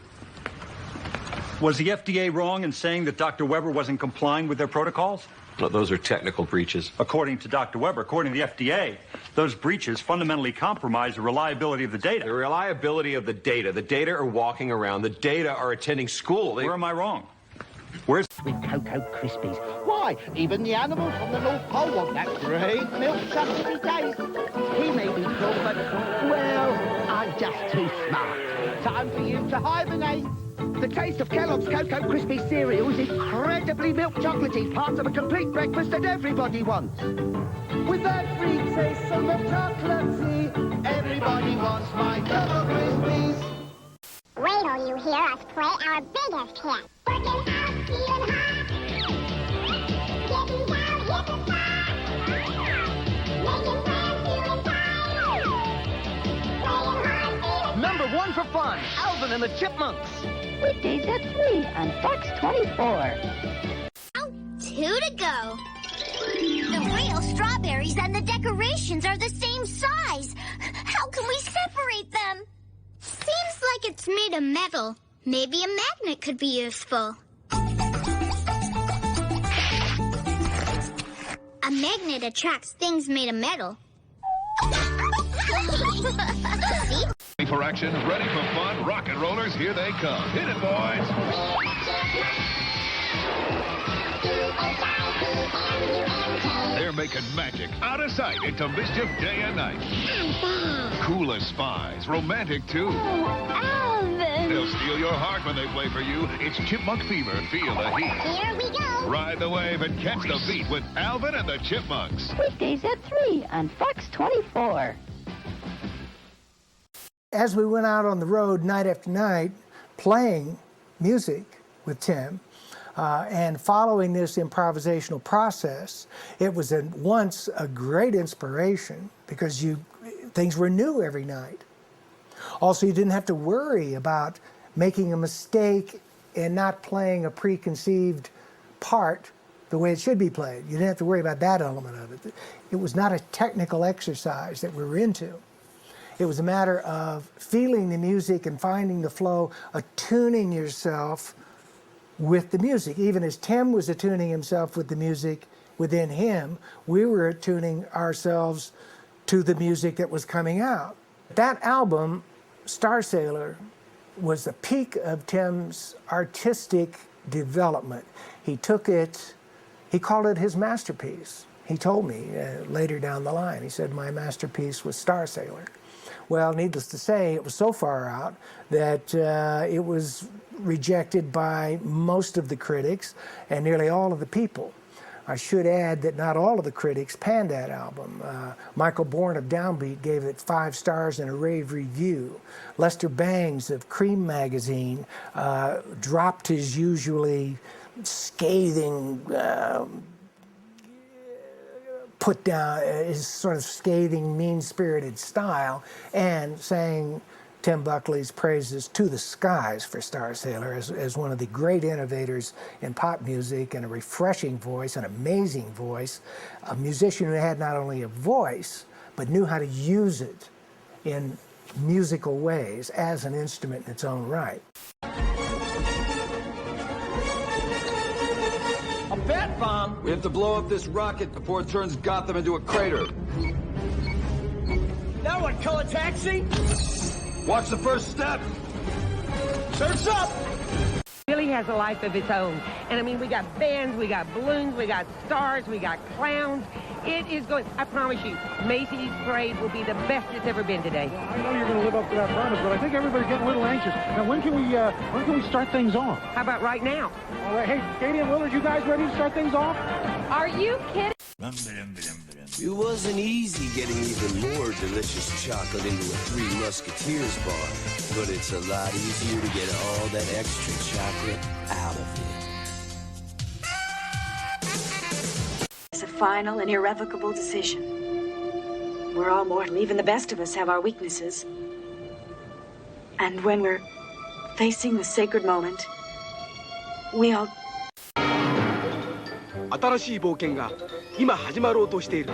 Was the FDA wrong in saying that Dr. Weber wasn't complying with their protocols? No, those are technical breaches. According to Dr. Weber, according to the FDA, those breaches fundamentally compromise the reliability of the data. The reliability of the data. The data are walking around. The data are attending school. Where am I wrong? Where's... With Cocoa Krispies. Why, even the animals on the North Pole want that great milk subsidy taste. He may be cool, but, well, I'm just too smart. time for you to hibernate. The taste of Kellogg's Cocoa Crispy cereal is incredibly milk chocolatey, part of a complete breakfast that everybody wants. With that free taste of milk chocolatey, everybody wants my Cocoa Krispies. Wait till you hear us play our biggest hit. Working out, feeling hot. Getting down, hit the spot. Making friends, feeling fine. Playing hard, feeling Number one for fun, Alvin and the Chipmunks. Weekdays at 3 on Fox 24. 2 to go. The real strawberries and the decorations are the same size. How can we separate them? Seems like it's made of metal. Maybe a magnet could be useful. A magnet attracts things made of metal. See? Ready for action, ready for fun, rock and rollers, here they come. Hit it, boys. They're making magic out of sight into mischief day and night. Cool as spies, romantic too. Alvin! They'll steal your heart when they play for you. It's Chipmunk Fever. Feel the heat. Here we go. Ride the wave and catch the beat with Alvin and the Chipmunks. Weekdays at 3 on Fox 24. As we went out on the road night after night playing music with Tim and following this improvisational process, it was once a great inspiration because things were new every night. Also, you didn't have to worry about making a mistake and not playing a preconceived part the way it should be played. You didn't have to worry about that element of it. It was not a technical exercise that we were into. It was a matter of feeling the music and finding the flow, attuning yourself with the music. Even as Tim was attuning himself with the music within him, we were attuning ourselves to the music that was coming out. That album, Star Sailor, was the peak of Tim's artistic development. He took it, he called it his masterpiece. He told me later down the line, he said, my masterpiece was Star Sailor. Well, needless to say, it was so far out that it was rejected by most of the critics and nearly all of the people. I should add that not all of the critics panned that album. Michael Bourne of Downbeat gave it 5 stars in a rave review. Lester Bangs of Cream magazine dropped his usually scathing put down his sort of scathing, mean-spirited style and sang Tim Buckley's praises to the skies for Star Sailor as one of the great innovators in pop music and a refreshing voice, an amazing voice, a musician who had not only a voice, but knew how to use it in musical ways as an instrument in its own right. A bat bomb? We have to blow up this rocket before it turns Gotham into a crater. That would kill a taxi? Watch the first step. Surf's up! Really has a life of its own. And I mean, we got bands, we got balloons, we got stars, we got clowns. It is going, I promise you, Macy's Parade will be the best it's ever been today. Well, I know you're going to live up to that promise, but I think everybody's getting a little anxious. Now, when can we start things off? How about right now? All right, hey, Katie and Willard, you guys ready to start things off? Are you kidding? It wasn't easy getting even more delicious chocolate into a Three Musketeers bar, but it's a lot easier to get all that extra chocolate out of it. It's a final and irrevocable decision. We're all mortal. Even the best of us have our weaknesses. And when we're facing the sacred moment, we all... 新しい冒険が今始まろうとしている。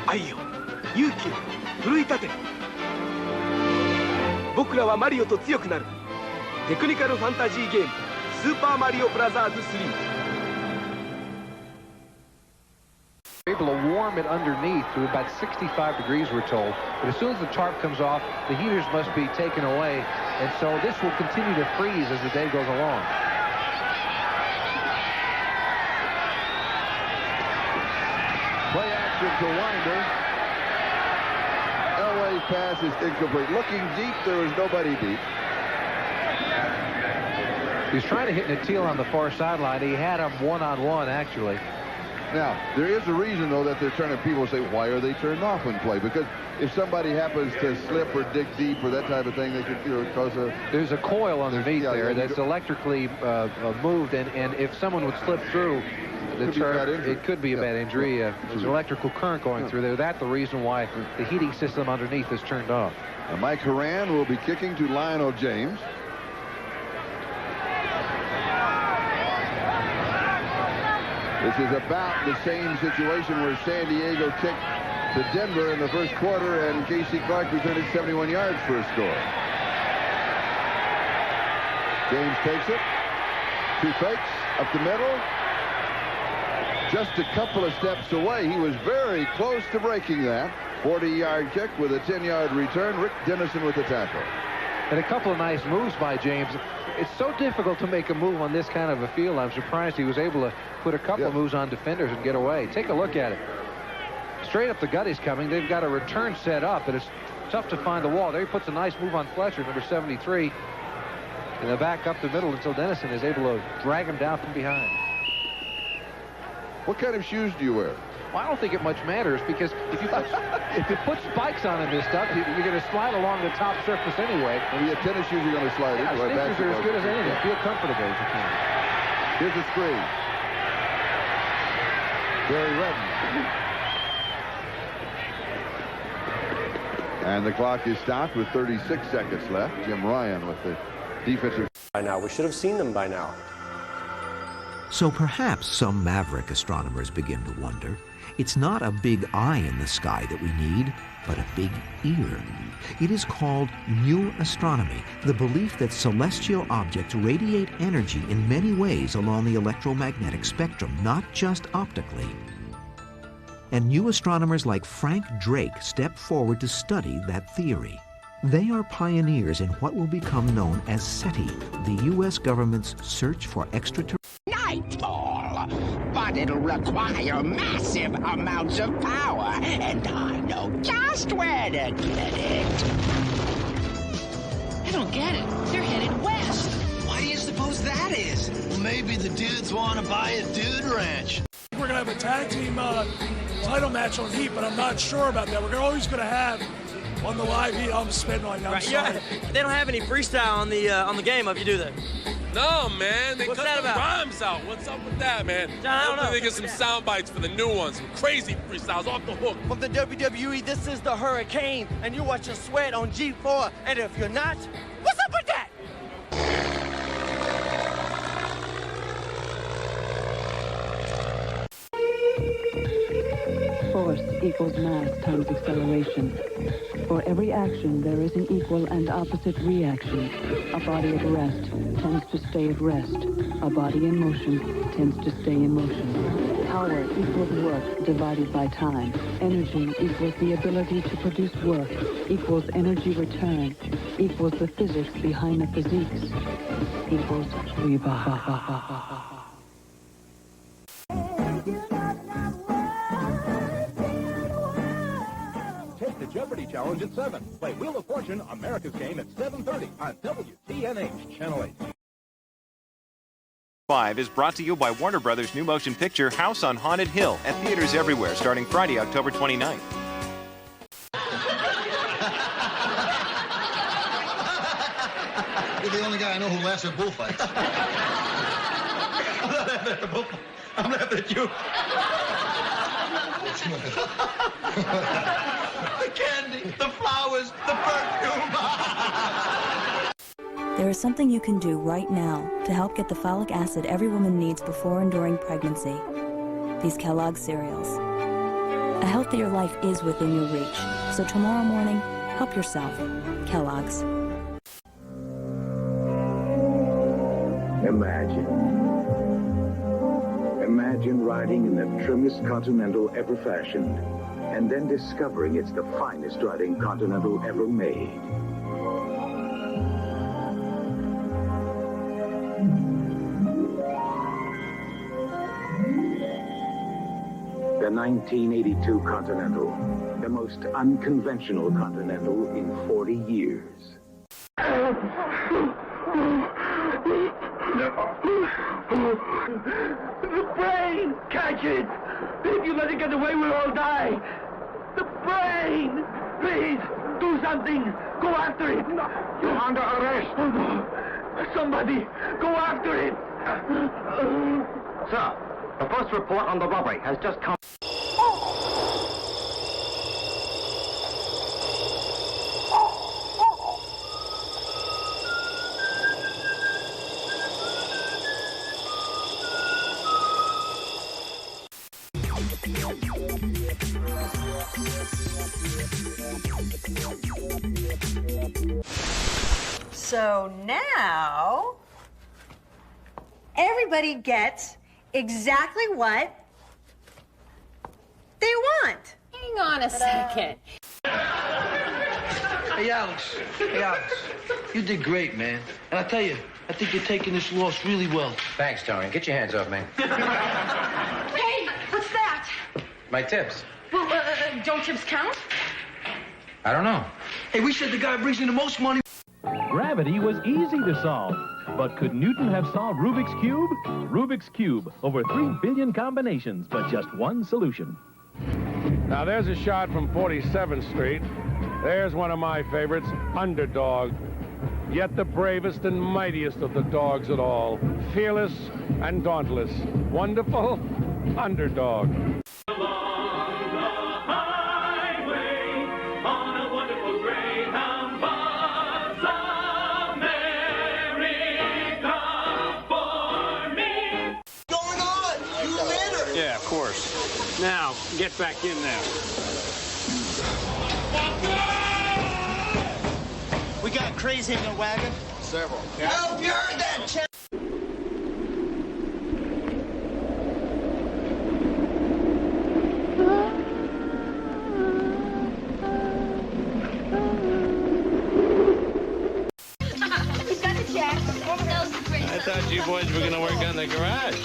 愛よ、勇気を奮い立て。僕らはマリオと強くなる。テクニカルファンタジーゲームスーパーマリオブラザーズ3。Able to warm it underneath to about 65 degrees, we're told. But as soon as the tarp comes off, the heaters must be taken away. And so this will continue to freeze as the day goes along. direction to Winder. Elway's pass is incomplete. Looking deep, there was nobody deep. He's trying to hit Natil on the far sideline. He had him one-on-one, actually. Now, there is a reason, though, that they're turning. People say, why are they turned off in play? Because if somebody happens to slip or dig deep or that type of thing, they could, cause a... There's a coil underneath there that's electrically moved, and if someone would slip through the turf, it could be a bad injury. There's electrical current going through there. That's the reason why the heating system underneath is turned off. Now, Mike Horan will be kicking to Lionel James. This is about the same situation where San Diego kicked to Denver in the first quarter, and Casey Clark returned it 71 yards for a score. James takes it. 2 fakes up the middle. Just a couple of steps away. He was very close to breaking that. 40-yard kick with a 10-yard return. Rick Dennison with the tackle. And a couple of nice moves by James. It's so difficult to make a move on this kind of a field. I'm surprised he was able to put a couple of moves on defenders and get away. Take a look at it. Straight up the gut he's coming. They've got a return set up, but it's tough to find the wall. There he puts a nice move on Fletcher, number 73. And they'll back up the middle until Dennison is able to drag him down from behind. What kind of shoes do you wear? Well, I don't think it much matters, because if you put spikes on and this stuff, you're going to slide along the top surface anyway. Well, your tennis shoes are going to slide into it. Sneakers are as good as anything. Feel comfortable as you can. Here's a screen. Barry Redden. And the clock is stopped with 36 seconds left. Jim Ryan with the defensive. By now, we should have seen them by now. So perhaps some maverick astronomers begin to wonder, it's not a big eye in the sky that we need, but a big ear. It is called new astronomy, the belief that celestial objects radiate energy in many ways along the electromagnetic spectrum, not just optically. And new astronomers like Frank Drake step forward to study that theory. They are pioneers in what will become known as SETI, the U.S. government's search for extraterrestrial. Nightfall, but it'll require massive amounts of power, and I know just where to get it. I don't get it. They're headed west. Why do you suppose that is? Well, maybe the dudes want to buy a dude ranch. We're going to have a tag team title match on Heat, but I'm not sure about that. We're always going to have on the live Heat. I'm spitting right now. Right, yeah, they don't have any freestyle on the game of you, do they? No, man. They What's cut that the about? rhymes out. What's up with that, man? John, I don't know. Hopefully they get some sound bites for the new ones. Some crazy freestyles off the hook. From the WWE, this is the Hurricane, and you're watching Sweat on G4. And if you're not, what's up with that? Force equals mass times acceleration. For every action, there is an equal and opposite reaction. A body at rest tends to stay at rest. A body in motion tends to stay in motion. Power equals work divided by time. Energy equals the ability to produce work, equals energy return, equals the physics behind the physiques, equals rebirth. Take the Jeopardy Challenge at 7. Play Wheel of Fortune, America's Game at 7:30 on WTNH Channel 8. 5 is brought to you by Warner Brothers' new motion picture House on Haunted Hill at theaters everywhere starting Friday, October 29th. You're the only guy I know who laughs at bullfights. I'm not laughing at the bullfight. I'm laughing at you. The candy, the flowers, the perfume. There is something you can do right now to help get the folic acid every woman needs before and during pregnancy. These Kellogg's cereals. A healthier life is within your reach. So tomorrow morning, help yourself. Kellogg's. Imagine riding in the trimmest Continental ever fashioned, and then discovering it's the finest riding Continental ever made. The 1982 Continental, the most unconventional Continental in 40 years. The brain! Catch it! If you let it get away, we'll all die! The brain! Please, do something! Go after it! You're under arrest! Somebody, go after it! Sir, the first report on the robbery has just come. So now, everybody gets exactly what they want. Hang on a second. Hey, Alex. You did great, man. And I tell you, I think you're taking this loss really well. Thanks, Tony. Get your hands off me. Hey, what's that? My tips. Well, don't tips count? I don't know. Hey, we said the guy brings in the most money. Gravity was easy to solve. But could Newton have solved Rubik's Cube? Rubik's Cube. Over 3 billion combinations, but just one solution. Now, there's a shot from 47th Street. There's one of my favorites, Underdog. Yet the bravest and mightiest of the dogs at all. Fearless and dauntless. Wonderful Underdog. Yeah, of course. Now, get back in there. We got crazy in the wagon. Several. I hope you heard that, Chad. I thought you boys were going to work on the garage.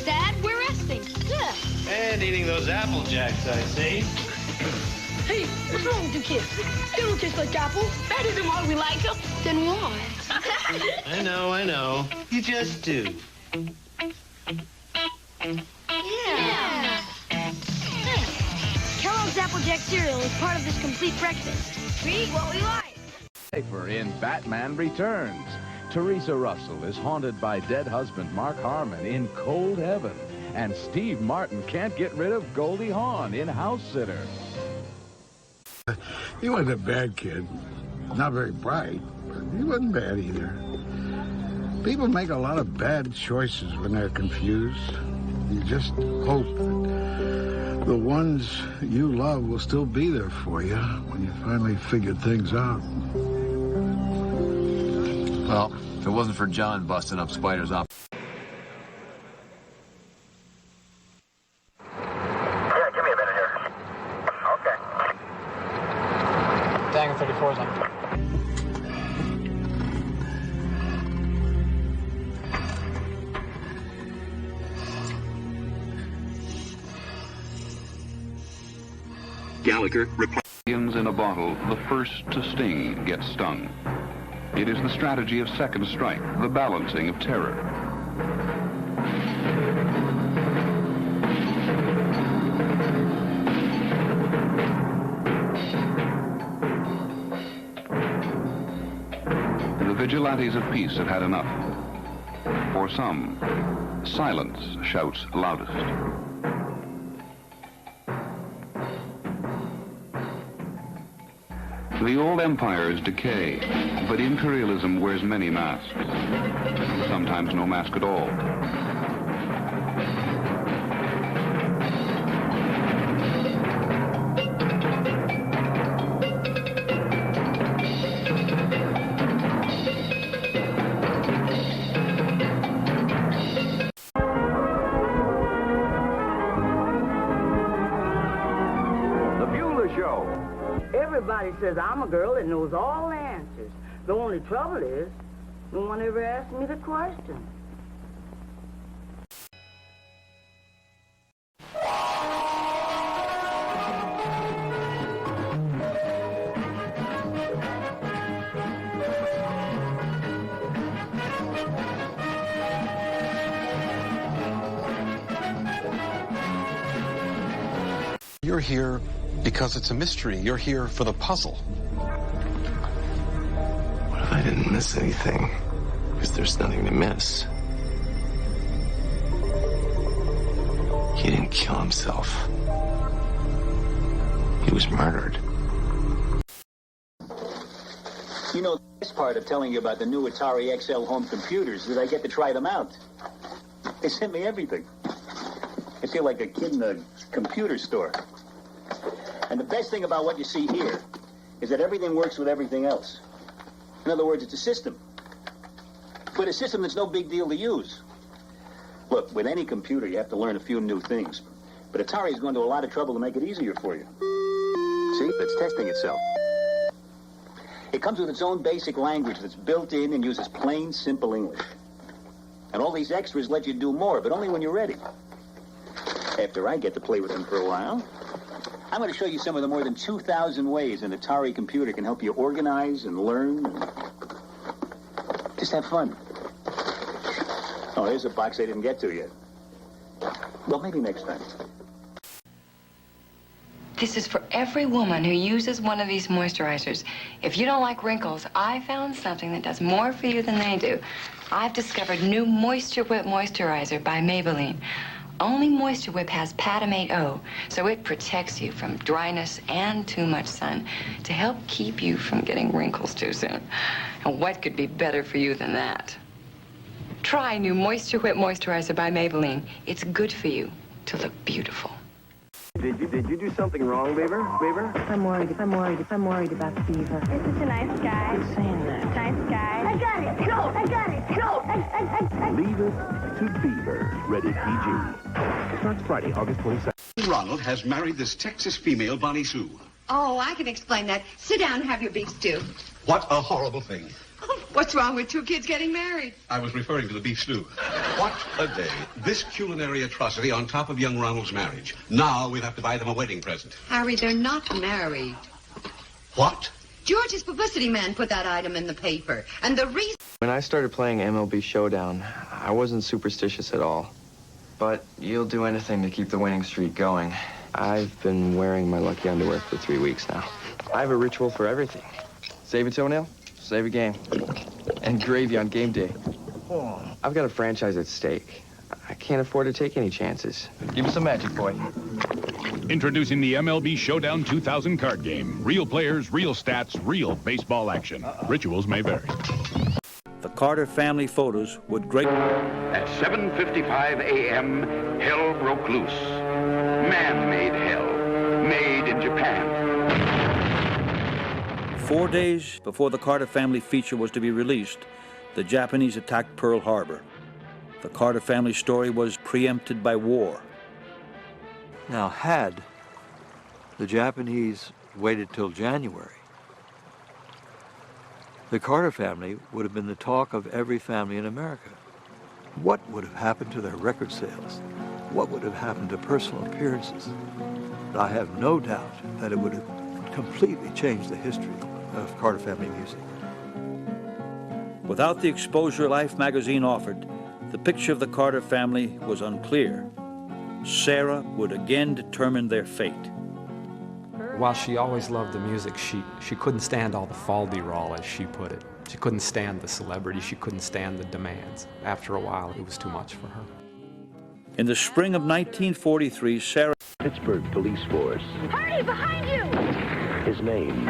Dad, we're resting. Yeah. And eating those apple jacks, I see. Hey, what's wrong with you kids? They don't taste like apples. That isn't why we like them. Then why? I know. You just do. Yeah. Kellogg's Applejack cereal is part of this complete breakfast. We eat what we like. Safer in Batman Returns. Teresa Russell is haunted by dead husband Mark Harmon in Cold Heaven. And Steve Martin can't get rid of Goldie Hawn in House Sitter. He wasn't a bad kid. Not very bright, but he wasn't bad either. People make a lot of bad choices when they're confused. You just hope that the ones you love will still be there for you when you finally figure things out. Well, if it wasn't for John busting up Spider's op. Yeah, give me a minute here. Okay. Dang, 34's on. Gallagher replies. In a bottle, the first to sting gets stung. It is the strategy of second strike, the balancing of terror. The vigilantes of peace have had enough. For some, silence shouts loudest. The old empires decay, but imperialism wears many masks. Sometimes no mask at all. Everybody says I'm a girl that knows all the answers. The only trouble is, no one ever asked me the question. You're here because it's a mystery. You're here for the puzzle. What if I didn't miss anything? Because there's nothing to miss. He didn't kill himself. He was murdered. You know, this part of telling you about the new Atari XL home computers is that I get to try them out. They sent me everything. I feel like a kid in a computer store. And the best thing about what you see here is that everything works with everything else. In other words, it's a system. But a system that's no big deal to use. Look, with any computer, you have to learn a few new things. But Atari's going to a lot of trouble to make it easier for you. See, it's testing itself. It comes with its own basic language that's built in and uses plain, simple English. And all these extras let you do more, but only when you're ready. After I get to play with them for a while, I'm going to show you some of the more than 2,000 ways an Atari computer can help you organize and learn and just have fun. Oh, here's a box I didn't get to yet. Well, maybe next time. This is for every woman who uses one of these moisturizers. If you don't like wrinkles, I found something that does more for you than they do. I've discovered new Moisture Whip Moisturizer by Maybelline. Only Moisture Whip has Patamate O, so it protects you from dryness and too much sun to help keep you from getting wrinkles too soon. And what could be better for you than that? Try new Moisture Whip Moisturizer by Maybelline. It's good for you to look beautiful. Did you do something wrong, Beaver? I'm worried about Beaver. You're such a nice guy. Who's saying that? Nice guy. I got it. Go. I got it. Go. I. Leave It to Beaver. Rated PG. Starts Friday, August 22nd. Ronald has married this Texas female, Bonnie Sue. Oh, I can explain that. Sit down and have your beef stew. What a horrible thing. What's wrong with two kids getting married? I was referring to the beef stew. What a day. This culinary atrocity on top of young Ronald's marriage. Now we'll have to buy them a wedding present. Harry, they're not married. What? George's publicity man put that item in the paper. And the reason... When I started playing MLB Showdown, I wasn't superstitious at all. But you'll do anything to keep the winning streak going. I've been wearing my lucky underwear for 3 weeks now. I have a ritual for everything. Save a toenail, save a game. And gravy on game day. I've got a franchise at stake. I can't afford to take any chances. Give me some magic, boy. Introducing the MLB Showdown 2000 card game. Real players, real stats, real baseball action. Rituals may vary. The Carter family photos would great... At 7:55 a.m., hell broke loose. Man-made hell. Made in Japan. 4 days before the Carter family feature was to be released, the Japanese attacked Pearl Harbor. The Carter family story was preempted by war. Now, had the Japanese waited till January, the Carter family would have been the talk of every family in America. What would have happened to their record sales? What would have happened to personal appearances? I have no doubt that it would have completely changed the history of Carter family music. Without the exposure Life magazine offered, the picture of the Carter family was unclear. Sarah would again determine their fate. While she always loved the music, she couldn't stand all the fal-de-ral, as she put it. She couldn't stand the celebrity. She couldn't stand the demands. After a while, it was too much for her. In the spring of 1943, Sarah... Pittsburgh Police Force. Hardy, behind you! His name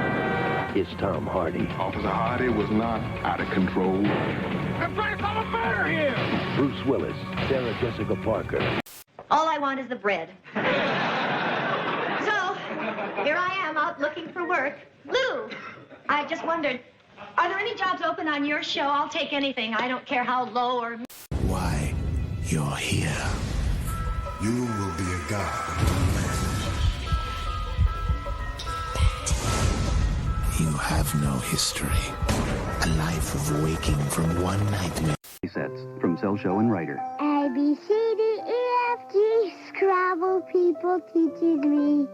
is Tom Hardy. Officer Hardy was not out of control. I'm trying to solve a murder here! Bruce Willis, Sarah Jessica Parker. All I want is the bread. So, here I am out looking for work. Lou, I just wondered, are there any jobs open on your show? I'll take anything. I don't care how low or... Why you're here. You will be a god among men. You have no history. A life of waking from one nightmare. Sets from Cell Show and Writer. A, B, C, D, E, F, G, Scrabble people teaches me.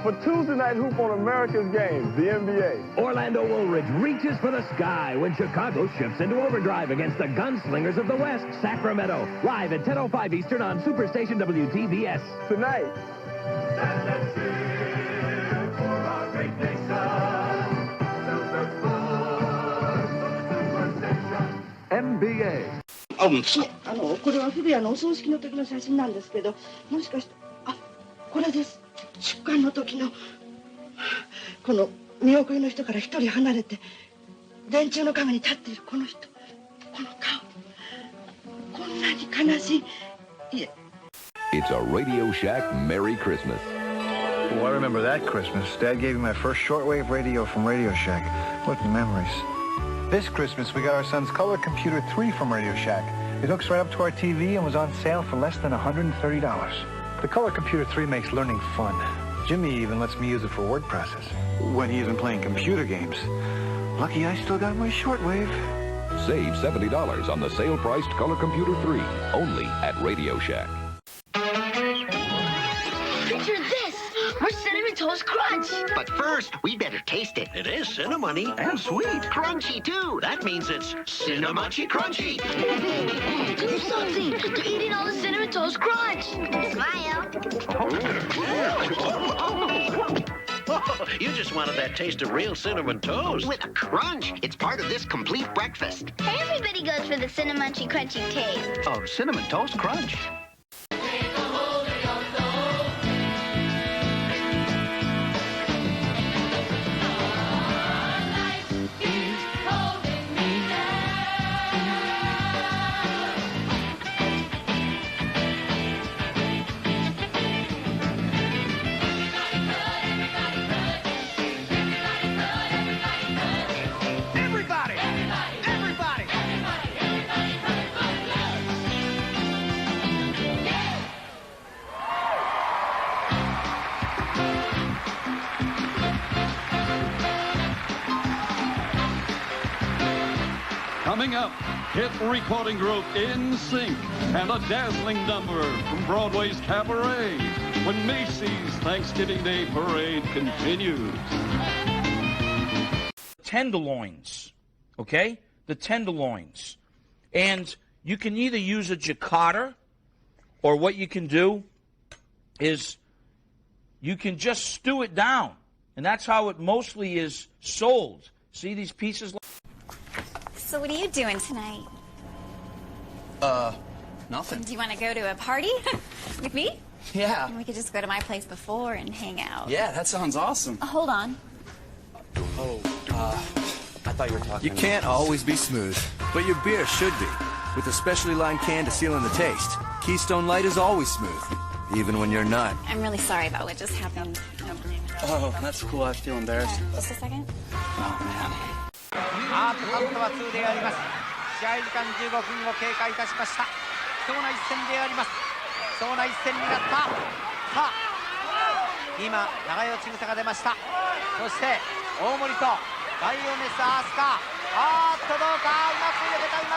For Tuesday night hoop on America's game, the NBA. Orlando Woolridge reaches for the sky when Chicago shifts into overdrive against the gunslingers of the West, Sacramento. Live at 10:05 Eastern on Superstation WTVS. Tonight. NBA. これは古谷のお葬式の時の写真なんですけど、もしかして、これです。出棺の時の、この見送りの人から一人離れて、電柱の陰に立っているこの人、この顔、こんなに悲しい。いえ。It's a Radio Shack Merry Christmas. Oh, I remember that Christmas. Dad gave me my first shortwave radio from Radio Shack. What memories. This Christmas, we got our son's Color Computer 3 from Radio Shack. It hooks right up to our TV and was on sale for less than $130. The Color Computer 3 makes learning fun. Jimmy even lets me use it for word processing when he isn't playing computer games. Lucky I still got my shortwave. Save $70 on the sale-priced Color Computer 3, only at Radio Shack. Picture this! Our Cinnamon Toast Crunch! But first, we better taste it. It is cinnamony and sweet. Crunchy, too. That means it's Cinnamunchy Crunchy. Do something! They're eating all the Cinnamon Toast Crunch! Smile! You just wanted that taste of real cinnamon toast. With a crunch. It's part of this complete breakfast. Everybody goes for the Cinnamunchy Crunchy taste. Of Cinnamon Toast Crunch. Coming up, hit recording group In Sync and a dazzling number from Broadway's Cabaret when Macy's Thanksgiving Day Parade continues. Tenderloins, okay? The tenderloins. And you can either use a jacquard, or what you can do is you can just stew it down. And that's how it mostly is sold. See these pieces? So what are you doing tonight? Nothing. Do you want to go to a party with me? Yeah. And we could just go to my place before and hang out. Yeah, that sounds awesome. Hold on. Oh, I thought you were talking. You can't always be smooth, but your beer should be. With a specially lined can to seal in the taste, Keystone Light is always smooth, even when you're not. I'm really sorry about what just happened. Oh, that's cool. I feel embarrassed. Just a second. Oh, man. カウントは2であります。試合時間15分を経過いたしました。貴重な一戦であります。貴重な一戦になった。さあ、今長与千草が出ました。そして大森とバイオネスアースカ。どうか、うま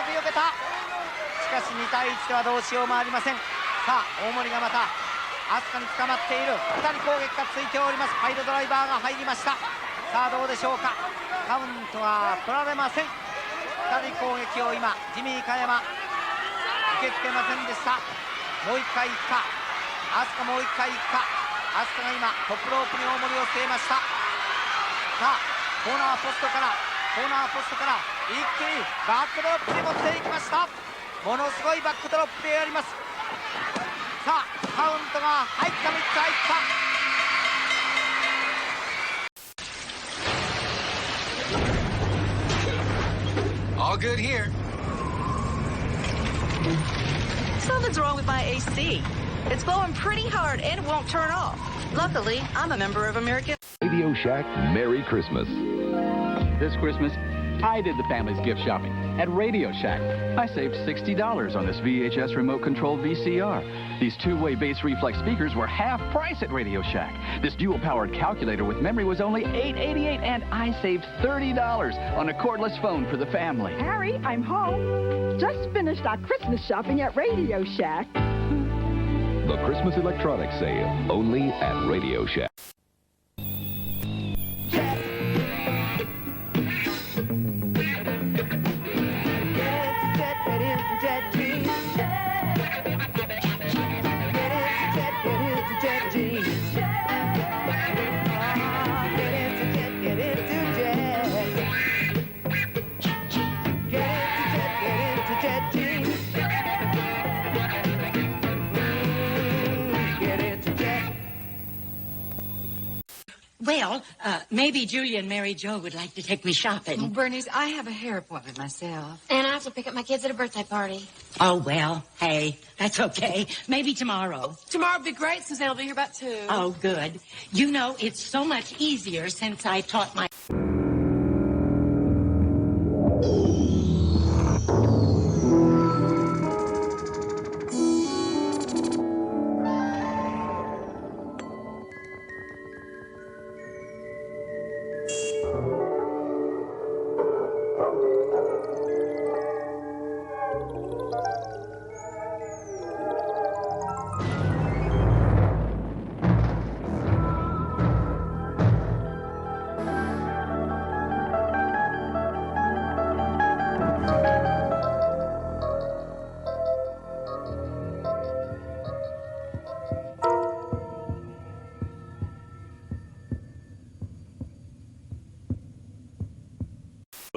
く避けた。しかし2対1ではどうしようもありません。さあ、大森がまたアスカに捕まっている。2人攻撃がついております。パイルドライバーが入りました。さあ、どうでしょうか。カウントは取られません。2人攻撃を今ジミー金山受け付けませんでした。もう1回いくか。アスカもう1回いくか。アスカが今トップロープに大森を据えました。さあコーナーポストから一気にバックドロップに持っていきました。ものすごいバックドロップであります。さあカウントが入った、3つ入った。All good here. Something's wrong with my AC. It's blowing pretty hard and it won't turn off. Luckily, I'm a member of American... Radio Shack Merry Christmas. This Christmas, I did the family's gift shopping at Radio Shack. I saved $60 on this VHS remote-controlled VCR. These two-way bass reflex speakers were half price at Radio Shack. This dual-powered calculator with memory was only $8.88, and I saved $30 on a cordless phone for the family. Harry, I'm home. Just finished our Christmas shopping at Radio Shack. The Christmas electronics sale, only at Radio Shack. Well, maybe Julia and Mary Jo would like to take me shopping. Oh, Bernice, I have a hair appointment myself. And I have to pick up my kids at a birthday party. Oh, well, hey, that's okay. Maybe tomorrow. Tomorrow will be great, Suzanne will be here about 2. Oh, good. You know, it's so much easier since I taught my...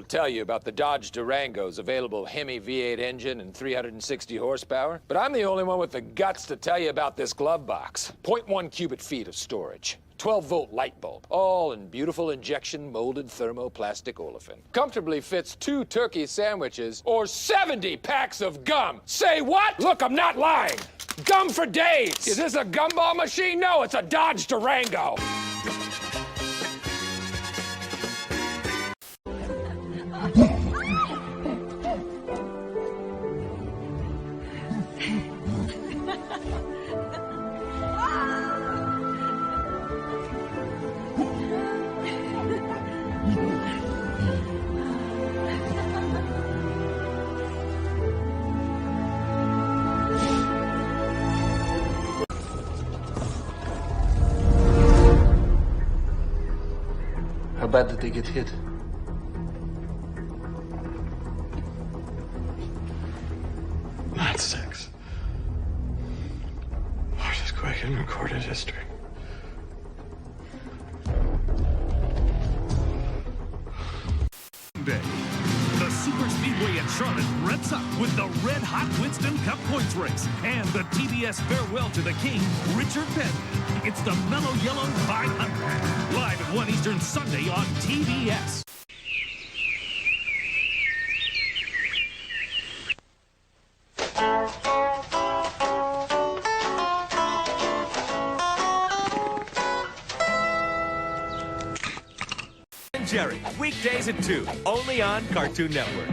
Tell you about the Dodge Durango's available Hemi V8 engine and 360 horsepower, but I'm the only one with the guts to tell you about this glove box. 0.1 cubic feet of storage. 12-volt light bulb, all in beautiful injection molded thermoplastic olefin. Comfortably fits 2 turkey sandwiches or 70 packs of gum. Say what? Look, I'm not lying. Gum for days. Is this a gumball machine? No, it's a Dodge Durango. How bad did they get hit? Not 6. Largest quake in recorded history. Day. The Super Speedway at Charlotte revs up with the Red Hot Winston Cup Points Race and the TBS Farewell to the King, Richard Petty. It's the Mellow Yellow 500. Live at 1 Eastern Sunday on TBS. Jerry, weekdays at 2, only on Cartoon Network.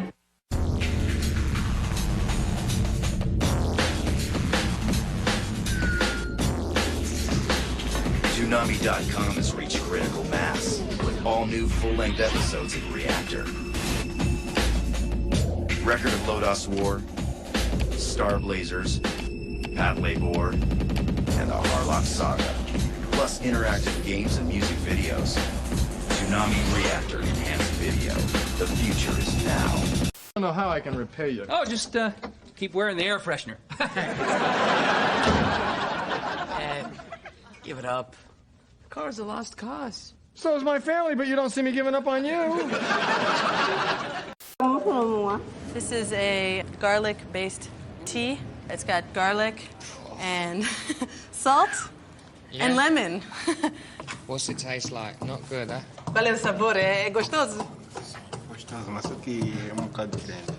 Toonami.com has reached critical mass with all new full-length episodes of Reactor. Record of Lodos War, Star Blazers, Pat Labor, and the Harlock Saga, plus interactive games and music videos. Toonami Reactor Enhanced Video. The future is now. I don't know how I can repay you. Oh, just keep wearing the air freshener. Give it up. The car's a lost cause. So is my family, but you don't see me giving up on you. This is a garlic-based tea. It's got garlic and salt and lemon. What's it taste like? Not good, huh? Qual é o sabor? É gostoso? Gostoso, mas aqui é bocado diferente.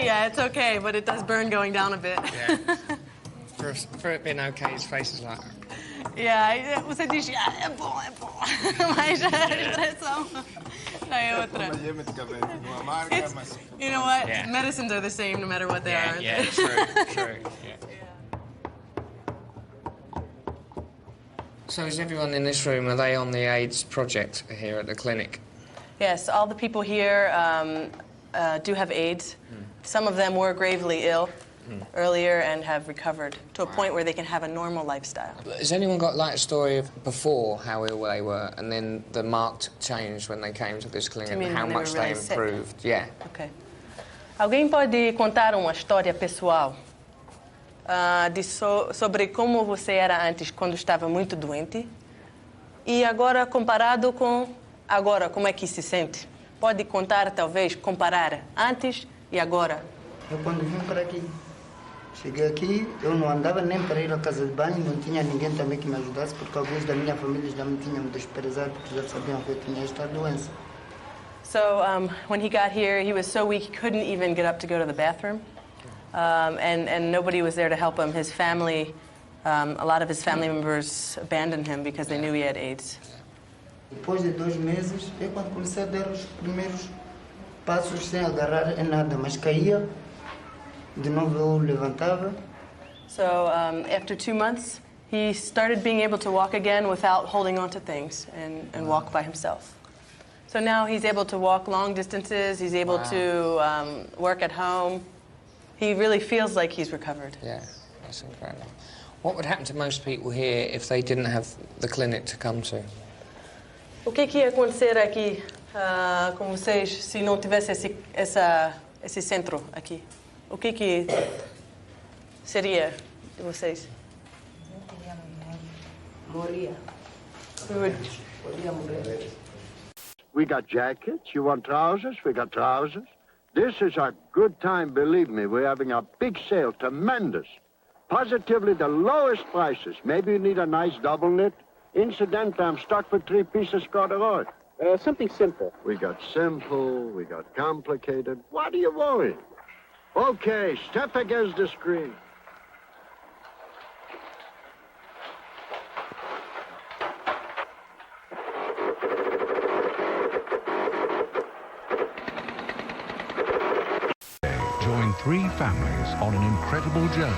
Yeah, it's okay, but it does burn going down a bit. Yeah. For it being okay, his face is like... Yeah, você diz, é bom, mas a expressão já é outra. You know what? Yeah. Medicines are the same no matter what they are. Yeah, true. Yeah. So is everyone in this room, are they on the AIDS project here at the clinic? Yes, all the people here do have AIDS. Some of them were gravely ill earlier and have recovered to a point where they can have a normal lifestyle. Has anyone got like a story of before how ill they were and then the marked change when they came to this clinic and how much they improved? Yeah. Okay. Alguém pode contar uma história pessoal sobre como você era antes quando estava muito doente e agora comparado com agora, como é que se sente? Pode contar, talvez, comparar antes e agora? Eu quando vim para aqui, Cheguei aqui, eu não andava nem para ir à casa de banho, não tinha ninguém também que me ajudasse, porque alguns da minha família já me tinham desprezado, porque já sabiam que eu tinha esta doença. So when he got here, he was so weak he couldn't even get up to go to the bathroom. And nobody was there to help him. His family, a lot of his family members abandoned him because they knew he had AIDS. Depois de 2 meses, é quando comecei a dar os primeiros passos sem agarrar em nada, mas caía, de novo eu levantava. So after 2 months, he started being able to walk again without holding on to things and walk by himself. So now he's able to walk long distances, he's able to work at home. He really feels like he's recovered. Yeah, that's incredible. What would happen to most people here if they didn't have the clinic to come to? O que ia acontecer aqui com vocês se não tivesse esse centro aqui? O que seria de vocês? Moria. We got jackets. You want trousers? We got trousers. This is a good time, believe me. We're having a big sale, tremendous. Positively the lowest prices. Maybe you need a nice double knit. Incidentally, I'm stuck for 3 pieces corduroy. Something simple. We got simple, we got complicated. What are you worrying? Okay, step against the screen. Join 3 families on an incredible journey.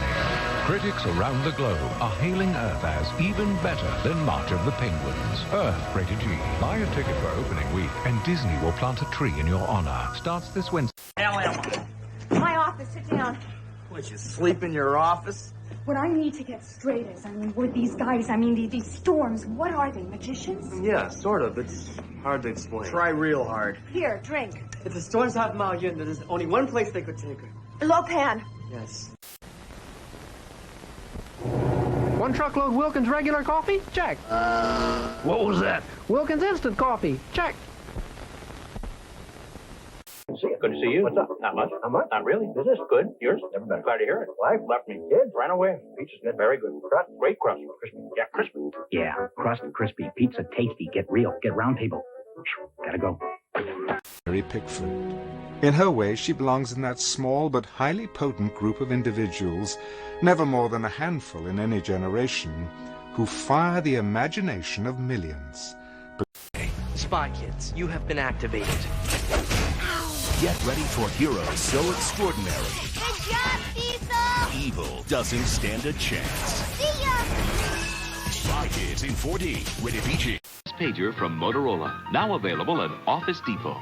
Critics around the globe are hailing Earth as even better than March of the Penguins. Earth, rated G. Buy a ticket for opening week and Disney will plant a tree in your honor. Starts this Wednesday. My office, sit down. What, you sleep in your office? What I need to get straight is, were these guys, these storms, what are they, magicians? Yeah, sort of. It's hard to explain. Try real hard. Here, drink. If the storm's half a mile in, there's only one place they could take her. Lopan. Yes. 1 truckload Wilkins regular coffee? Check. What was that? Wilkins instant coffee? Check. Good to see you. What's up? Not much. Not much. Not really. Business good. Yours? Never been. Glad to hear it. Wife left me. Kids ran away. Pizza's good. Very good. Crust. Great crust. Crispy. Yeah, crispy. Yeah, crust crispy. Pizza tasty. Get real. Get round table. Gotta go. Mary Pickford. In her way, she belongs in that small but highly potent group of individuals, never more than a handful in any generation, who fire the imagination of millions. Spy Kids, you have been activated. Get ready for heroes so extraordinary. Good job, Cecil! Evil doesn't stand a chance. See ya! Spy Kids in 4D, rated PG. Pager from Motorola, now available at Office Depot.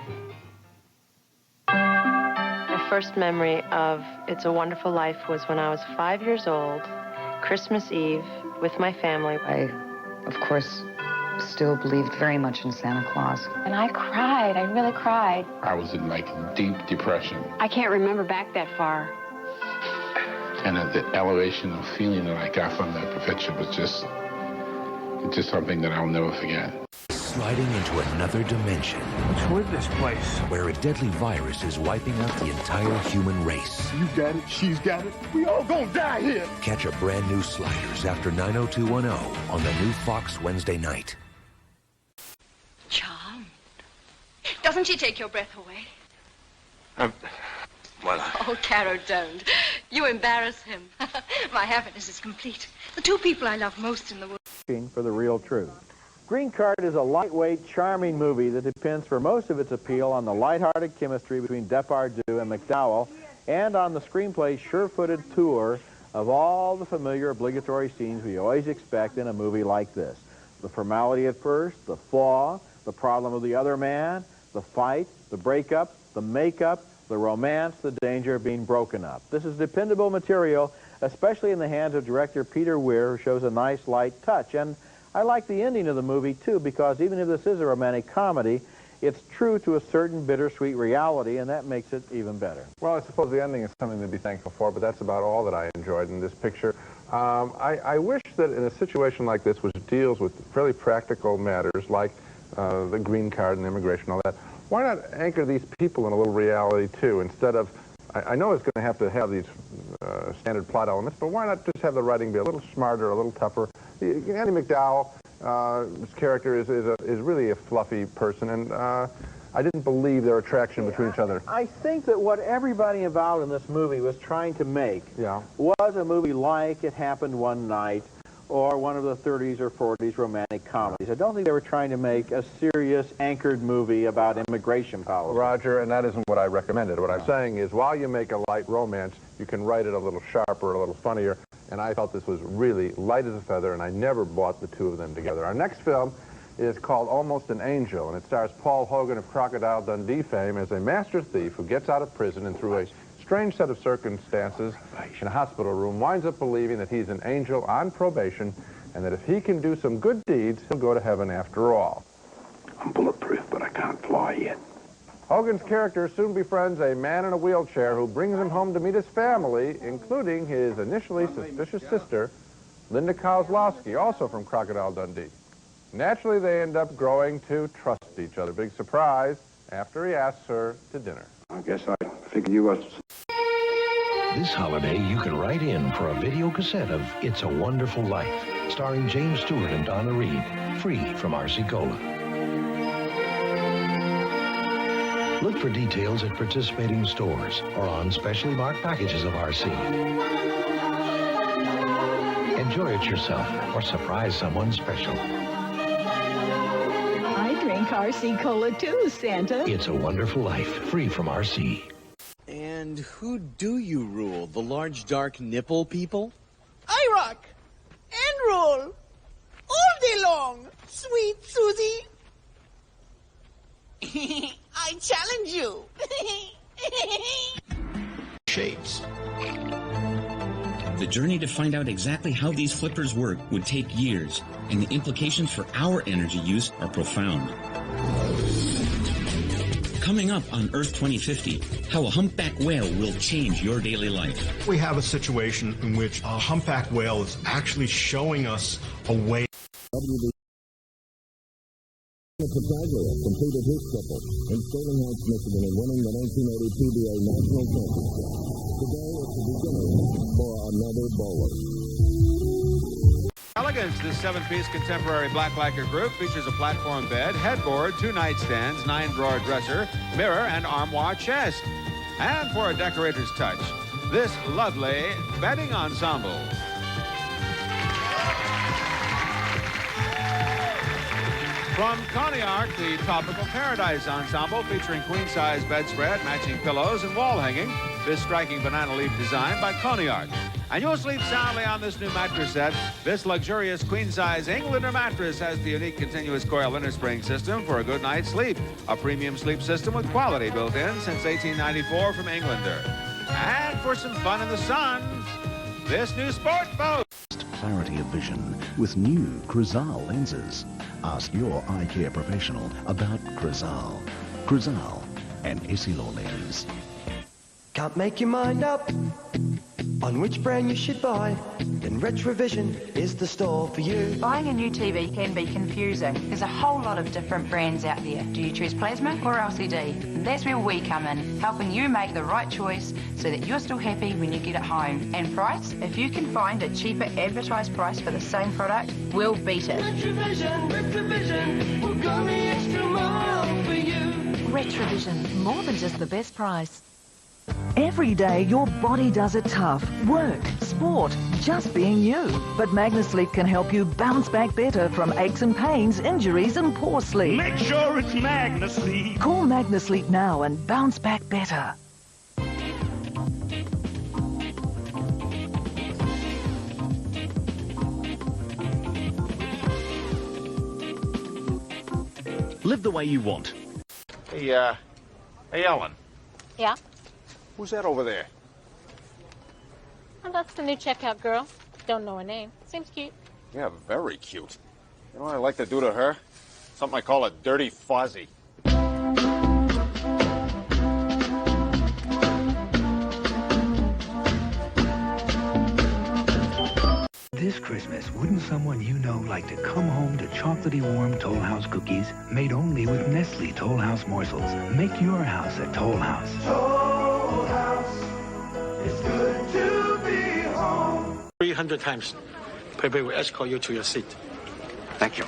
My first memory of It's a Wonderful Life was when I was 5 years old, Christmas Eve, with my family. I, of course, still believed very much in Santa Claus. And I cried. I really cried. I was in, deep depression. I can't remember back that far. And the elevation of feeling that I got from that picture was just something that I'll never forget. Sliding into another dimension. What's with this place? Where a deadly virus is wiping out the entire human race. You got it, she's got it. We all gonna die here. Catch a brand new Sliders after 9:0210 on the new Fox Wednesday night. Charmed. Doesn't she take your breath away? Oh, Caro, don't. You embarrass him. My happiness is complete. The 2 people I love most in the world. For the real truth. Green Card is a lightweight, charming movie that depends for most of its appeal on the lighthearted chemistry between Depardieu and McDowell and on the screenplay's sure-footed tour of all the familiar obligatory scenes we always expect in a movie like this. The formality at first, the flaw, the problem of the other man, the fight, the breakup, the makeup, the romance, the danger of being broken up. This is dependable material, especially in the hands of director Peter Weir, who shows a nice light touch. And I like the ending of the movie, too, because even if this is a romantic comedy, it's true to a certain bittersweet reality, and that makes it even better. Well, I suppose the ending is something to be thankful for, but that's about all that I enjoyed in this picture. I wish that in a situation like this, which deals with fairly practical matters like the green card and immigration and all that, why not anchor these people in a little reality, too, instead of, I know it's going to have these standard plot elements, but why not just have the writing be a little smarter, a little tougher? Andy McDowell, his character is really a fluffy person, and I didn't believe their attraction between each other. I think that what everybody involved in this movie was trying to make was a movie like It Happened One Night, or one of the 30s or 40s romantic comedies. I don't think they were trying to make a serious, anchored movie about immigration policy. Roger, and that isn't what I recommended. What I'm saying is, while you make a light romance, you can write it a little sharper, a little funnier, and I felt this was really light as a feather, and I never bought the two of them together. Our next film is called Almost an Angel, and it stars Paul Hogan of Crocodile Dundee fame as a master thief who gets out of prison and through a strange set of circumstances in a hospital room winds up believing that he's an angel on probation and that if he can do some good deeds, he'll go to heaven after all. I'm bulletproof, but I can't fly yet. Hogan's character soon befriends a man in a wheelchair who brings him home to meet his family, including his initially suspicious sister, Linda Kozlowski, also from Crocodile Dundee. Naturally, they end up growing to trust each other. Big surprise after he asks her to dinner. I guess I figured you was... This holiday, you can write in for a video cassette of It's a Wonderful Life, starring James Stewart and Donna Reed, free from RC Cola. Look for details at participating stores or on specially marked packages of RC. Enjoy it yourself or surprise someone special. I drink RC Cola too, Santa. It's a Wonderful Life, free from RC. And who do you rule? The large, dark nipple people? I rock and roll all day long, sweet Susie. I challenge you. Shapes. The journey to find out exactly how these flippers work would take years, and the implications for our energy use are profound. Coming up on Earth 2050, how a humpback whale will change your daily life. We have a situation in which a humpback whale is actually showing us a way. Pythagoras completed his triple in Sterling Heights, Michigan, and winning the 1980 PBA National Championship. Today it's the beginning for another bowler. Elegance, this 7-piece contemporary black lacquer group features a platform bed, headboard, 2 nightstands, 9-drawer dresser, mirror, and armoire chest. And for a decorator's touch, this lovely bedding ensemble. From Coneyark, the Tropical Paradise Ensemble featuring queen-size bedspread, matching pillows, and wall hanging. This striking banana leaf design by Coneyark. And you'll sleep soundly on this new mattress set. This luxurious queen-size Englander mattress has the unique continuous coil inner spring system for a good night's sleep. A premium sleep system with quality built in since 1894 from Englander. And for some fun in the sun, this new sport boat. Clarity of vision with new Crizal lenses. Ask your eye care professional about Crizal. Crizal and Essilor lens. Can't make your mind up on which brand you should buy? Then Retrovision is the store for you. Buying a new TV can be confusing. There's a whole lot of different brands out there. Do you choose plasma or LCD? And that's where we come in, helping you make the right choice so that you're still happy when you get it home. And price? If you can find a cheaper advertised price for the same product, we'll beat it. Retrovision, we'll go the extra mile for you. Retrovision, more than just the best price. Every day your body does it tough. Work, sport, just being you. But MagnaSleep can help you bounce back better from aches and pains, injuries and poor sleep. Make sure it's MagnaSleep. Call MagnaSleep now and bounce back better. Live the way you want. Hey, Ellen. Yeah? Who's that over there? Oh, that's the new checkout girl. Don't know her name. Seems cute. Yeah, very cute. You know what I like to do to her? Something I call a dirty fuzzy. This Christmas, wouldn't someone you know like to come home to chocolatey warm Toll House cookies made only with Nestle Toll House morsels? Make your house a Toll House. Toll House, it's good to 100 times. Pepe will escort you to your seat. Thank you.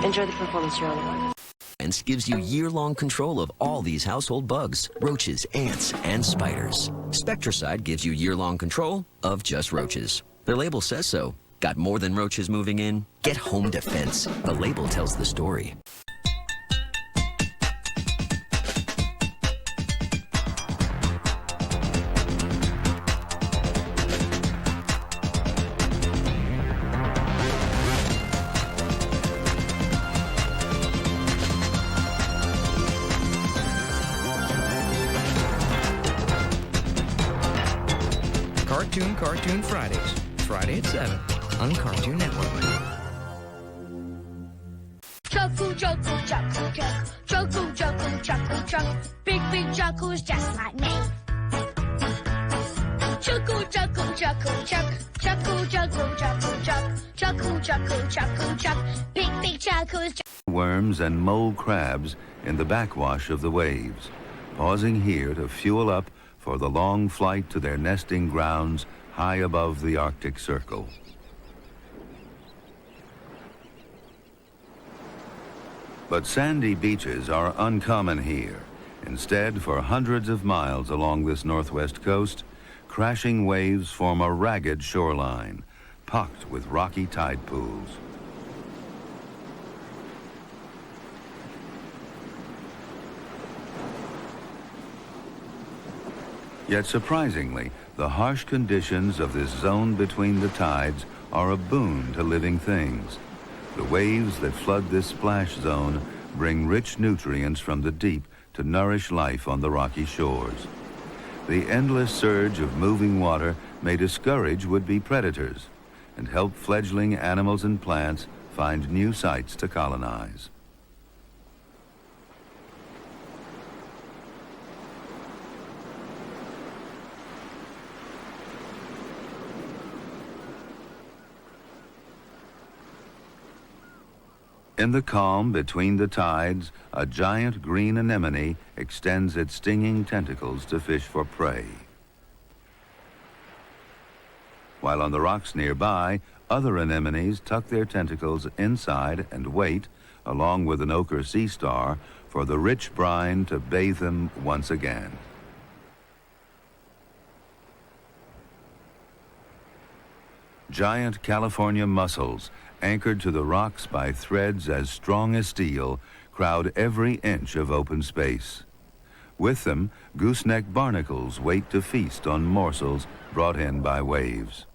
Enjoy the performance, Your Honor. Gives you year-long control of all these household bugs, roaches, ants, and spiders. Spectracide gives you year-long control of just roaches. Their label says so. Got more than roaches moving in? Get Home Defense. The label tells the story. Cartoon Fridays. Friday at 7 on Cartoon Network. Chuckle, chuckle, chuckle, chuckle. Chuckle, chuckle, chuckle, chuckle. Big, big chuckles just like me. Chuckle, chuckle, chuckle, chuckle. Chuckle, chuckle, chuckle, chuckle. Chuckle, chuckle, chuckle, chuckle. Big, big chuckles. Worms and mole crabs in the backwash of the waves, pausing here to fuel up for the long flight to their nesting grounds high above the Arctic Circle. But sandy beaches are uncommon here. Instead, for hundreds of miles along this northwest coast, crashing waves form a ragged shoreline, pocked with rocky tide pools. Yet surprisingly, the harsh conditions of this zone between the tides are a boon to living things. The waves that flood this splash zone bring rich nutrients from the deep to nourish life on the rocky shores. The endless surge of moving water may discourage would-be predators and help fledgling animals and plants find new sites to colonize. In the calm between the tides, a giant green anemone extends its stinging tentacles to fish for prey. While on the rocks nearby, other anemones tuck their tentacles inside and wait, along with an ochre sea star, for the rich brine to bathe them once again. Giant California mussels, anchored to the rocks by threads as strong as steel, crowd every inch of open space. With them, gooseneck barnacles wait to feast on morsels brought in by waves.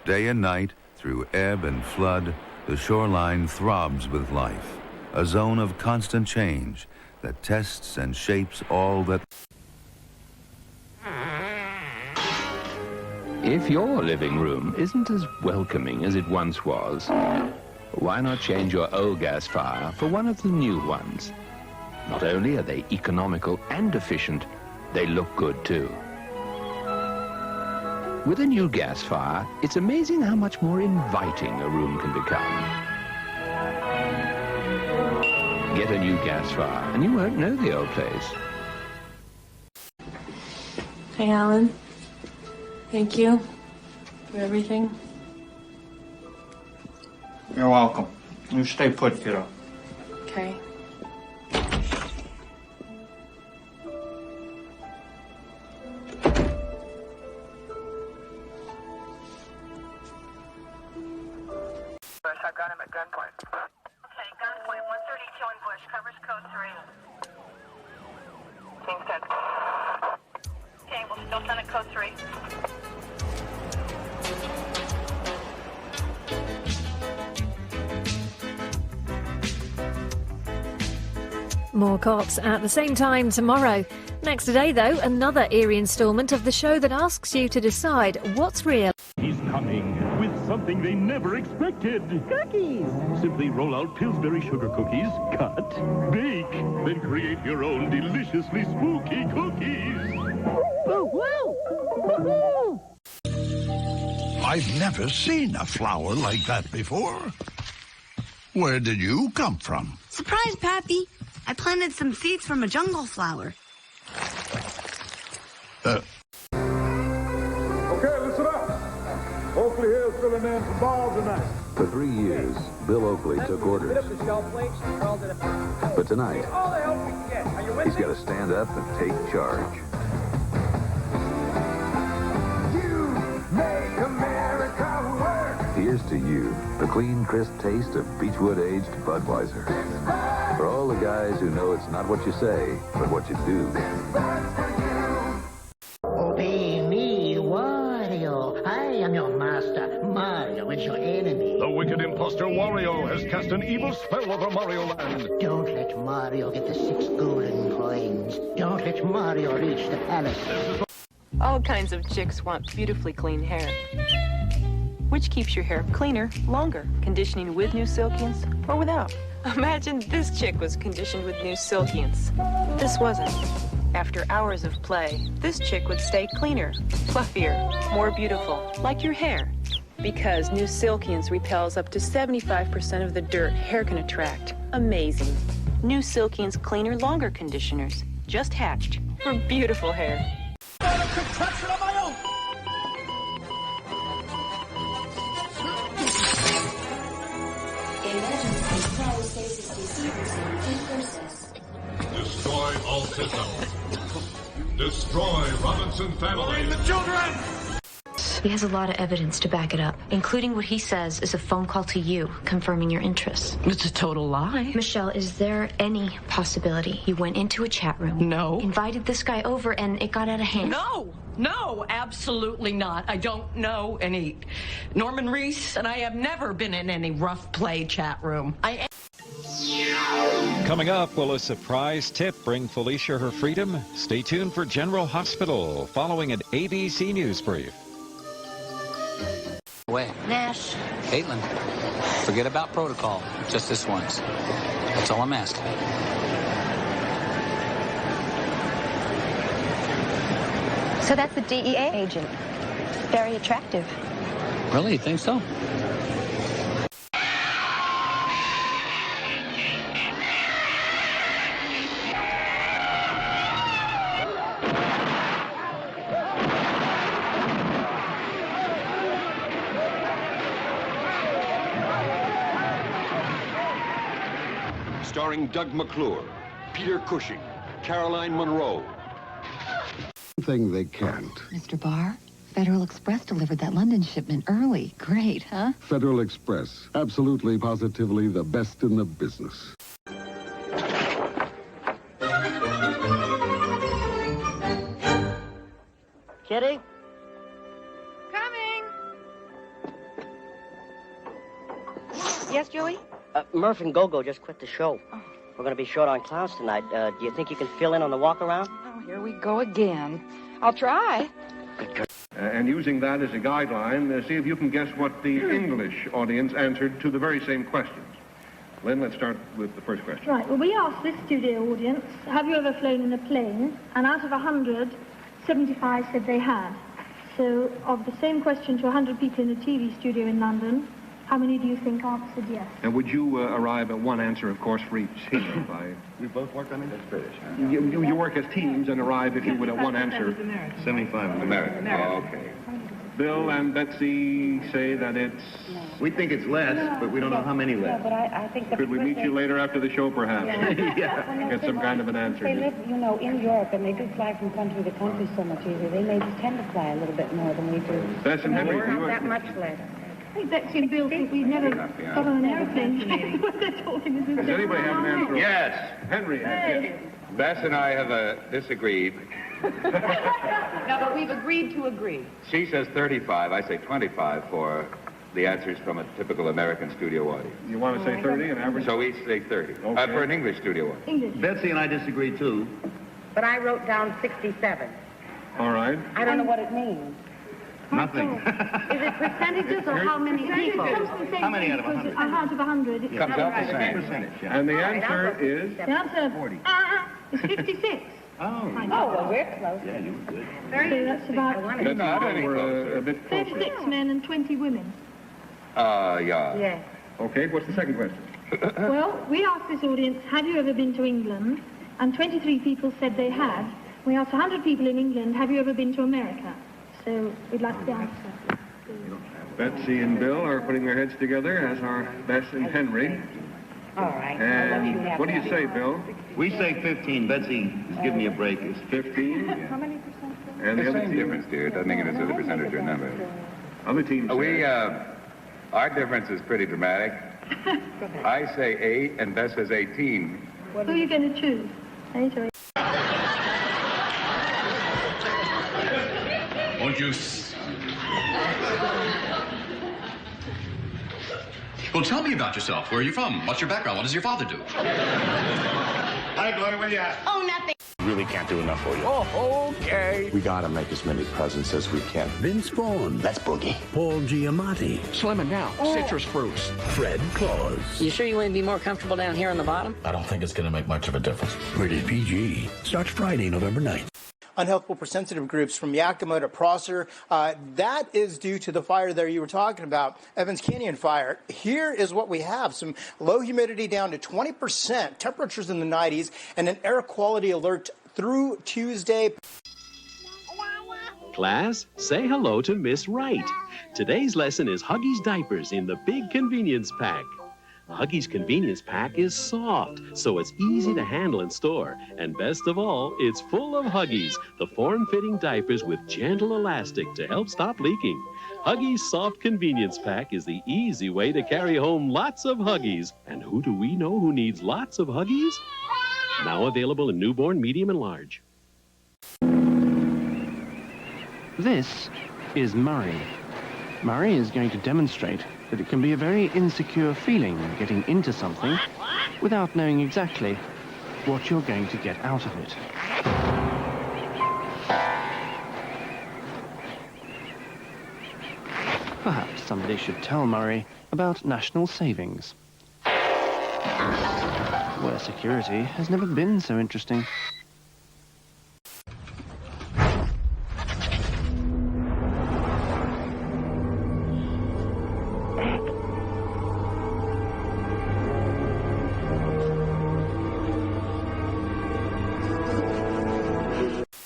Day and night, through ebb and flood, the shoreline throbs with life, a zone of constant change that tests and shapes all that... If your living room isn't as welcoming as it once was, why not change your old gas fire for one of the new ones? Not only are they economical and efficient, they look good too. With a new gas fire, it's amazing how much more inviting a room can become. Get a new gas fire and you won't know the old place. Hey, Alan. Thank you for everything. You're welcome. You stay put, kiddo. Okay. I've got him at gunpoint. Okay, gunpoint, 130 killing bush, covers code 3. Team 10. Okay, we'll still send it code 3. More Cops at the same time tomorrow. Next today, though, another eerie instalment of the show that asks you to decide what's real. He's coming with some something they never expected. Cookies! Simply roll out Pillsbury sugar cookies, cut, bake, then create your own deliciously spooky cookies. Woo-hoo! I've never seen a flower like that before. Where did you come from? Surprise, Pappy. I planted some seeds from a jungle flower. Okay, listen up. Oakley Hill's filling in for Bob tonight. For 3 years, Bill Oakley took orders. But tonight, he's got to stand up and take charge. You make America work. Here's to you, the clean, crisp taste of Beechwood-aged Budweiser. For all the guys who know it's not what you say, but what you do. Obey me, Wario. I am your master. Mario is your enemy. The wicked imposter Wario has cast an evil spell over Mario Land. Don't let Mario get the 6 golden coins. Don't let Mario reach the palace. All kinds of chicks want beautifully clean hair. Which keeps your hair cleaner longer, conditioning with new Silkians or without. Imagine this chick was conditioned with new Silkians. This wasn't. After hours of play, this chick would stay cleaner, fluffier, more beautiful, like your hair. Because new Silkians repels up to 75% of the dirt hair can attract. Amazing. New Silkians cleaner, longer conditioners, just hatched for beautiful hair. Contraction of my own. Destroy all systems. Destroy Robinson family. The children! He has a lot of evidence to back it up, including what he says is a phone call to you, confirming your interests. It's a total lie. Michelle, is there any possibility you went into a chat room? No. Invited this guy over and it got out of hand? No, absolutely not. I don't know any Norman Reese, and I have never been in any rough play chat room. Coming up, will a surprise tip bring Felicia her freedom? Stay tuned for General Hospital following an ABC News brief. Away. Nash. Caitlin, forget about protocol. Just this once. That's all I'm asking. So that's a DEA agent. Very attractive. Really? You think so? Starring Doug McClure, Peter Cushing, Caroline Monroe. Thing they can't. Mr. Barr, Federal Express delivered that London shipment early. Great, huh? Federal Express, absolutely, positively the best in the business. Kitty? Coming. Yes, Joey? Murph and Gogo just quit the show. Oh. We're going to be short on clowns tonight. Do you think you can fill in on the walk around? Oh, here we go again. I'll try. And using that as a guideline, see if you can guess what the English audience answered to the very same questions. Lynn, let's start with the first question. Right, well, we asked this studio audience, have you ever flown in a plane? And out of 100, 75 said they had. So, of the same question to 100 people in a TV studio in London, how many do you think answered yes? And would you arrive at one answer, of course, for each team? We both work on it? That's British. Huh? You work as teams and arrive, if you would, at one answer. 75 American. Oh, okay. Bill and Betsy say that it's... We think it's less, but we don't know how many less. But I think Could we meet you later after the show, perhaps? Yeah. Get some kind of an answer. They live, in Europe, and they do fly from country to country so much easier. They may tend to fly a little bit more than we do. Bess and Henry, not that much less. I think Betsy and Bill think we've never got on an airplane. Does anybody have an answer? Yes. Henry has, yes. Bess and I have disagreed. No, but we've agreed to agree. She says 35. I say 25 for the answers from a typical American studio audience. You want to say 30, an average? So each say 30. Okay. For an English studio audience. English. Betsy and I disagree, too. But I wrote down 67. All right. I don't know what it means. Nothing. Is it percentages or how many people? How many out of 100? Out of 100. Comes out the same. Percentage, yeah. And the answer is? The answer 40. is 56. Oh, well, we're close. yeah, you were good. So that's about But not any closer. A bit closer. 36 men and 20 women. Yeah. Yes. Okay, what's the second question? Well, we asked this audience, have you ever been to England? And 23 people said they had. We asked 100 people in England, have you ever been to America? So we'd like the answer. Betsy and Bill are putting their heads together, as are Bess and Henry. All right. And what do you say, Bill? We say 15. Betsy is giving me a break. It's 15. How many percent? And the The other same team? difference, dear. It doesn't make any difference the percentage or number. Other teams Our difference is pretty dramatic. I say 8 and Bess says 18. Who are you going to choose? 8 or 8? Won't you... Well, tell me about yourself. Where are you from? What's your background? What does your father do? Hi, Gloria, what do you have? Oh, nothing. Really can't do enough for you. Oh, okay. We gotta make as many presents as we can. Vince Vaughn. Let's boogie. Paul Giamatti. Slimming down. Citrus fruits. Fred Claus. You sure you wouldn't be more comfortable down here on the bottom? I don't think it's going to make much of a difference. Rated PG. Starts Friday, November 9th. Unhealthful persensitive groups from Yakima to Prosser. That is due to the fire there you were talking about, Evans Canyon fire. Here is what we have. Some low humidity down to 20%, temperatures in the 90s, and an air quality alert through Tuesday. Class, say hello to Miss Wright. Today's lesson is Huggies diapers in the big convenience pack. Huggies Convenience Pack is soft, so it's easy to handle and store. And best of all, it's full of Huggies, the form-fitting diapers with gentle elastic to help stop leaking. Huggies Soft Convenience Pack is the easy way to carry home lots of Huggies. And who do we know who needs lots of Huggies? Now available in newborn, medium, and large. This is Murray. Murray is going to demonstrate that it can be a very insecure feeling getting into something without knowing exactly what you're going to get out of it. Perhaps somebody should tell Murray about national savings, where security has never been so interesting.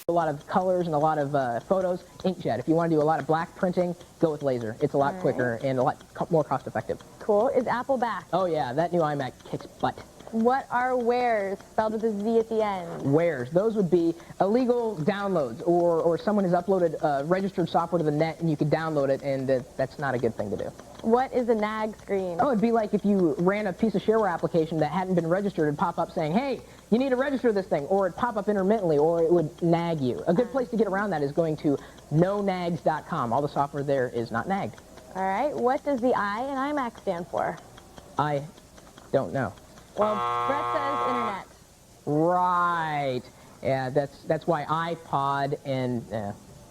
A lot of colors and a lot of photos, inkjet. If you want to do a lot of black printing, go with laser. It's a lot quicker and a lot more cost effective. Cool. Is Apple back? Oh yeah, that new iMac kicks butt. What are wares, spelled with a Z at the end? Wares. Those would be illegal downloads, or someone has uploaded registered software to the net and you could download it, and that's not a good thing to do. What is a nag screen? Oh, it'd be like if you ran a piece of shareware application that hadn't been registered, it'd pop up saying, hey, you need to register this thing, or it'd pop up intermittently, or it would nag you. A good place to get around that is going to nonags.com. All the software there is not nagged. All right. What does the I in iMac stand for? I don't know. Well, Brett says internet. Right. Yeah, that's why iPod and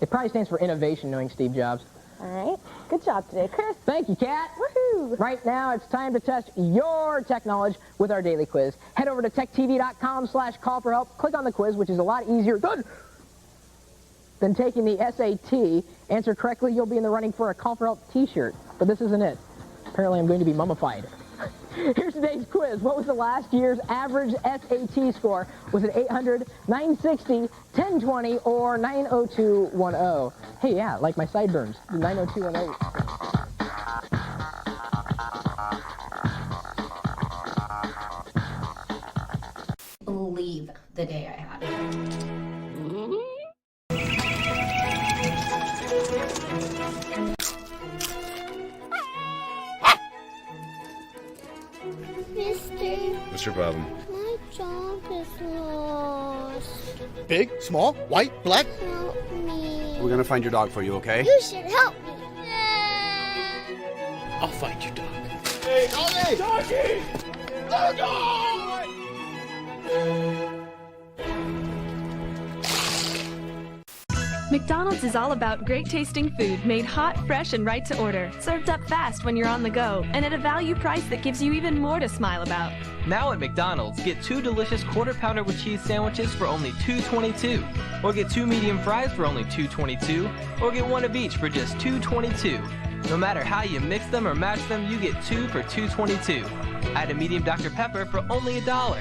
it probably stands for innovation, knowing Steve Jobs. All right. Good job today, Chris. Thank you, Kat. Woohoo! Right now, it's time to test your tech knowledge with our daily quiz. Head over to techtv.com/call for help. Click on the quiz, which is a lot easier than taking the SAT. Answer correctly, you'll be in the running for a Call for Help t-shirt. But this isn't it. Apparently, I'm going to be mummified. Here's today's quiz. What was the last year's average SAT score? Was it 800, 960, 1020, or 90210? Hey, yeah, like my sideburns. 90210. Believe the day I had it. What's your problem? My job is lost. Big, small, white, black? Help me. We're gonna find your dog for you, okay? You should help me. I'll find your dog. Hey, Ollie! Doggy! Oh, God! McDonald's is all about great-tasting food made hot, fresh, and right to order, served up fast when you're on the go, and at a value price that gives you even more to smile about. Now at McDonald's, get 2 delicious Quarter Pounder with cheese sandwiches for only $2.22, or get 2 medium fries for only $2.22, or get 1 of each for just $2.22. No matter how you mix them or match them, you get 2 for $2.22. Add a medium Dr. Pepper for only $1.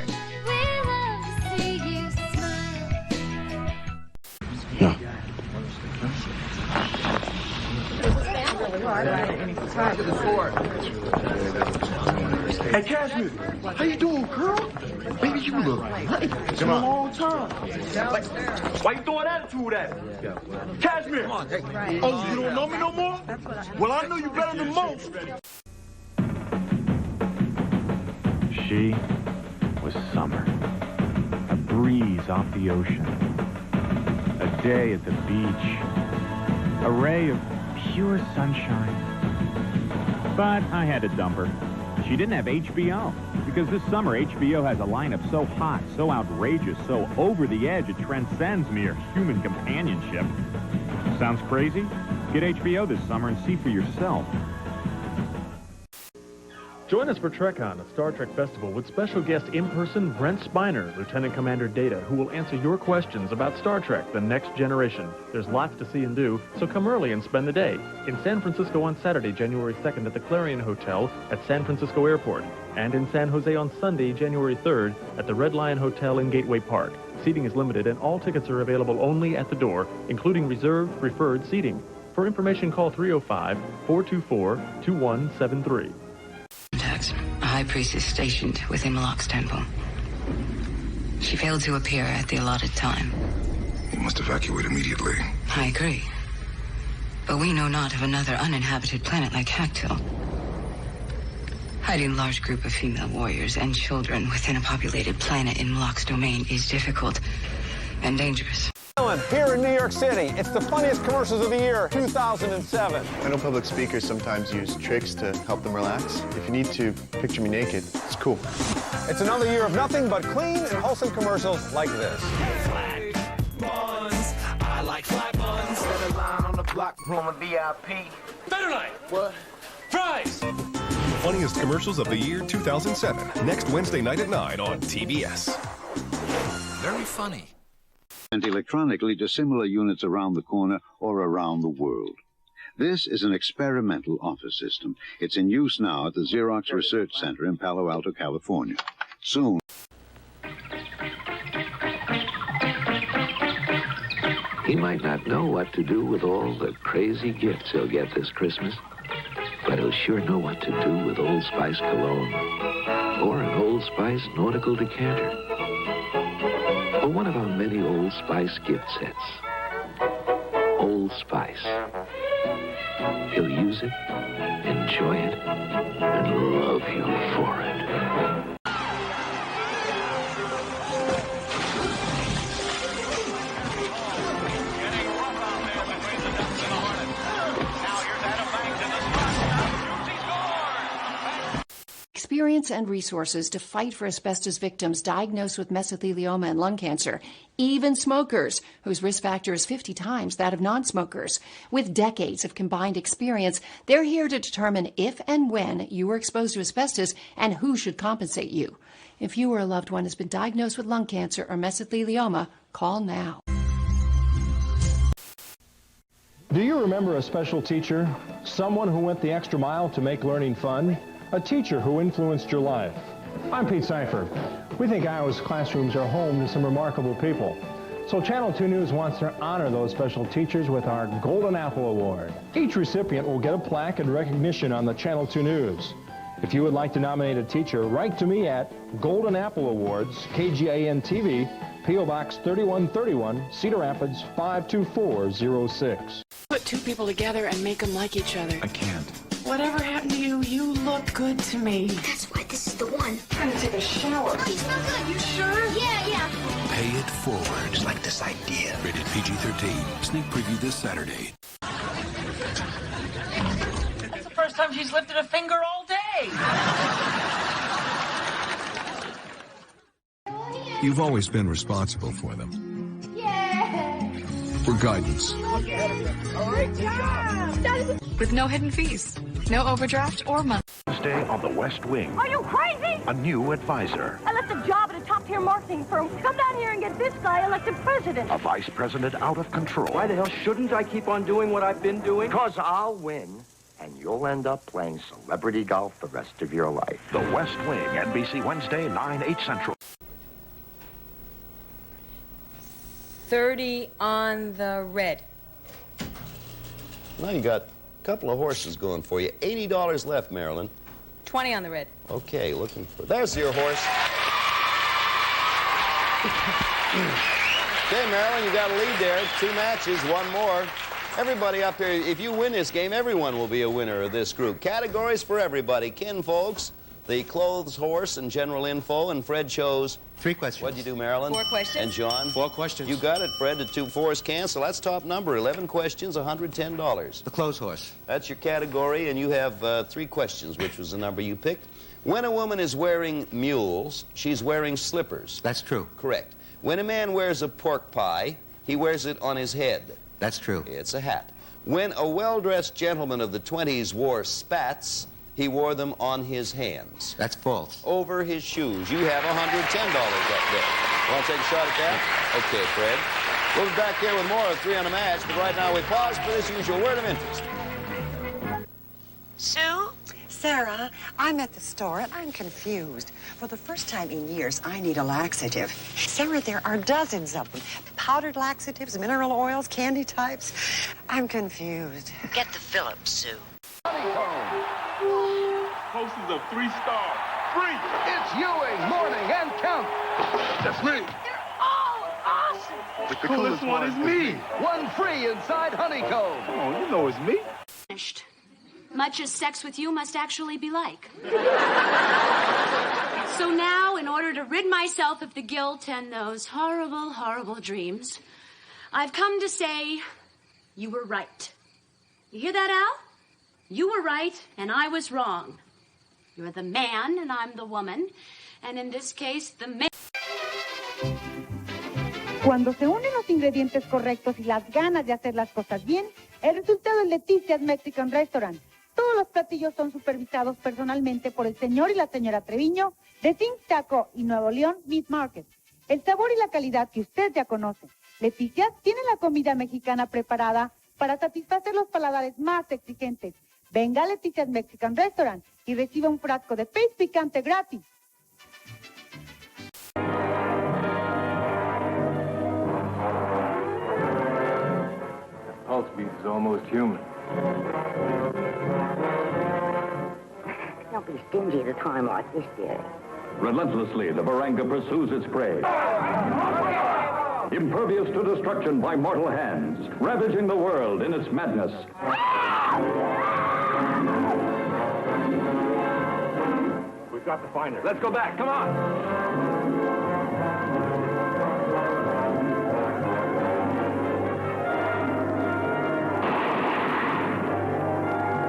Hey, Cashmere, how you doing, girl? Baby, you look great. It's been a long time. Why you throwing attitude at me? Cashmere! Oh, you don't know me no more? Well, I know you better than most. She was summer. A breeze off the ocean. A day at the beach. A ray of pure sunshine. But I had to dump her. She didn't have HBO, because this summer HBO has a lineup so hot, so outrageous, so over the edge, it transcends mere human companionship. Sounds crazy? Get HBO this summer and see for yourself. Join us for TrekCon, a Star Trek festival with special guest in person Brent Spiner, Lieutenant Commander Data, who will answer your questions about Star Trek, The Next Generation. There's lots to see and do, so come early and spend the day. In San Francisco on Saturday, January 2nd at the Clarion Hotel at San Francisco Airport, and in San Jose on Sunday, January 3rd at the Red Lion Hotel in Gateway Park. Seating is limited and all tickets are available only at the door, including reserved preferred seating. For information, call 305-424-2173. A high priestess stationed within Malak's temple. She failed to appear at the allotted time. You must evacuate immediately. I agree. But we know not of another uninhabited planet like Hactil. Hiding a large group of female warriors and children within a populated planet in Malak's domain is difficult and dangerous. Here in New York City, it's the funniest commercials of the year, 2007. I know public speakers sometimes use tricks to help them relax. If you need to picture me naked, it's cool. It's another year of nothing but clean and wholesome commercials like this. Flag buns, I like flag buns. Set a line on the block, room a VIP. Better night. What? Fries. Funniest commercials of the year 2007. Next Wednesday night at 9 on TBS. Very funny. And electronically to similar units around the corner or around the world. This is an experimental office system. It's in use now at the Xerox Research Center in Palo Alto, California. Soon. He might not know what to do with all the crazy gifts he'll get this Christmas, but he'll sure know what to do with Old Spice cologne or an Old Spice nautical decanter. Or one of our many Old Spice gift sets. Old Spice. He'll use it, enjoy it, and love you for it. Experience and resources to fight for asbestos victims diagnosed with mesothelioma and lung cancer, even smokers, whose risk factor is 50 times that of non-smokers. With decades of combined experience, they're here to determine if and when you were exposed to asbestos and who should compensate you. If you or a loved one has been diagnosed with lung cancer or mesothelioma, call now. Do you remember a special teacher? Someone who went the extra mile to make learning fun? A teacher who influenced your life. I'm Pete Seifert. We think Iowa's classrooms are home to some remarkable people. So Channel 2 News wants to honor those special teachers with our Golden Apple Award. Each recipient will get a plaque and recognition on the Channel 2 News. If you would like to nominate a teacher, write to me at Golden Apple Awards, KGAN-TV, P.O. Box 3131, Cedar Rapids 52406. Put two people together and make them like each other. I can't. Whatever happened to you, you look good to me. That's why this is the one. I'm gonna take a shower. Oh, it's not good. You sure? Yeah. Pay it forward. Just like this idea. Rated PG-13. Sneak preview this Saturday. It's the first time she's lifted a finger all day. You've always been responsible for them. Yeah. for guidance. With no hidden fees, no overdraft or money. Stay on the West Wing. Are you crazy? A new advisor. I left a job at a top-tier marketing firm. Come down here and get this guy elected president. A vice president out of control. Why the hell shouldn't I keep on doing what I've been doing? Because I'll win, and you'll end up playing celebrity golf the rest of your life. The West Wing, NBC Wednesday, 9, 8 Central. 30 on the red. Well, you got a couple of horses going for you. $80 left, Marilyn. 20 on the red. Okay, looking for... There's your horse. Okay, Marilyn, you got a lead there. 2 matches, 1 more. Everybody up here, if you win this game, everyone will be a winner of this group. Categories for everybody. Kin folks, the clothes horse and general info, and Fred chose... 3 questions. What'd you do, Marilyn? 4 questions. And John? 4 questions. You got it, Fred. The 2 4s cancel. That's top number. 11 questions, $110. The clothes horse. That's your category, and you have 3 questions, which was the number you picked. When a woman is wearing mules, she's wearing slippers. That's true. Correct. When a man wears a pork pie, he wears it on his head. That's true. It's a hat. When a well-dressed gentleman of the 20s wore spats, he wore them on his hands. That's false. Over his shoes. You have $110 up there. Want to take a shot at that? Okay, Fred. We'll be back here with more of 3 on a Match, but right now we pause for this usual word of interest. Sue? Sarah, I'm at the store and I'm confused. For the first time in years, I need a laxative. Sarah, there are dozens of them. Powdered laxatives, mineral oils, candy types. I'm confused. Get the Phillips, Sue. Post is a 3-star. Free. It's Ewing, Morning, and Kemp. That's me. They're all awesome. The coolest one is me. One free inside Honeycomb. Come on, you know it's me. Much as sex with you must actually be like. So now, in order to rid myself of the guilt and those horrible, horrible dreams, I've come to say you were right. You hear that, Al? You were right, and I was wrong. You're the man, and I'm the woman. And in this case, the man... Cuando se unen los ingredientes correctos y las ganas de hacer las cosas bien, el resultado es Leticia's Mexican Restaurant. Todos los platillos son supervisados personalmente por el señor y la señora Treviño de Think Taco y Nuevo León Meat Market. El sabor y la calidad que usted ya conoce. Leticia's tiene la comida mexicana preparada para satisfacer los paladares más exigentes. Venga a Leticia's Mexican Restaurant y reciba un frasco de pez picante gratis. Pulse beat is almost human. Don't be stingy at a time like this, dear. Relentlessly, the Baranga pursues its prey. Impervious to destruction by mortal hands, ravaging the world in its madness. We've got to find her. Let's go back. Come on.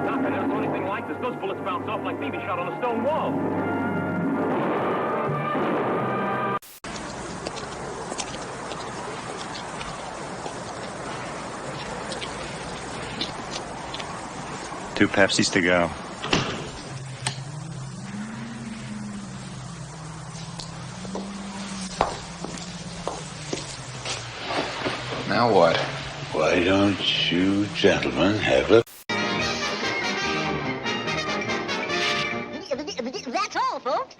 I never saw anything like this. Those bullets bounce off like baby shot on a stone wall. Two Pepsis to go. Now what? Why don't you gentlemen have a... That's all, folks.